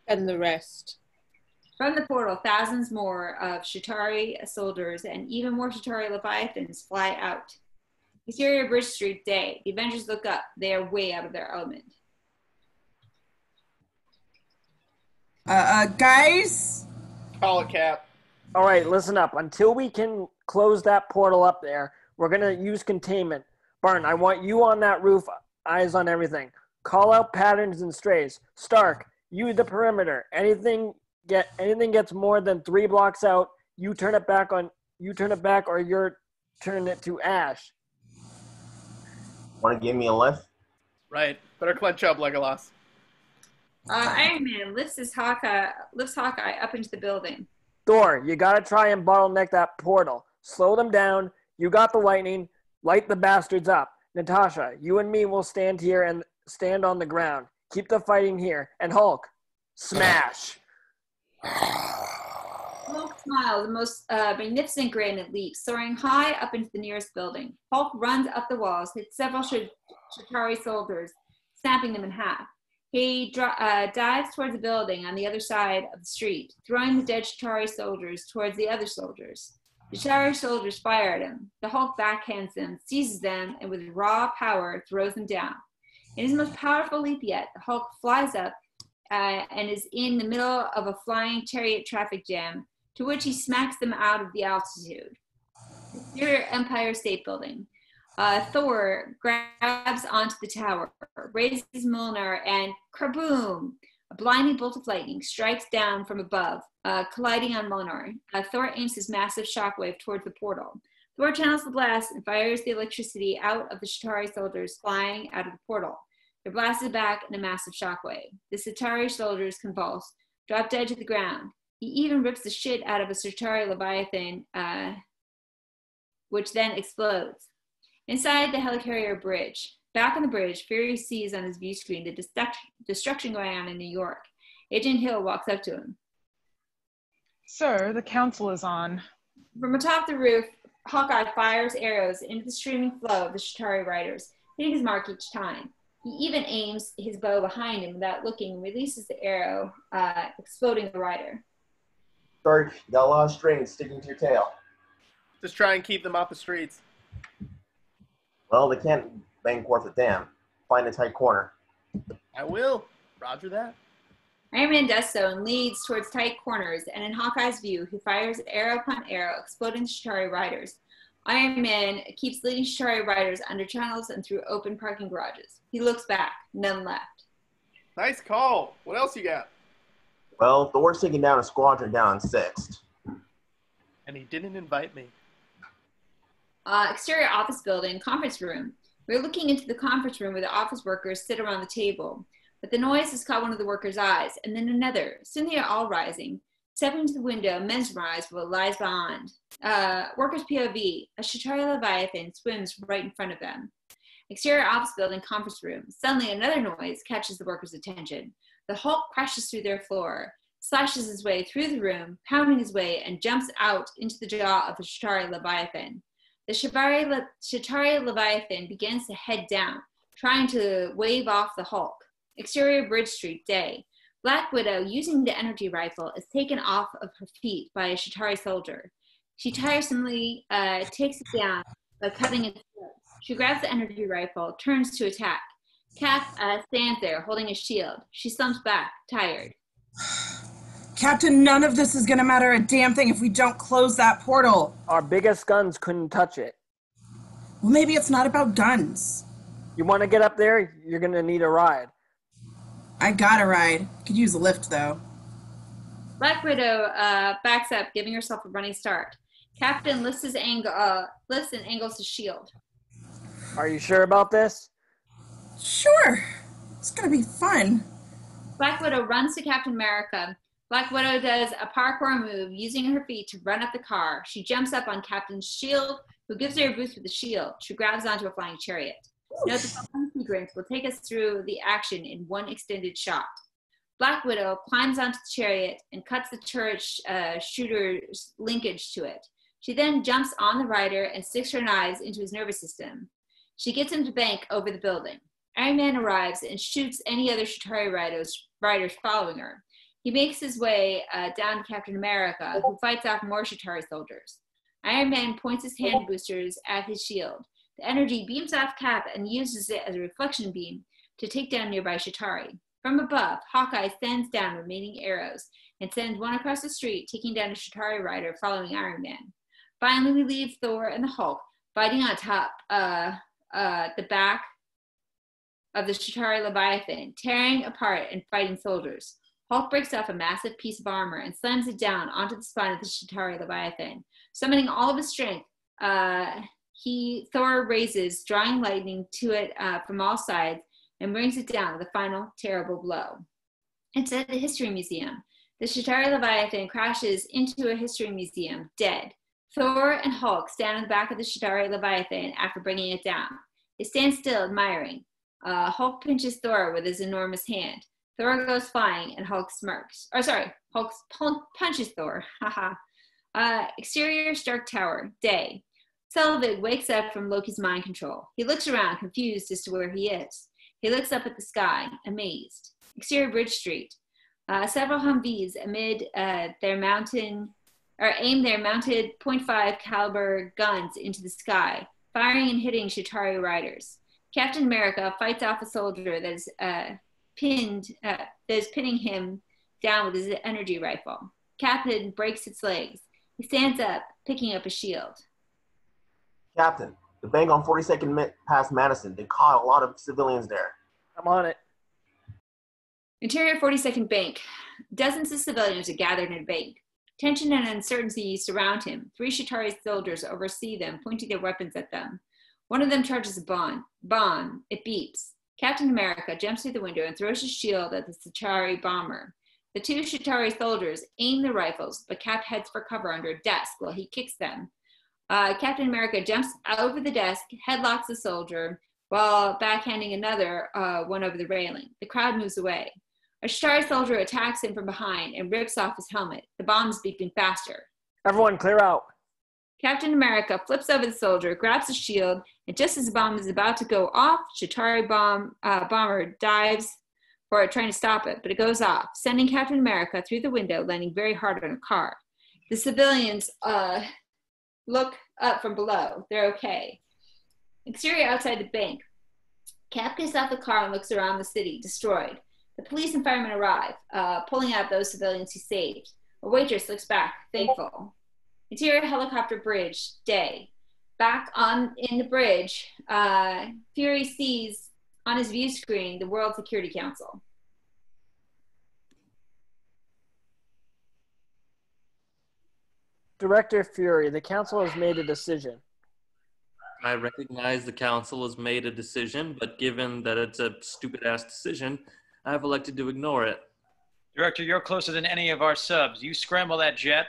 And the rest. From the portal, thousands more of Chitauri soldiers and even more Chitauri Leviathans fly out. Exterior Bridge Street, day. The Avengers look up. They are way out of their element. Guys? Call it, Cap. All right, listen up. Until we can close that portal up there, we're going to use containment. Barton, I want you on that roof, eyes on everything. Call out patterns and strays. Stark, you the perimeter. Anything gets more than 3 blocks out, you turn it back, or you're turn it to ash. Want to give me a lift? Right. Better clench up, Legolas. Iron Man lifts Hawkeye up into the building. Thor, you gotta try and bottleneck that portal. Slow them down. You got the lightning. Light the bastards up. Natasha, you and me will stand here and stand on the ground. Keep the fighting here. And Hulk, smash. Hulk smiles, the most magnificent grin and leaps, soaring high up into the nearest building. Hulk runs up the walls, hits several Chitauri soldiers, snapping them in half. He dives towards the building on the other side of the street, throwing the dead Chitauri soldiers towards the other soldiers. The Chitauri soldiers fire at him. The Hulk backhands them, seizes them, and with raw power throws them down. In his most powerful leap yet, the Hulk flies up and is in the middle of a flying chariot traffic jam, to which he smacks them out of the altitude. Exterior Empire State Building. Thor grabs onto the tower, raises Mjolnir, and kaboom! A blinding bolt of lightning strikes down from above, colliding on Mjolnir. Thor aims his massive shockwave towards the portal. Thor channels the blast and fires the electricity out of the Chitauri soldiers flying out of the portal. They're blasted back in a massive shockwave. The Chitauri soldiers convulse, drop dead to the ground. He even rips the shit out of a Chitauri Leviathan, which then explodes. Inside the helicarrier bridge, back on the bridge, Fury sees on his view screen the destruction going on in New York. Agent Hill walks up to him. Sir, the council is on. From atop the roof, Hawkeye fires arrows into the streaming flow of the Chitauri riders, hitting his mark each time. He even aims his bow behind him without looking and releases the arrow, exploding the rider. Stark, you got a lot of strings sticking to your tail. Just try and keep them off the streets. Well, they can't bank worth a damn. Find a tight corner. I will. Roger that. Iron Man does so and leads towards tight corners, and in Hawkeye's view, he fires arrow upon arrow, exploding the Chitauri riders. Iron Man keeps leading Chitauri riders under tunnels and through open parking garages. He looks back. None left. Nice call. What else you got? Well, Thor's taking down a squadron down on 6th. And he didn't invite me. Exterior office building, conference room. We're looking into the conference room where the office workers sit around the table. But the noise has caught one of the workers' eyes, and then another. Soon they are all rising, stepping to the window, mesmerized with what lies beyond. Workers' POV, a Chitauri Leviathan swims right in front of them. Exterior office building, conference room. Suddenly another noise catches the workers' attention. The Hulk crashes through their floor, slashes his way through the room, pounding his way, and jumps out into the jaw of the Chitauri Leviathan. The Chitauri Leviathan begins to head down, trying to wave off the Hulk. Exterior Bridge Street, day. Black Widow, using the energy rifle, is taken off of her feet by a Chitauri soldier. She tiresomely takes it down by cutting its throat. She grabs the energy rifle, turns to attack. Cap stands there, holding a shield. She slumps back, tired. Captain, none of this is going to matter a damn thing if we don't close that portal. Our biggest guns couldn't touch it. Well, maybe it's not about guns. You want to get up there? You're going to need a ride. I got a ride. Could use a lift, though. Black Widow backs up, giving herself a running start. Captain lifts and angles his shield. Are you sure about this? Sure. It's going to be fun. Black Widow runs to Captain America. Black Widow does a parkour move, using her feet to run up the car. She jumps up on Captain's shield, who gives her a boost with the shield. She grabs onto a flying chariot. Note the following sequence will take us through the action in one extended shot. Black Widow climbs onto the chariot and cuts the turret shooter's linkage to it. She then jumps on the rider and sticks her knives into his nervous system. She gets him to bank over the building. Iron Man arrives and shoots any other Chitauri riders following her. He makes his way down to Captain America, who fights off more Chitauri soldiers. Iron Man points his hand boosters at his shield. The energy beams off Cap and uses it as a reflection beam to take down nearby Chitauri. From above, Hawkeye sends down remaining arrows and sends one across the street, taking down a Chitauri rider following Iron Man. Finally, we leave Thor and the Hulk fighting on top the back of the Chitauri Leviathan, tearing apart and fighting soldiers. Hulk breaks off a massive piece of armor and slams it down onto the spine of the Chitauri Leviathan. Summoning all of his strength, Thor raises, drawing lightning to it from all sides, and brings it down with a final terrible blow. It's at the History Museum. The Chitauri Leviathan crashes into a history museum, dead. Thor and Hulk stand on the back of the Chitauri Leviathan after bringing it down. They stand still, admiring. Hulk pinches Thor with his enormous hand. Thor goes flying, and Hulk smirks. Hulk punches Thor. Haha. Exterior Stark Tower, day. Selvig wakes up from Loki's mind control. He looks around, confused as to where he is. He looks up at the sky, amazed. Exterior Bridge Street. Several Humvees aim their mounted .5 caliber guns into the sky, firing and hitting Chitauri riders. Captain America fights off a soldier that is pinning him down with his energy rifle. Captain breaks its legs. He stands up, picking up a shield. Captain, the bank on 42nd past Madison. They caught a lot of civilians there. I'm on it. Interior 42nd Bank. Dozens of civilians are gathered in a bank. Tension and uncertainty surround him. 3 Chitauri soldiers oversee them, pointing their weapons at them. One of them charges a bomb. It beeps. Captain America jumps through the window and throws his shield at the Chitauri bomber. The 2 Chitauri soldiers aim their rifles, but Cap heads for cover under a desk while he kicks them. Captain America jumps over the desk, headlocks the soldier, while backhanding another one over the railing. The crowd moves away. A Chitauri soldier attacks him from behind and rips off his helmet. The bomb is beeping faster. Everyone clear out. Captain America flips over the soldier, grabs his shield, and just as the bomb is about to go off, Chitauri bomber dives for it, trying to stop it, but it goes off, sending Captain America through the window, landing very hard on a car. The civilians look up from below. They're okay. Exterior outside the bank. Cap gets off the car and looks around the city, destroyed. The police and firemen arrive, pulling out those civilians he saved. A waitress looks back, thankful. Interior helicopter bridge, day. Back in the bridge, Fury sees on his view screen the World Security Council. Director Fury, the council has made a decision. I recognize the council has made a decision, but given that it's a stupid-ass decision, I've elected to ignore it. Director, you're closer than any of our subs. You scramble that jet.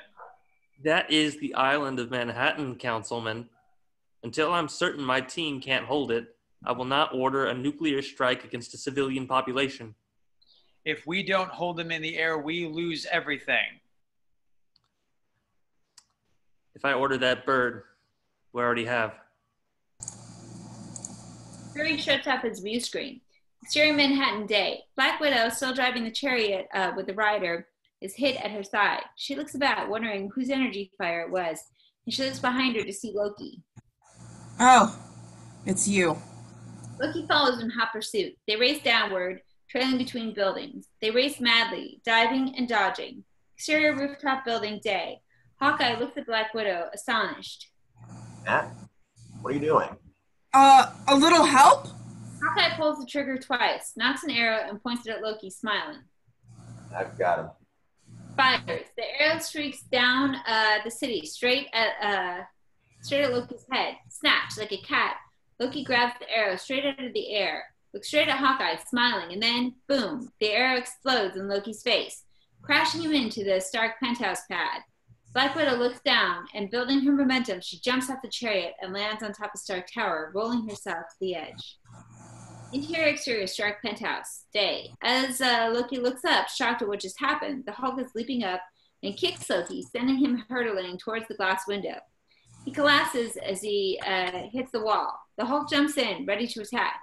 That is the island of Manhattan, Councilman. Until I'm certain my team can't hold it, I will not order a nuclear strike against a civilian population. If we don't hold them in the air, we lose everything. If I order that bird, we already have. Fury shuts off his view screen. Exterior Manhattan, day. Black Widow, still driving the chariot with the rider, is hit at her side. She looks about, wondering whose energy fire it was, and she looks behind her to see Loki. Oh, it's you. Loki follows in hot pursuit. They race downward, trailing between buildings. They race madly, diving and dodging. Exterior rooftop building, day. Hawkeye looks at Black Widow, astonished. Matt, what are you doing? A little help? Hawkeye pulls the trigger twice, knocks an arrow, and points it at Loki, smiling. I've got him. Fires. The arrow streaks down the city, straight at Loki's head. Snaps like a cat. Loki grabs the arrow straight out of the air, looks straight at Hawkeye, smiling, and then, boom, the arrow explodes in Loki's face, crashing him into the Stark penthouse pad. Black Widow looks down, and building her momentum, she jumps off the chariot and lands on top of Stark Tower, rolling herself to the edge. Interior exterior Stark penthouse, day. As Loki looks up, shocked at what just happened, the Hulk is leaping up and kicks Loki, sending him hurtling towards the glass window. He collapses as he hits the wall. The Hulk jumps in, ready to attack.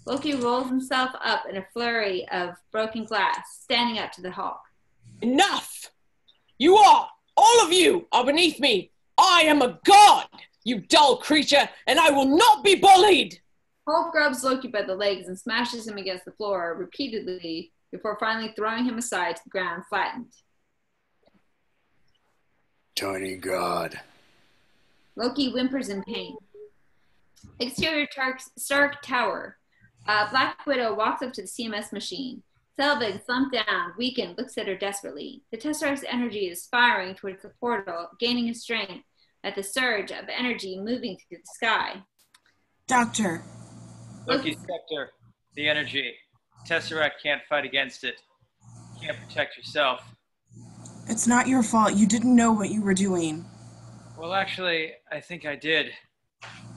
Loki rolls himself up in a flurry of broken glass, standing up to the Hulk. Enough! You are, all of you are beneath me. I am a god, you dull creature, and I will not be bullied! Hulk grabs Loki by the legs and smashes him against the floor repeatedly before finally throwing him aside to the ground, flattened. Tiny god. Loki whimpers in pain. Exterior Stark Tower. Black Widow walks up to the CMS machine. Selvig, slumped down, weakened, looks at her desperately. The Tesseract's energy is firing towards the portal, gaining in strength at the surge of energy moving through the sky. Doctor. Loki Scepter, the energy. Tesseract can't fight against it. You can't protect yourself. It's not your fault. You didn't know what you were doing. Well, actually, I think I did.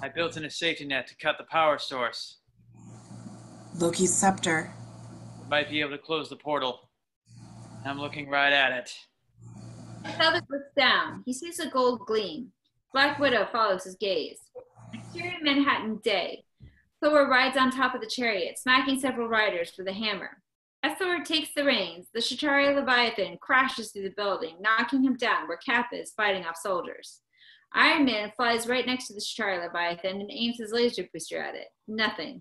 I built in a safety net to cut the power source. Loki's scepter. It might be able to close the portal. I'm looking right at it. Selvig looks down. He sees a gold gleam. Black Widow follows his gaze. Exterior Manhattan day. Thor rides on top of the chariot, smacking several riders with a hammer. As Thor takes the reins, the Chitauri Leviathan crashes through the building, knocking him down where Cap is fighting off soldiers. Iron Man flies right next to the Chitauri Leviathan and aims his laser booster at it. Nothing.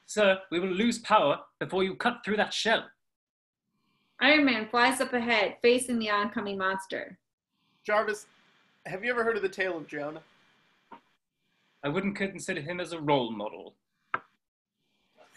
Sir, we will lose power before you cut through that shell. Iron Man flies up ahead, facing the oncoming monster. Jarvis, have you ever heard of the tale of Jonah? I wouldn't consider him as a role model.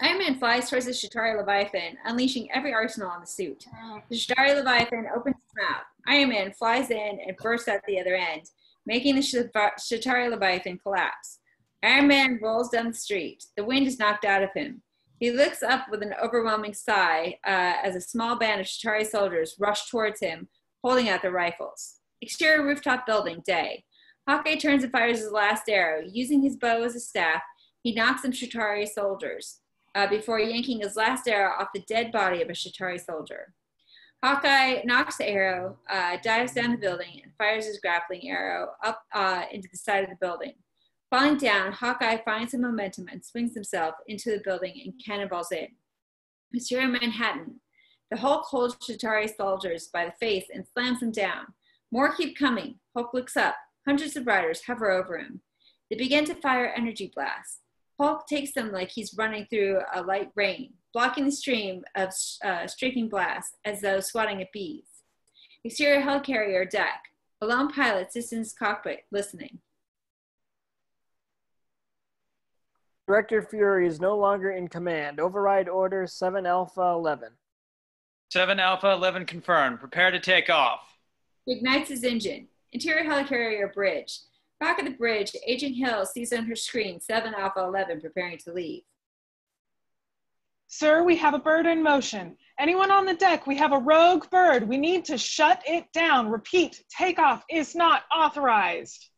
Iron Man flies towards the Chitauri Leviathan, unleashing every arsenal on the suit. The Chitauri Leviathan opens its mouth. Iron Man flies in and bursts out the other end, making the Chitauri Leviathan collapse. Iron Man rolls down the street. The wind is knocked out of him. He looks up with an overwhelming sigh as a small band of Chitauri soldiers rush towards him, holding out their rifles. Exterior rooftop building, day. Hawkeye turns and fires his last arrow. Using his bow as a staff, he knocks some Chitauri soldiers before yanking his last arrow off the dead body of a Chitauri soldier. Hawkeye knocks the arrow, dives down the building, and fires his grappling arrow up into the side of the building. Falling down, Hawkeye finds some momentum and swings himself into the building and cannonballs in. Exterior Manhattan. The Hulk holds Chitauri soldiers by the face and slams them down. More keep coming. Hulk looks up. Hundreds of riders hover over him. They begin to fire energy blasts. Hulk takes them like he's running through a light rain, blocking the stream of streaking blasts as though swatting at bees. Exterior helicarrier deck. A lone pilot sits in his cockpit, listening. Director Fury is no longer in command. Override order 7 Alpha 11. 7 Alpha 11 confirmed. Prepare to take off. He ignites his engine. Interior helicarrier bridge. Back at the bridge, Agent Hill sees on her screen 7 Alpha 11 preparing to leave. Sir, we have a bird in motion. Anyone on the deck? We have a rogue bird. We need to shut it down. Repeat, takeoff is not authorized.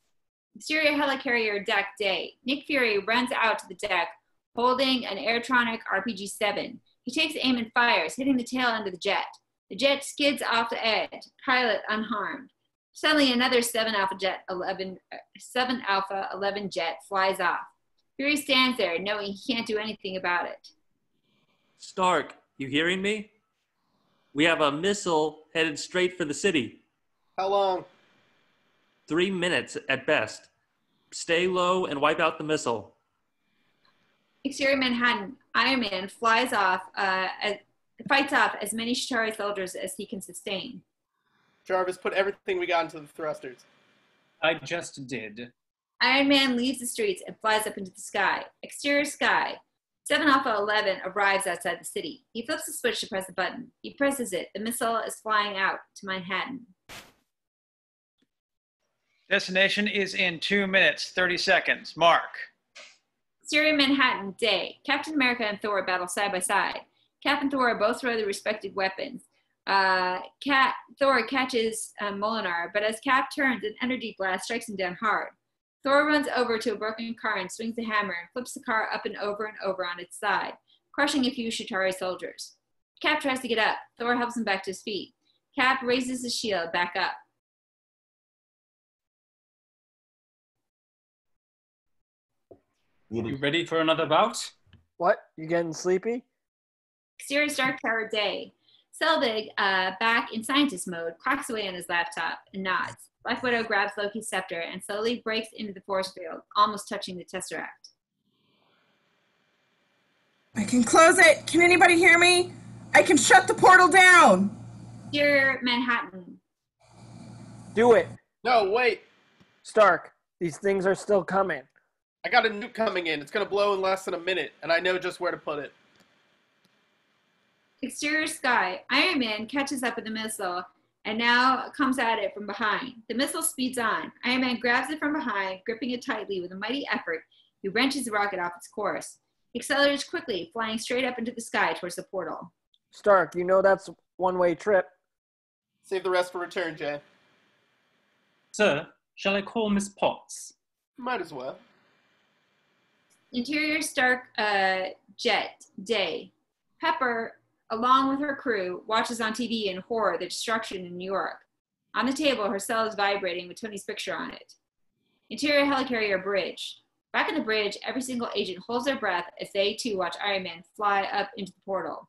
Exterior helicarrier deck day. Nick Fury runs out to the deck, holding an Airtronic RPG-7. He takes aim and fires, hitting the tail end of the jet. The jet skids off the edge, pilot unharmed. Suddenly, another 7 Alpha 11 jet flies off. Fury stands there, knowing he can't do anything about it. Stark, you hearing me? We have a missile headed straight for the city. How long? 3 minutes at best. Stay low and wipe out the missile. Exterior Manhattan, Iron Man fights off as many Chitauri soldiers as he can sustain. Jarvis, put everything we got into the thrusters. I just did. Iron Man leaves the streets and flies up into the sky. Exterior sky. 7 Alpha 11 arrives outside the city. He flips the switch to press the button. He presses it. The missile is flying out to Manhattan. Destination is in 2 minutes, 30 seconds. Mark. Exterior Manhattan, day. Captain America and Thor battle side by side. Cap and Thor both throw their respective weapons. Thor catches Molinar, but as Cap turns, an energy blast strikes him down hard. Thor runs over to a broken car and swings the hammer and flips the car up and over on its side, crushing a few Chitauri soldiers. Cap tries to get up. Thor helps him back to his feet. Cap raises his shield back up. You ready for another bout? What? You getting sleepy? Exterior Dark Tower day. Selvig, back in scientist mode, clocks away on his laptop and nods. Black Widow grabs Loki's scepter and slowly breaks into the force field, almost touching the Tesseract. I can close it. Can anybody hear me? I can shut the portal down. Exterior Manhattan. Do it. No, wait. Stark, these things are still coming. I got a nuke coming in. It's going to blow in less than a minute, and I know just where to put it. Exterior sky. Iron Man catches up with the missile and now comes at it from behind. The missile speeds on. Iron Man grabs it from behind, gripping it tightly with a mighty effort. He wrenches the rocket off its course. He accelerates quickly, flying straight up into the sky towards the portal. Stark, you know that's a one-way trip. Save the rest for return, Jay. Sir, shall I call Miss Potts? Might as well. Interior Stark jet day. Pepper, along with her crew, watches on TV in horror the destruction in New York. On the table, her cell is vibrating with Tony's picture on it. Interior helicarrier bridge. Back in the bridge, every single agent holds their breath as they too watch Iron Man fly up into the portal.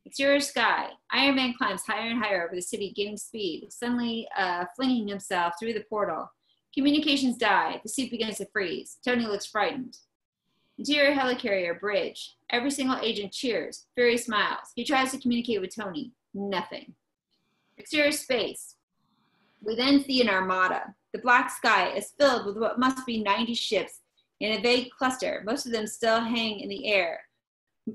Exterior sky. Iron Man climbs higher and higher over the city, gaining speed, suddenly flinging himself through the portal. Communications die. The suit begins to freeze. Tony looks frightened. Interior helicarrier bridge. Every single agent cheers. Fury smiles. He tries to communicate with Tony. Nothing. Exterior space. We then see an armada. The black sky is filled with what must be 90 ships in a vague cluster. Most of them still hang in the air.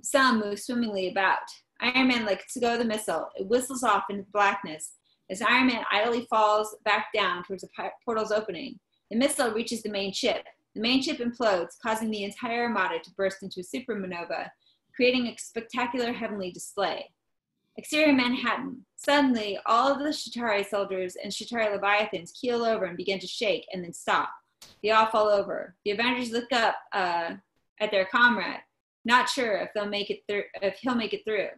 Some move swimmingly about. Iron Man lets go of the missile. It whistles off into the blackness as Iron Man idly falls back down towards the portal's opening. The missile reaches the main ship. The main ship implodes, causing the entire armada to burst into a supernova, creating a spectacular heavenly display. Exterior Manhattan. Suddenly, all of the Chitauri soldiers and Chitauri Leviathans keel over and begin to shake and then stop. They all fall over. The Avengers look up at their comrade, not sure if he'll make it through.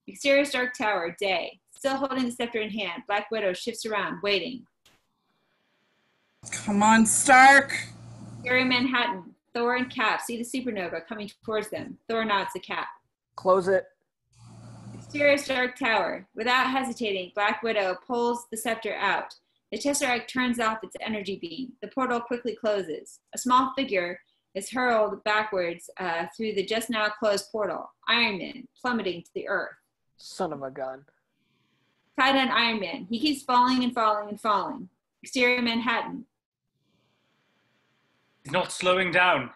Exterior Stark Tower, day. Still holding the scepter in hand, Black Widow shifts around, waiting. Come on, Stark. Exterior Manhattan. Thor and Cap see the supernova coming towards them. Thor nods to Cap. Close it. Exterior Stark Tower. Without hesitating, Black Widow pulls the scepter out. The Tesseract turns off its energy beam. The portal quickly closes. A small figure is hurled backwards through the just now closed portal. Iron Man, plummeting to the earth. Son of a gun. Tied on Iron Man. He keeps falling and falling and falling. Exterior Manhattan. He's not slowing down.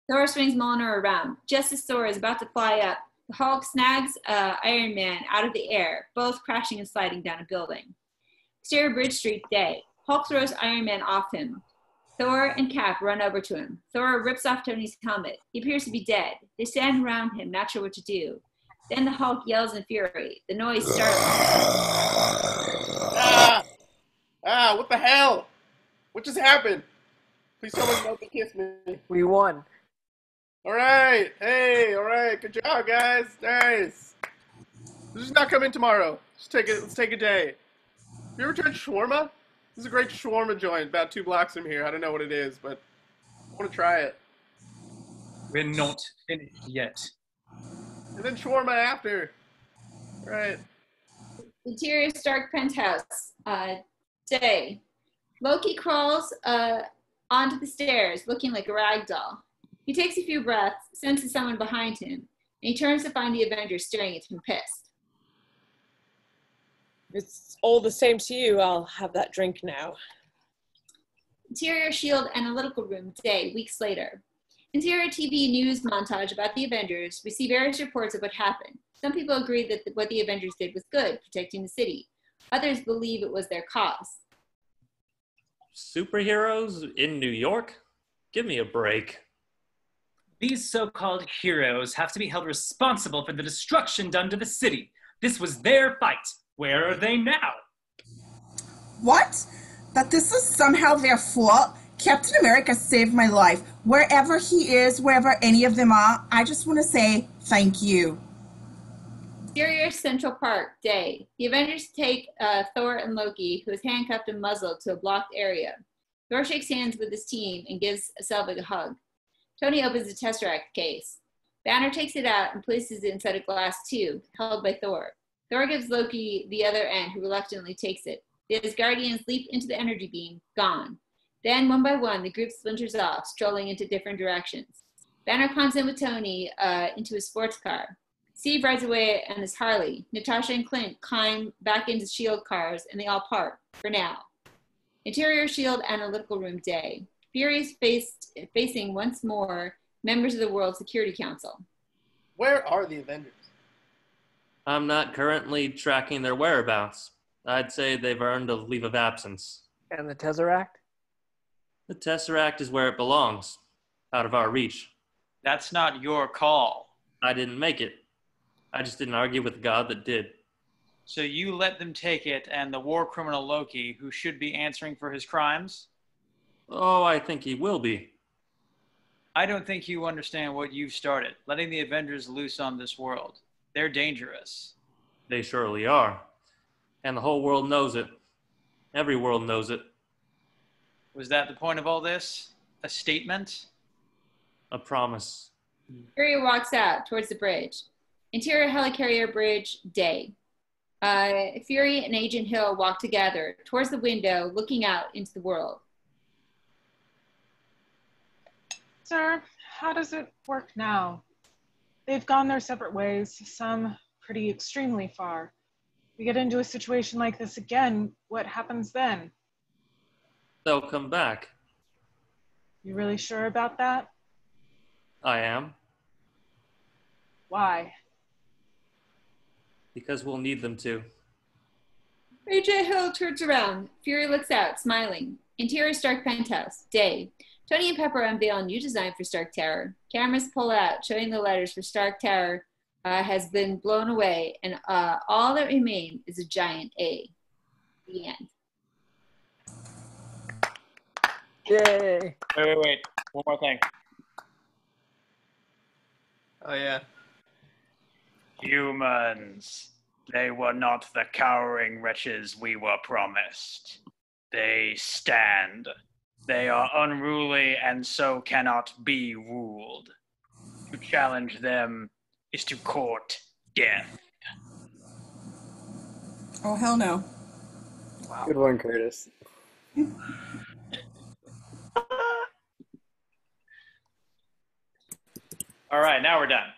Thor swings Mjolnir around. Just as Thor is about to fly up, the Hulk snags Iron Man out of the air, both crashing and sliding down a building. Exterior Bridge Street day. Hulk throws Iron Man off him. Thor and Cap run over to him. Thor rips off Tony's helmet. He appears to be dead. They stand around him, not sure what to do. Then the Hulk yells in fury. The noise starts. What the hell? What just happened? Please someone Loki kiss me. We won. All right. Hey, all right. Good job, guys. Nice. Let's just not come in tomorrow. Let's take a day. You ever tried shawarma? This is a great shawarma joint about 2 blocks from here. I don't know what it is, but I want to try it. We're not finished yet. And then shawarma after. All right. Interior Stark penthouse. Day. Loki crawls onto the stairs, looking like a rag doll. He takes a few breaths, senses someone behind him, and he turns to find the Avengers staring at him pissed. It's all the same to you. I'll have that drink now. Interior S.H.I.E.L.D. analytical room, day, weeks later. Interior TV news montage about the Avengers. We see various reports of what happened. Some people agree that what the Avengers did was good, protecting the city. Others believe it was their cause. Superheroes in New York? Give me a break. These so-called heroes have to be held responsible for the destruction done to the city. This was their fight. Where are they now? What? That this is somehow their fault? Captain America saved my life. Wherever he is, wherever any of them are, I just want to say thank you. Interior Central Park, day. The Avengers take Thor and Loki, who is handcuffed and muzzled, to a blocked area. Thor shakes hands with his team and gives Selvig a hug. Tony opens the Tesseract case. Banner takes it out and places it inside a glass tube held by Thor. Thor gives Loki the other end, who reluctantly takes it. The Asgardians leap into the energy beam, gone. Then, one by one, the group splinters off, strolling into different directions. Banner climbs in with Tony into his sports car. Steve rides away on his Harley. Natasha and Clint climb back into S.H.I.E.L.D. cars, and they all park, for now. Interior S.H.I.E.L.D. Analytical Room Day. Fury is facing once more members of the World Security Council. Where are the Avengers? I'm not currently tracking their whereabouts. I'd say they've earned a leave of absence. And the Tesseract? The Tesseract is where it belongs, out of our reach. That's not your call. I didn't make it. I just didn't argue with the god that did. So you let them take it, and the war criminal Loki, who should be answering for his crimes? Oh, I think he will be. I don't think you understand what you've started, letting the Avengers loose on this world. They're dangerous. They surely are. And the whole world knows it. Every world knows it. Was that the point of all this? A statement? A promise. Fury walks out towards the bridge. Interior helicarrier bridge, day. Fury and Agent Hill walk together towards the window, looking out into the world. Sir, how does it work now? They've gone their separate ways, some pretty extremely far. We get into a situation like this again, what happens then? They'll come back. You really sure about that? I am. Why? Because we'll need them to. Agent Hill turns around. Fury looks out, smiling. Interior Stark penthouse, day. Tony and Pepper unveil a new design for Stark Tower. Cameras pull out, showing the letters for Stark Tower has been blown away, and all that remains is a giant A. The end. Yay! Wait. One more thing. Oh, yeah. Humans. They were not the cowering wretches we were promised. They stand. They are unruly and so cannot be ruled. To challenge them is to court death. Oh, hell no. Wow. Good one, Curtis. All right, now we're done.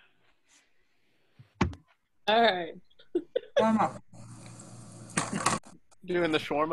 All right. Warm up. Doing the shawarma.